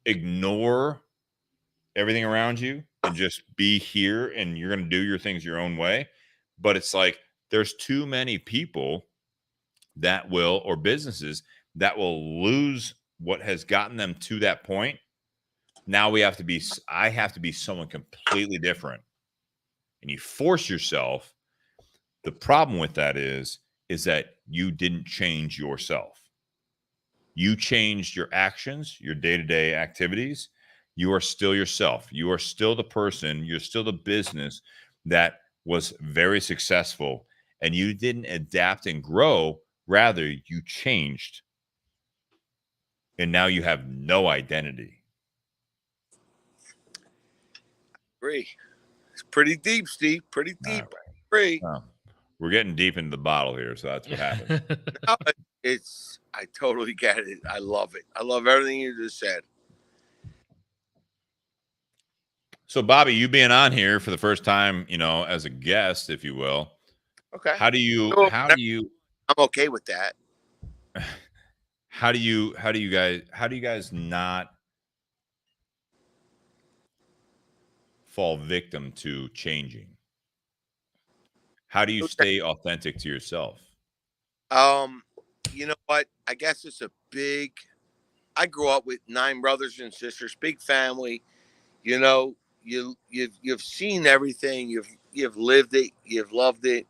Speaker 1: ignore everything around you and just be here and you're going to do your things your own way. But it's like there's too many people that will, or businesses that will lose what has gotten them to that point. Now I have to be someone completely different. And you force yourself. The problem with that is that you didn't change yourself. You changed your actions, your day-to-day activities. You are still yourself. You are still the person. You're still the business that was very successful, and you didn't adapt and grow. Rather, you changed, and now you have no identity.
Speaker 4: Agree. It's pretty deep, Steve. Pretty deep. Agree.
Speaker 1: We're getting deep into the bottle here, so that's what happens.
Speaker 4: No, I totally get it. I love it. I love everything you just said.
Speaker 1: So, Bobby, you being on here for the first time, as a guest, if you will.
Speaker 4: Okay.
Speaker 1: How do you?
Speaker 4: I'm okay with that.
Speaker 1: How do you guys not fall victim to changing? How do you stay authentic to yourself?
Speaker 4: You know what? I guess it's a big. I grew up with 9 brothers and sisters, big family. You've seen everything. You've lived it. You've loved it.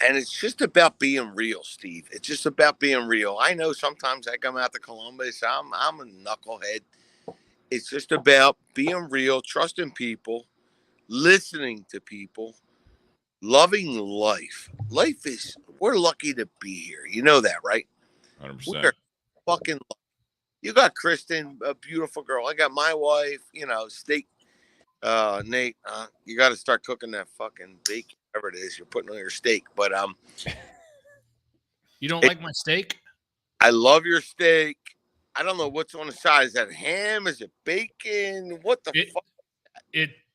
Speaker 4: And it's just about being real, Steve. It's just about being real. I know sometimes I come out to Columbus, I'm a knucklehead. It's just about being real, trusting people, listening to people, loving life. We're lucky to be here. You know that, right?
Speaker 1: 100%.
Speaker 4: We're fucking lucky. You got Kristen, a beautiful girl. I got my wife, steak. Nate, you got to start cooking that fucking bacon, whatever it is you're putting on your steak. But
Speaker 2: you don't like my steak?
Speaker 4: I love your steak. I don't know what's on the side. Is that ham? Is it bacon? What the fuck?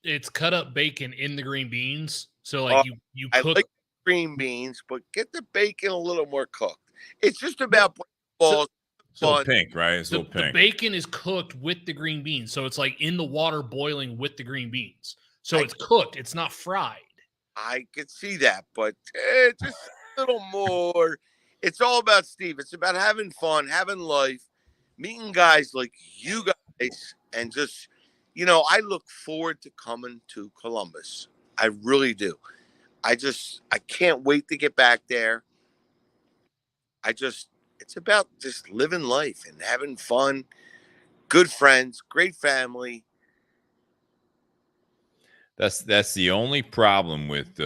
Speaker 2: It's cut up bacon in the green beans. So like you cook.
Speaker 4: I like green beans, but get the bacon a little more cooked. It's just about balls.
Speaker 1: It's a little pink, right? It's a little pink.
Speaker 2: The bacon is cooked with the green beans. So it's like in the water boiling with the green beans. So it's cooked. It's not fried.
Speaker 4: I could see that, but just a little more. It's all about Steve. It's about having fun, having life, meeting guys like you guys, and just, I look forward to coming to Columbus. I really do. I can't wait to get back there. It's about just living life and having fun, good friends, great family.
Speaker 1: That's the only problem with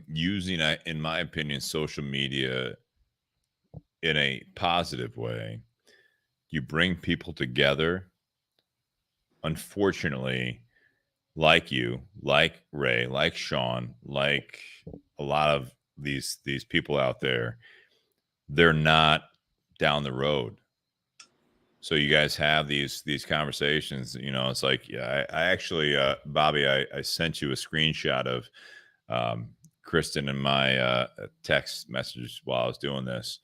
Speaker 1: using, in my opinion, social media in a positive way. You bring people together. Unfortunately, like you, like Ray, like Sean, like a lot of these people out there, they're not down the road. So you guys have these conversations, it's like, yeah, I actually, Bobby, I sent you a screenshot of Kristen and my text message while I was doing this,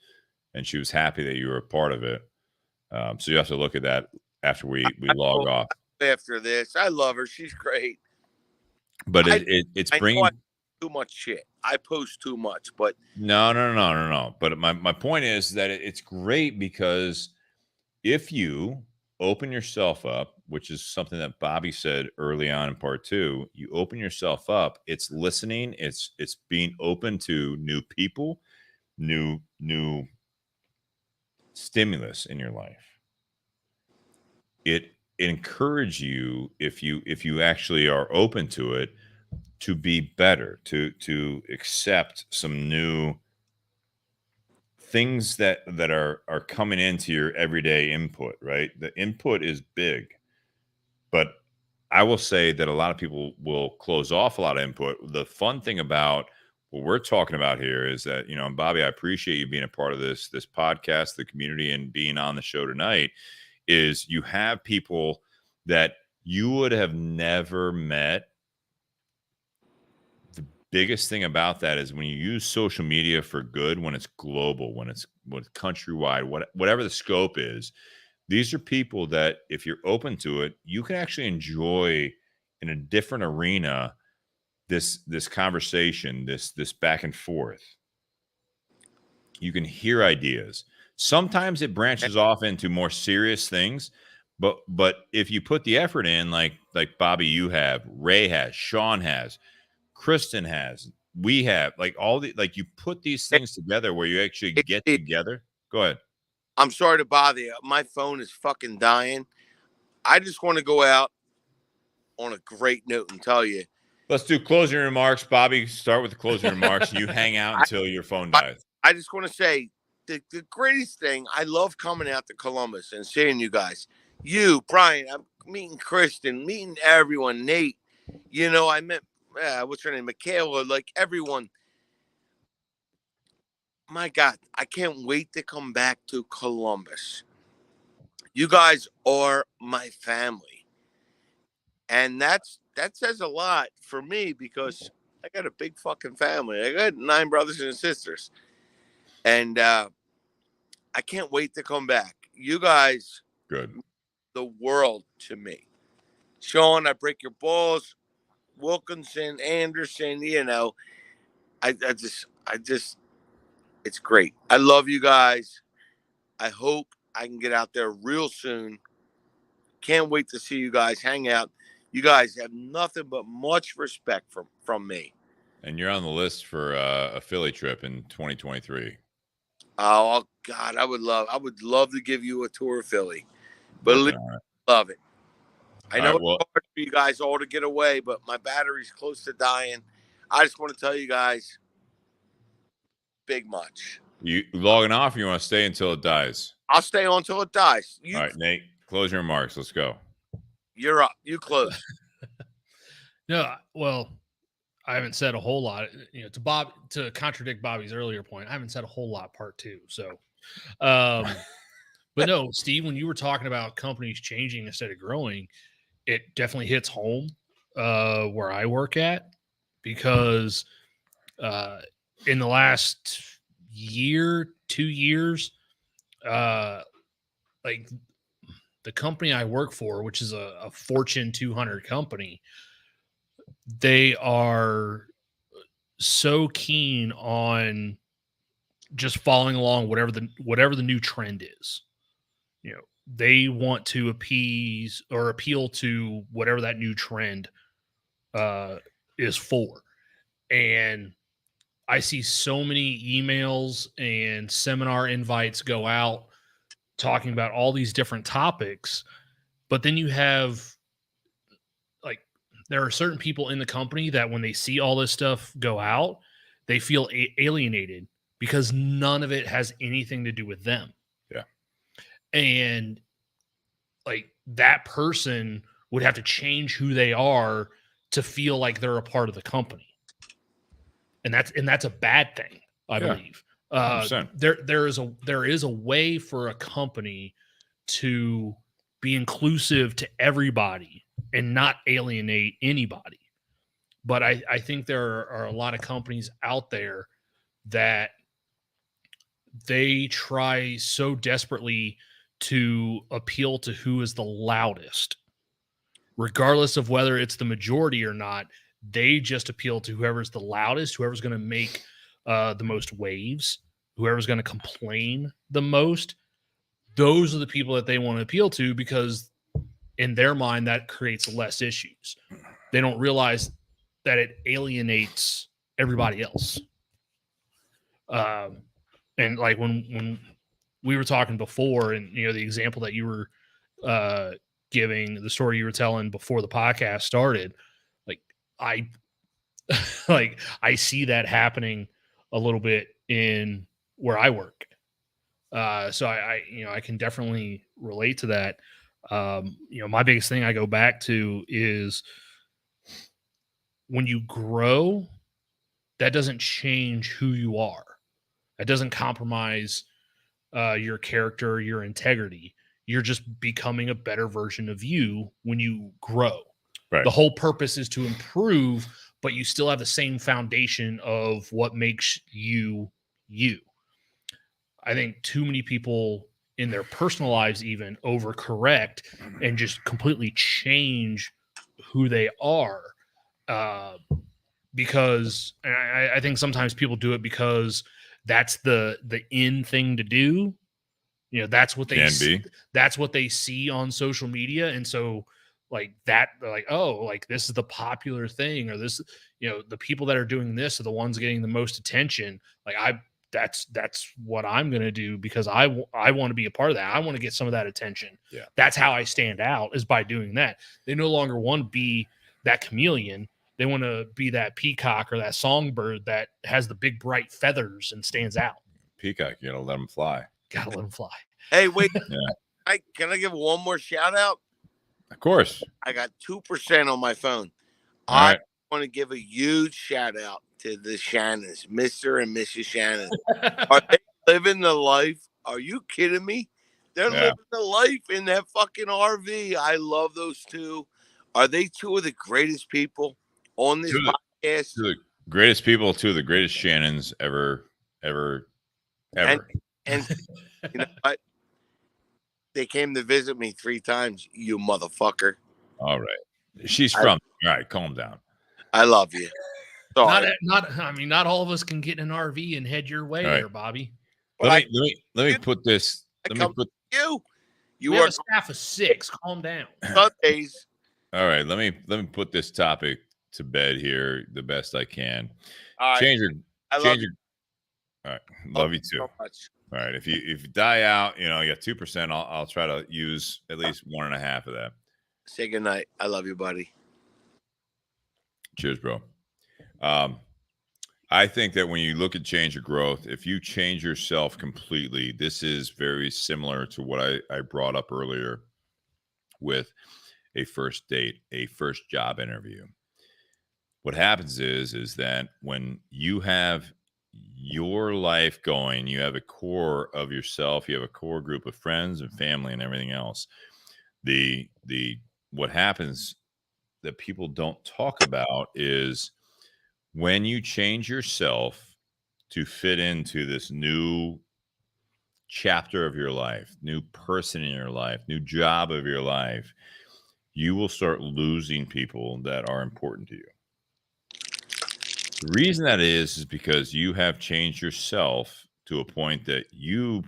Speaker 1: and she was happy that you were a part of it. So you have to look at that after we log off.
Speaker 4: After this, I love her. She's great.
Speaker 1: But it's bringing
Speaker 4: too much shit. I post too much, but
Speaker 1: no. But my point is that it's great because if you open yourself up, which is something that Bobby said early on in part 2, you open yourself up. It's listening. It's being open to new people, new stimulus in your life. It encourages you, if you actually are open to it, to be better, to accept some new things that are coming into your everyday input, right? The input is big, but I will say that a lot of people will close off a lot of input. The fun thing about What we're talking about here is that, you know, and Bobby, I appreciate you being a part of this podcast, the community, and being on the show tonight, is you have people that you would have never met. The biggest thing about that is when you use social media for good, when it's global, when it's countrywide, whatever the scope is, these are people that if you're open to it, you can actually enjoy in a different arena this conversation, this back and forth. You can hear ideas. Sometimes it branches off into more serious things, but if you put the effort in, like Bobby, you have, Ray has, Sean has, Kristen has, we have, like you put these things together where you actually get together. Go ahead.
Speaker 4: I'm sorry to bother you. My phone is fucking dying. I just want to go out on a great note and tell you.
Speaker 1: Let's do closing remarks. Bobby, start with the closing remarks. You hang out until your phone dies.
Speaker 4: I just want to say the greatest thing, I love coming out to Columbus and seeing you guys. You, Brian, I'm meeting Kristen, meeting everyone, Nate. You know, I met, what's her name, Michaela, like everyone. My God, I can't wait to come back to Columbus. You guys are my family. And that says a lot for me because I got a big fucking family. I got 9 brothers and sisters. And I can't wait to come back. You guys,
Speaker 1: good,
Speaker 4: the world to me. Sean, I break your balls. Wilkinson, Anderson, you know, I just, it's great. I love you guys. I hope I can get out there real soon. Can't wait to see you guys hang out. You guys have nothing but much respect from me.
Speaker 1: And you're on the list for a Philly trip in 2023.
Speaker 4: Oh God, I would love to give you a tour of Philly, but love it. I know it's hard for you guys all to get away, but my battery's close to dying. I just want to tell you guys, big much.
Speaker 1: You logging off? Or you want to stay until it dies?
Speaker 4: I'll stay on until it dies.
Speaker 1: All right, Nate, closing remarks. Let's go.
Speaker 4: You're up. You close.
Speaker 2: No, well, I haven't said a whole lot. You know, to contradict Bobby's earlier point, I haven't said a whole lot. Part 2. So, but no, Steve, when you were talking about companies changing instead of growing, it definitely hits home where I work at, because in the last year, 2 years, like the company I work for, which is a Fortune 200 company, they are so keen on just following along whatever the new trend is. You know, they want to appease or appeal to whatever that new trend is for. And I see so many emails and seminar invites go out talking about all these different topics, but then you have, like, there are certain people in the company that when they see all this stuff go out, they feel alienated because none of it has anything to do with them.
Speaker 1: Yeah. And
Speaker 2: like that person would have to change who they are to feel like they're a part of the company. And that's a bad thing, I believe. There is a way for a company to be inclusive to everybody and not alienate anybody. But I think there are a lot of companies out there that they try so desperately to appeal to who is the loudest, regardless of whether it's the majority or not. They just appeal to whoever's the loudest, whoever's going to make the most waves, whoever's going to complain the most. Those are the people that they want to appeal to, because in their mind, that creates less issues. They don't realize that it alienates everybody else. And like when we were talking before, and you know, the example that you were giving, the story you were telling before the podcast started, I see that happening a little bit in where I work. So I can definitely relate to that. My biggest thing I go back to is when you grow, that doesn't change who you are. That doesn't compromise your character, your integrity. You're just becoming a better version of you when you grow.
Speaker 1: Right.
Speaker 2: The whole purpose is to improve, but you still have the same foundation of what makes you you. I think too many people in their personal lives even overcorrect and just completely change who they are. Because I think sometimes people do it because that's the in thing to do. You know, that's what that's what they see on social media. And so like that, they're like, oh, like this is the popular thing, or this, you know, the people that are doing this are the ones getting the most attention. Like that's what I'm going to do because I want to be a part of that. I want to get some of that attention.
Speaker 1: Yeah.
Speaker 2: That's how I stand out, is by doing that. They no longer want to be that chameleon. They want to be that peacock or that songbird that has the big bright feathers and stands out.
Speaker 1: Peacock, you gotta let them fly.
Speaker 2: Gotta let them fly.
Speaker 4: Hey, wait.
Speaker 1: Yeah.
Speaker 4: Can I give one more shout out?
Speaker 1: Of course.
Speaker 4: I got 2% on my phone.
Speaker 1: All
Speaker 4: I
Speaker 1: right.
Speaker 4: want to give a huge shout out to the Shannons, Mr. and Mrs. Shannon. Are they living the life? Are you kidding me? They're living the life in that fucking RV. I love those two. Are they two of the greatest people on this podcast?
Speaker 1: Two of the greatest people, two of the greatest Shannons ever.
Speaker 4: And you know what? They came to visit me 3 times, you motherfucker.
Speaker 1: All right. She's from. All right, calm down.
Speaker 4: I love you. Sorry.
Speaker 2: Not all of us can get in an RV and head your way there, Bobby.
Speaker 1: Let me put this.
Speaker 2: You have a staff of 6. Calm down.
Speaker 4: Sundays.
Speaker 1: All right, let me put this topic to bed here the best I can.
Speaker 4: All right.
Speaker 1: All right, love you too.
Speaker 4: So much.
Speaker 1: All right, if you die out, you got 2%. I'll try to use at least 1.5 of that.
Speaker 4: Say goodnight. I love you, buddy.
Speaker 1: Cheers, bro. I think that when you look at change or growth, if you change yourself completely, this is very similar to what I brought up earlier with a first date, a first job interview. What happens is that when you have your life going, you have a core of yourself, you have a core group of friends and family and everything else. What happens that people don't talk about is when you change yourself to fit into this new chapter of your life, new person in your life, new job of your life, you will start losing people that are important to you. The reason that is because you have changed yourself to a point that you're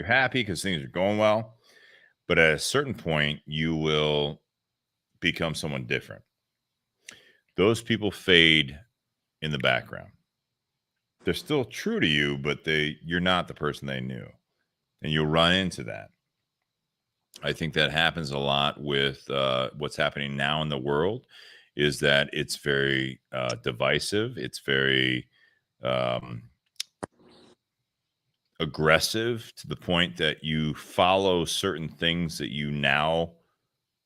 Speaker 1: happy because things are going well, but at a certain point you will become someone different. Those people fade in the background. They're still true to you, but you're not the person they knew, and you'll run into that. I think that happens a lot with what's happening now in the world. Is that it's very divisive. It's very aggressive to the point that you follow certain things that you now,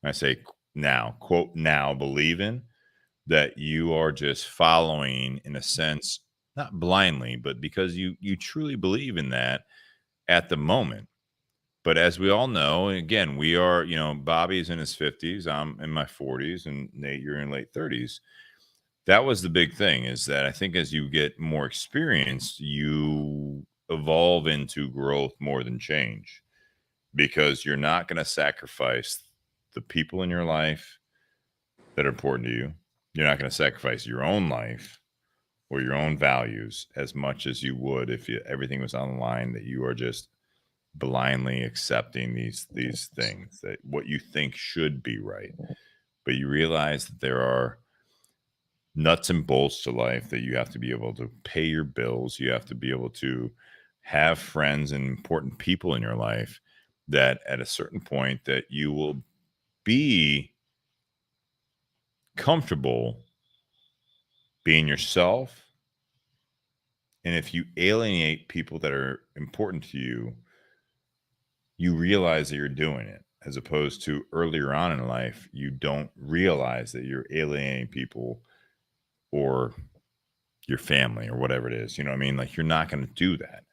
Speaker 1: I say now, quote, now believe in, that you are just following in a sense, not blindly, but because you truly believe in that at the moment. But as we all know, and again, we are, Bobby's in his 50s, I'm in my 40s, and Nate, you're in late 30s. That was the big thing, is that I think as you get more experience, you evolve into growth more than change, because you're not going to sacrifice the people in your life that are important to you. You're not going to sacrifice your own life or your own values as much as you would if everything was on the line, that you are just blindly accepting these things, that what you think should be right. But you realize that there are nuts and bolts to life, that you have to be able to pay your bills. You have to be able to have friends and important people in your life, that at a certain point that you will be comfortable being yourself. And if you alienate people that are important to you, you realize that you're doing it, as opposed to earlier on in life, you don't realize that you're alienating people or your family or whatever it is. You know what I mean? Like, you're not going to do that.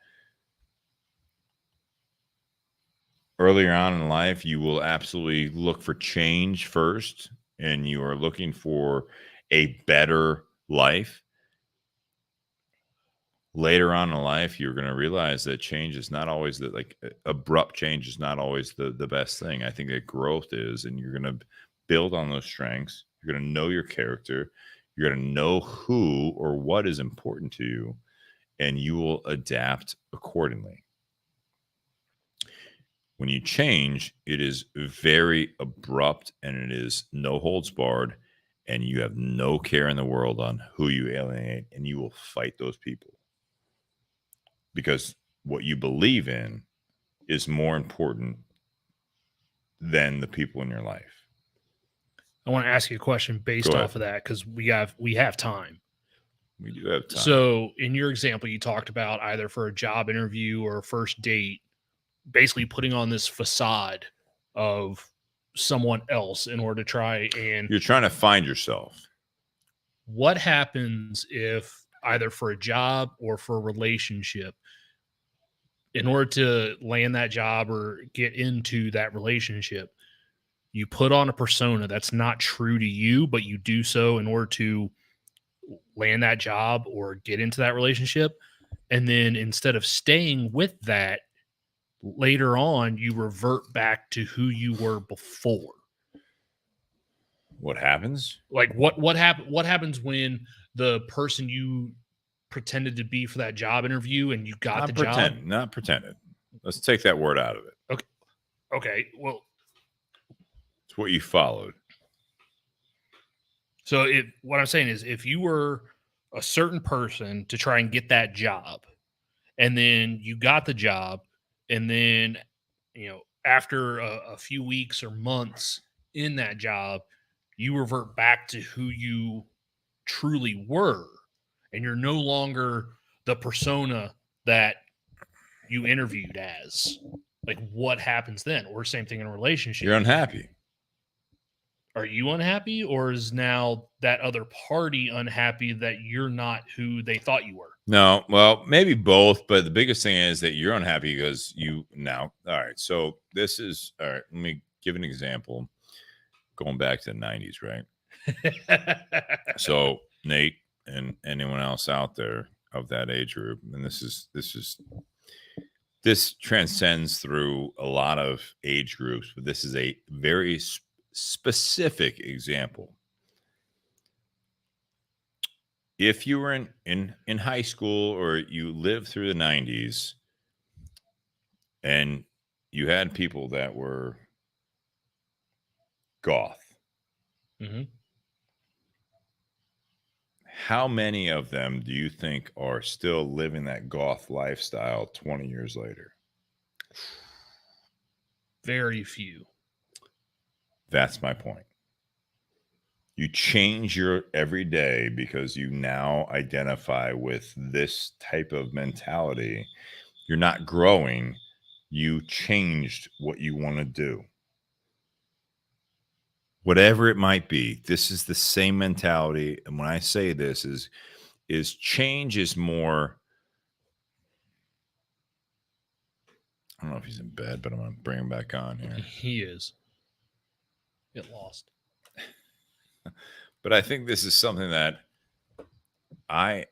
Speaker 1: Earlier on in life, you will absolutely look for change first, and you are looking for a better life. Later on in life, you're going to realize that change is not always abrupt change is not always the best thing. I think that growth is, and you're going to build on those strengths. You're going to know your character. You're going to know who or what is important to you, and you will adapt accordingly. When you change, it is very abrupt, and it is no holds barred, and you have no care in the world on who you alienate, and you will fight those people. Because what you believe in is more important than the people in your life.
Speaker 2: I want to ask you a question based off of that, because we have time.
Speaker 1: We do have time.
Speaker 2: So in your example, you talked about either for a job interview or a first date, basically putting on this facade of someone else in order to try and...
Speaker 1: You're trying to find yourself.
Speaker 2: What happens if either for a job or for a relationship, in order to land that job or get into that relationship, you put on a persona that's not true to you, but you do so in order to land that job or get into that relationship? And then instead of staying with that, later on, you revert back to who you were before.
Speaker 1: What happens?
Speaker 2: Like what happens when the person you pretended to be for that job interview and you got the job?
Speaker 1: Not pretended. Let's take that word out of it.
Speaker 2: Okay. Well,
Speaker 1: it's what you followed.
Speaker 2: So what I'm saying is, if you were a certain person to try and get that job, and then you got the job, and then, after a few weeks or months in that job, you revert back to who you truly were, and you're no longer the persona that you interviewed as. Like, what happens then? Or same thing in a relationship.
Speaker 1: You're unhappy.
Speaker 2: Are you unhappy, or is now that other party unhappy that you're not who they thought you were?
Speaker 1: No, well, maybe both, but the biggest thing is that you're unhappy because all right, so this is, all right, let me give an example. Going back to the 90s, right? So Nate and anyone else out there of that age group, and this transcends through a lot of age groups, but this is a very specific example. If you were in high school, or you lived through the 90s, and you had people that were goth,
Speaker 2: mm-hmm.
Speaker 1: How many of them do you think are still living that goth lifestyle 20 years later?
Speaker 2: Very few.
Speaker 1: That's my point. You change your every day because you now identify with this type of mentality. You're not growing. You changed what you want to do. Whatever it might be, this is the same mentality. And when I say this is change is more, I don't know if he's in bed, but I'm going to bring him back on here.
Speaker 2: He is. Get lost.
Speaker 1: But I think this is something that I'm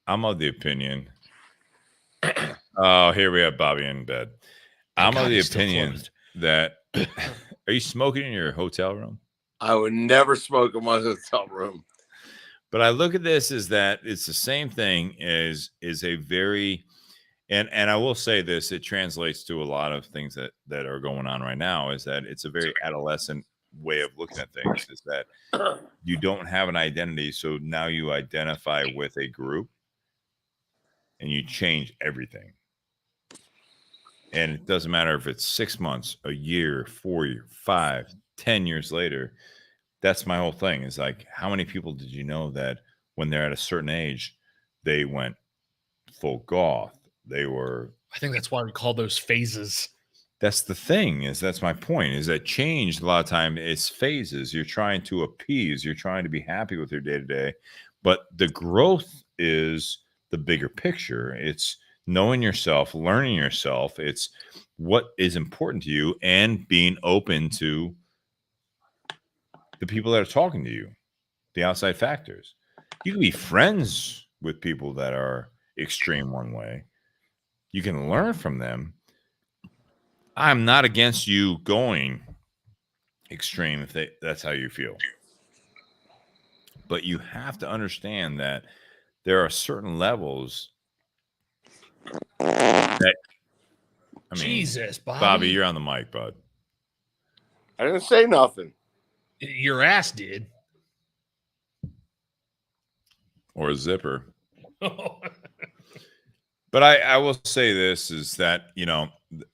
Speaker 1: of the opinion. Oh, here we have Bobby in bed. I'm of the opinion that, are you smoking in your hotel room?
Speaker 4: I would never smoke in my hotel room.
Speaker 1: But I look at this as that it's the same thing as is a very, and I will say this, it translates to a lot of things that are going on right now, is that it's a very adolescent way of looking at things, is that you don't have an identity. So now you identify with a group and you change everything. And it doesn't matter if it's 6 months, a year, 4 years, 5, 10 years later. That's my whole thing, is like, how many people did you know that when they're at a certain age, they went full goth? I
Speaker 2: think that's why we call those phases.
Speaker 1: That's the thing, that's my point, is that change a lot of time is phases. You're trying to appease, you're trying to be happy with your day to day, but the growth is the bigger picture. It's knowing yourself, learning yourself. It's what is important to you and being open to the people that are talking to you, the outside factors. You can be friends with people that are extreme one way. You can learn from them. I'm not against you going extreme if that's how you feel. But you have to understand that there are certain levels that, I mean,
Speaker 2: Jesus,
Speaker 1: Bobby, you're on the mic, bud.
Speaker 4: I didn't say nothing.
Speaker 2: Your ass did.
Speaker 1: Or a zipper. But I will say this is that, you know,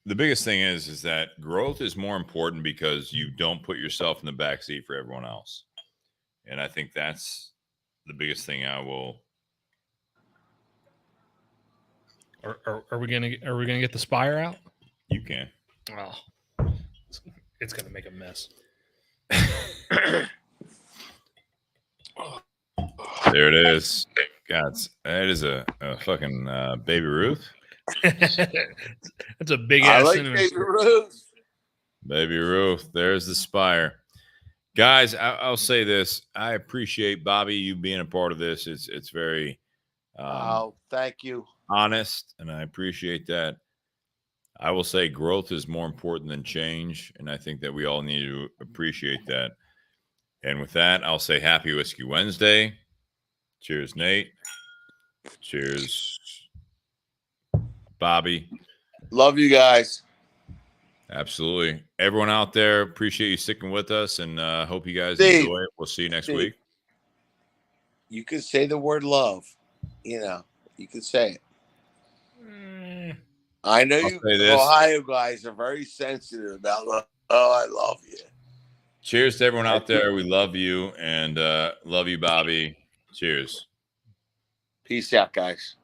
Speaker 1: the biggest thing is that growth is more important because you don't put yourself in the back seat for everyone else. And I think that's the biggest thing I will.
Speaker 2: Are we gonna get the Spire out?
Speaker 1: You can.
Speaker 2: Oh, it's gonna make a mess.
Speaker 1: There it is. God, that is a fucking Baby Ruth.
Speaker 2: That's a big
Speaker 4: I
Speaker 2: ass
Speaker 4: like
Speaker 2: cinnamon.
Speaker 4: Baby Ruth.
Speaker 1: Baby Ruth. There's the Spire. Guys, I'll say this. I appreciate, Bobby, you being a part of this. It's very
Speaker 4: Thank you.
Speaker 1: honest, and I appreciate that. I will say growth is more important than change, and I think that we all need to appreciate that. And with that, I'll say Happy Whiskey Wednesday. Cheers, Nate. Cheers, Bobby.
Speaker 4: Love you guys.
Speaker 1: Absolutely. Everyone out there, appreciate you sticking with us, and hope you guys
Speaker 4: Steve,
Speaker 1: enjoy it. We'll see you next week.
Speaker 4: You could say the word love. You know, you could say it. I know you Ohio guys are very sensitive about love. Oh, I love you.
Speaker 1: Cheers to everyone out there. We love you, and love you, Bobby. Cheers.
Speaker 4: Peace out, guys.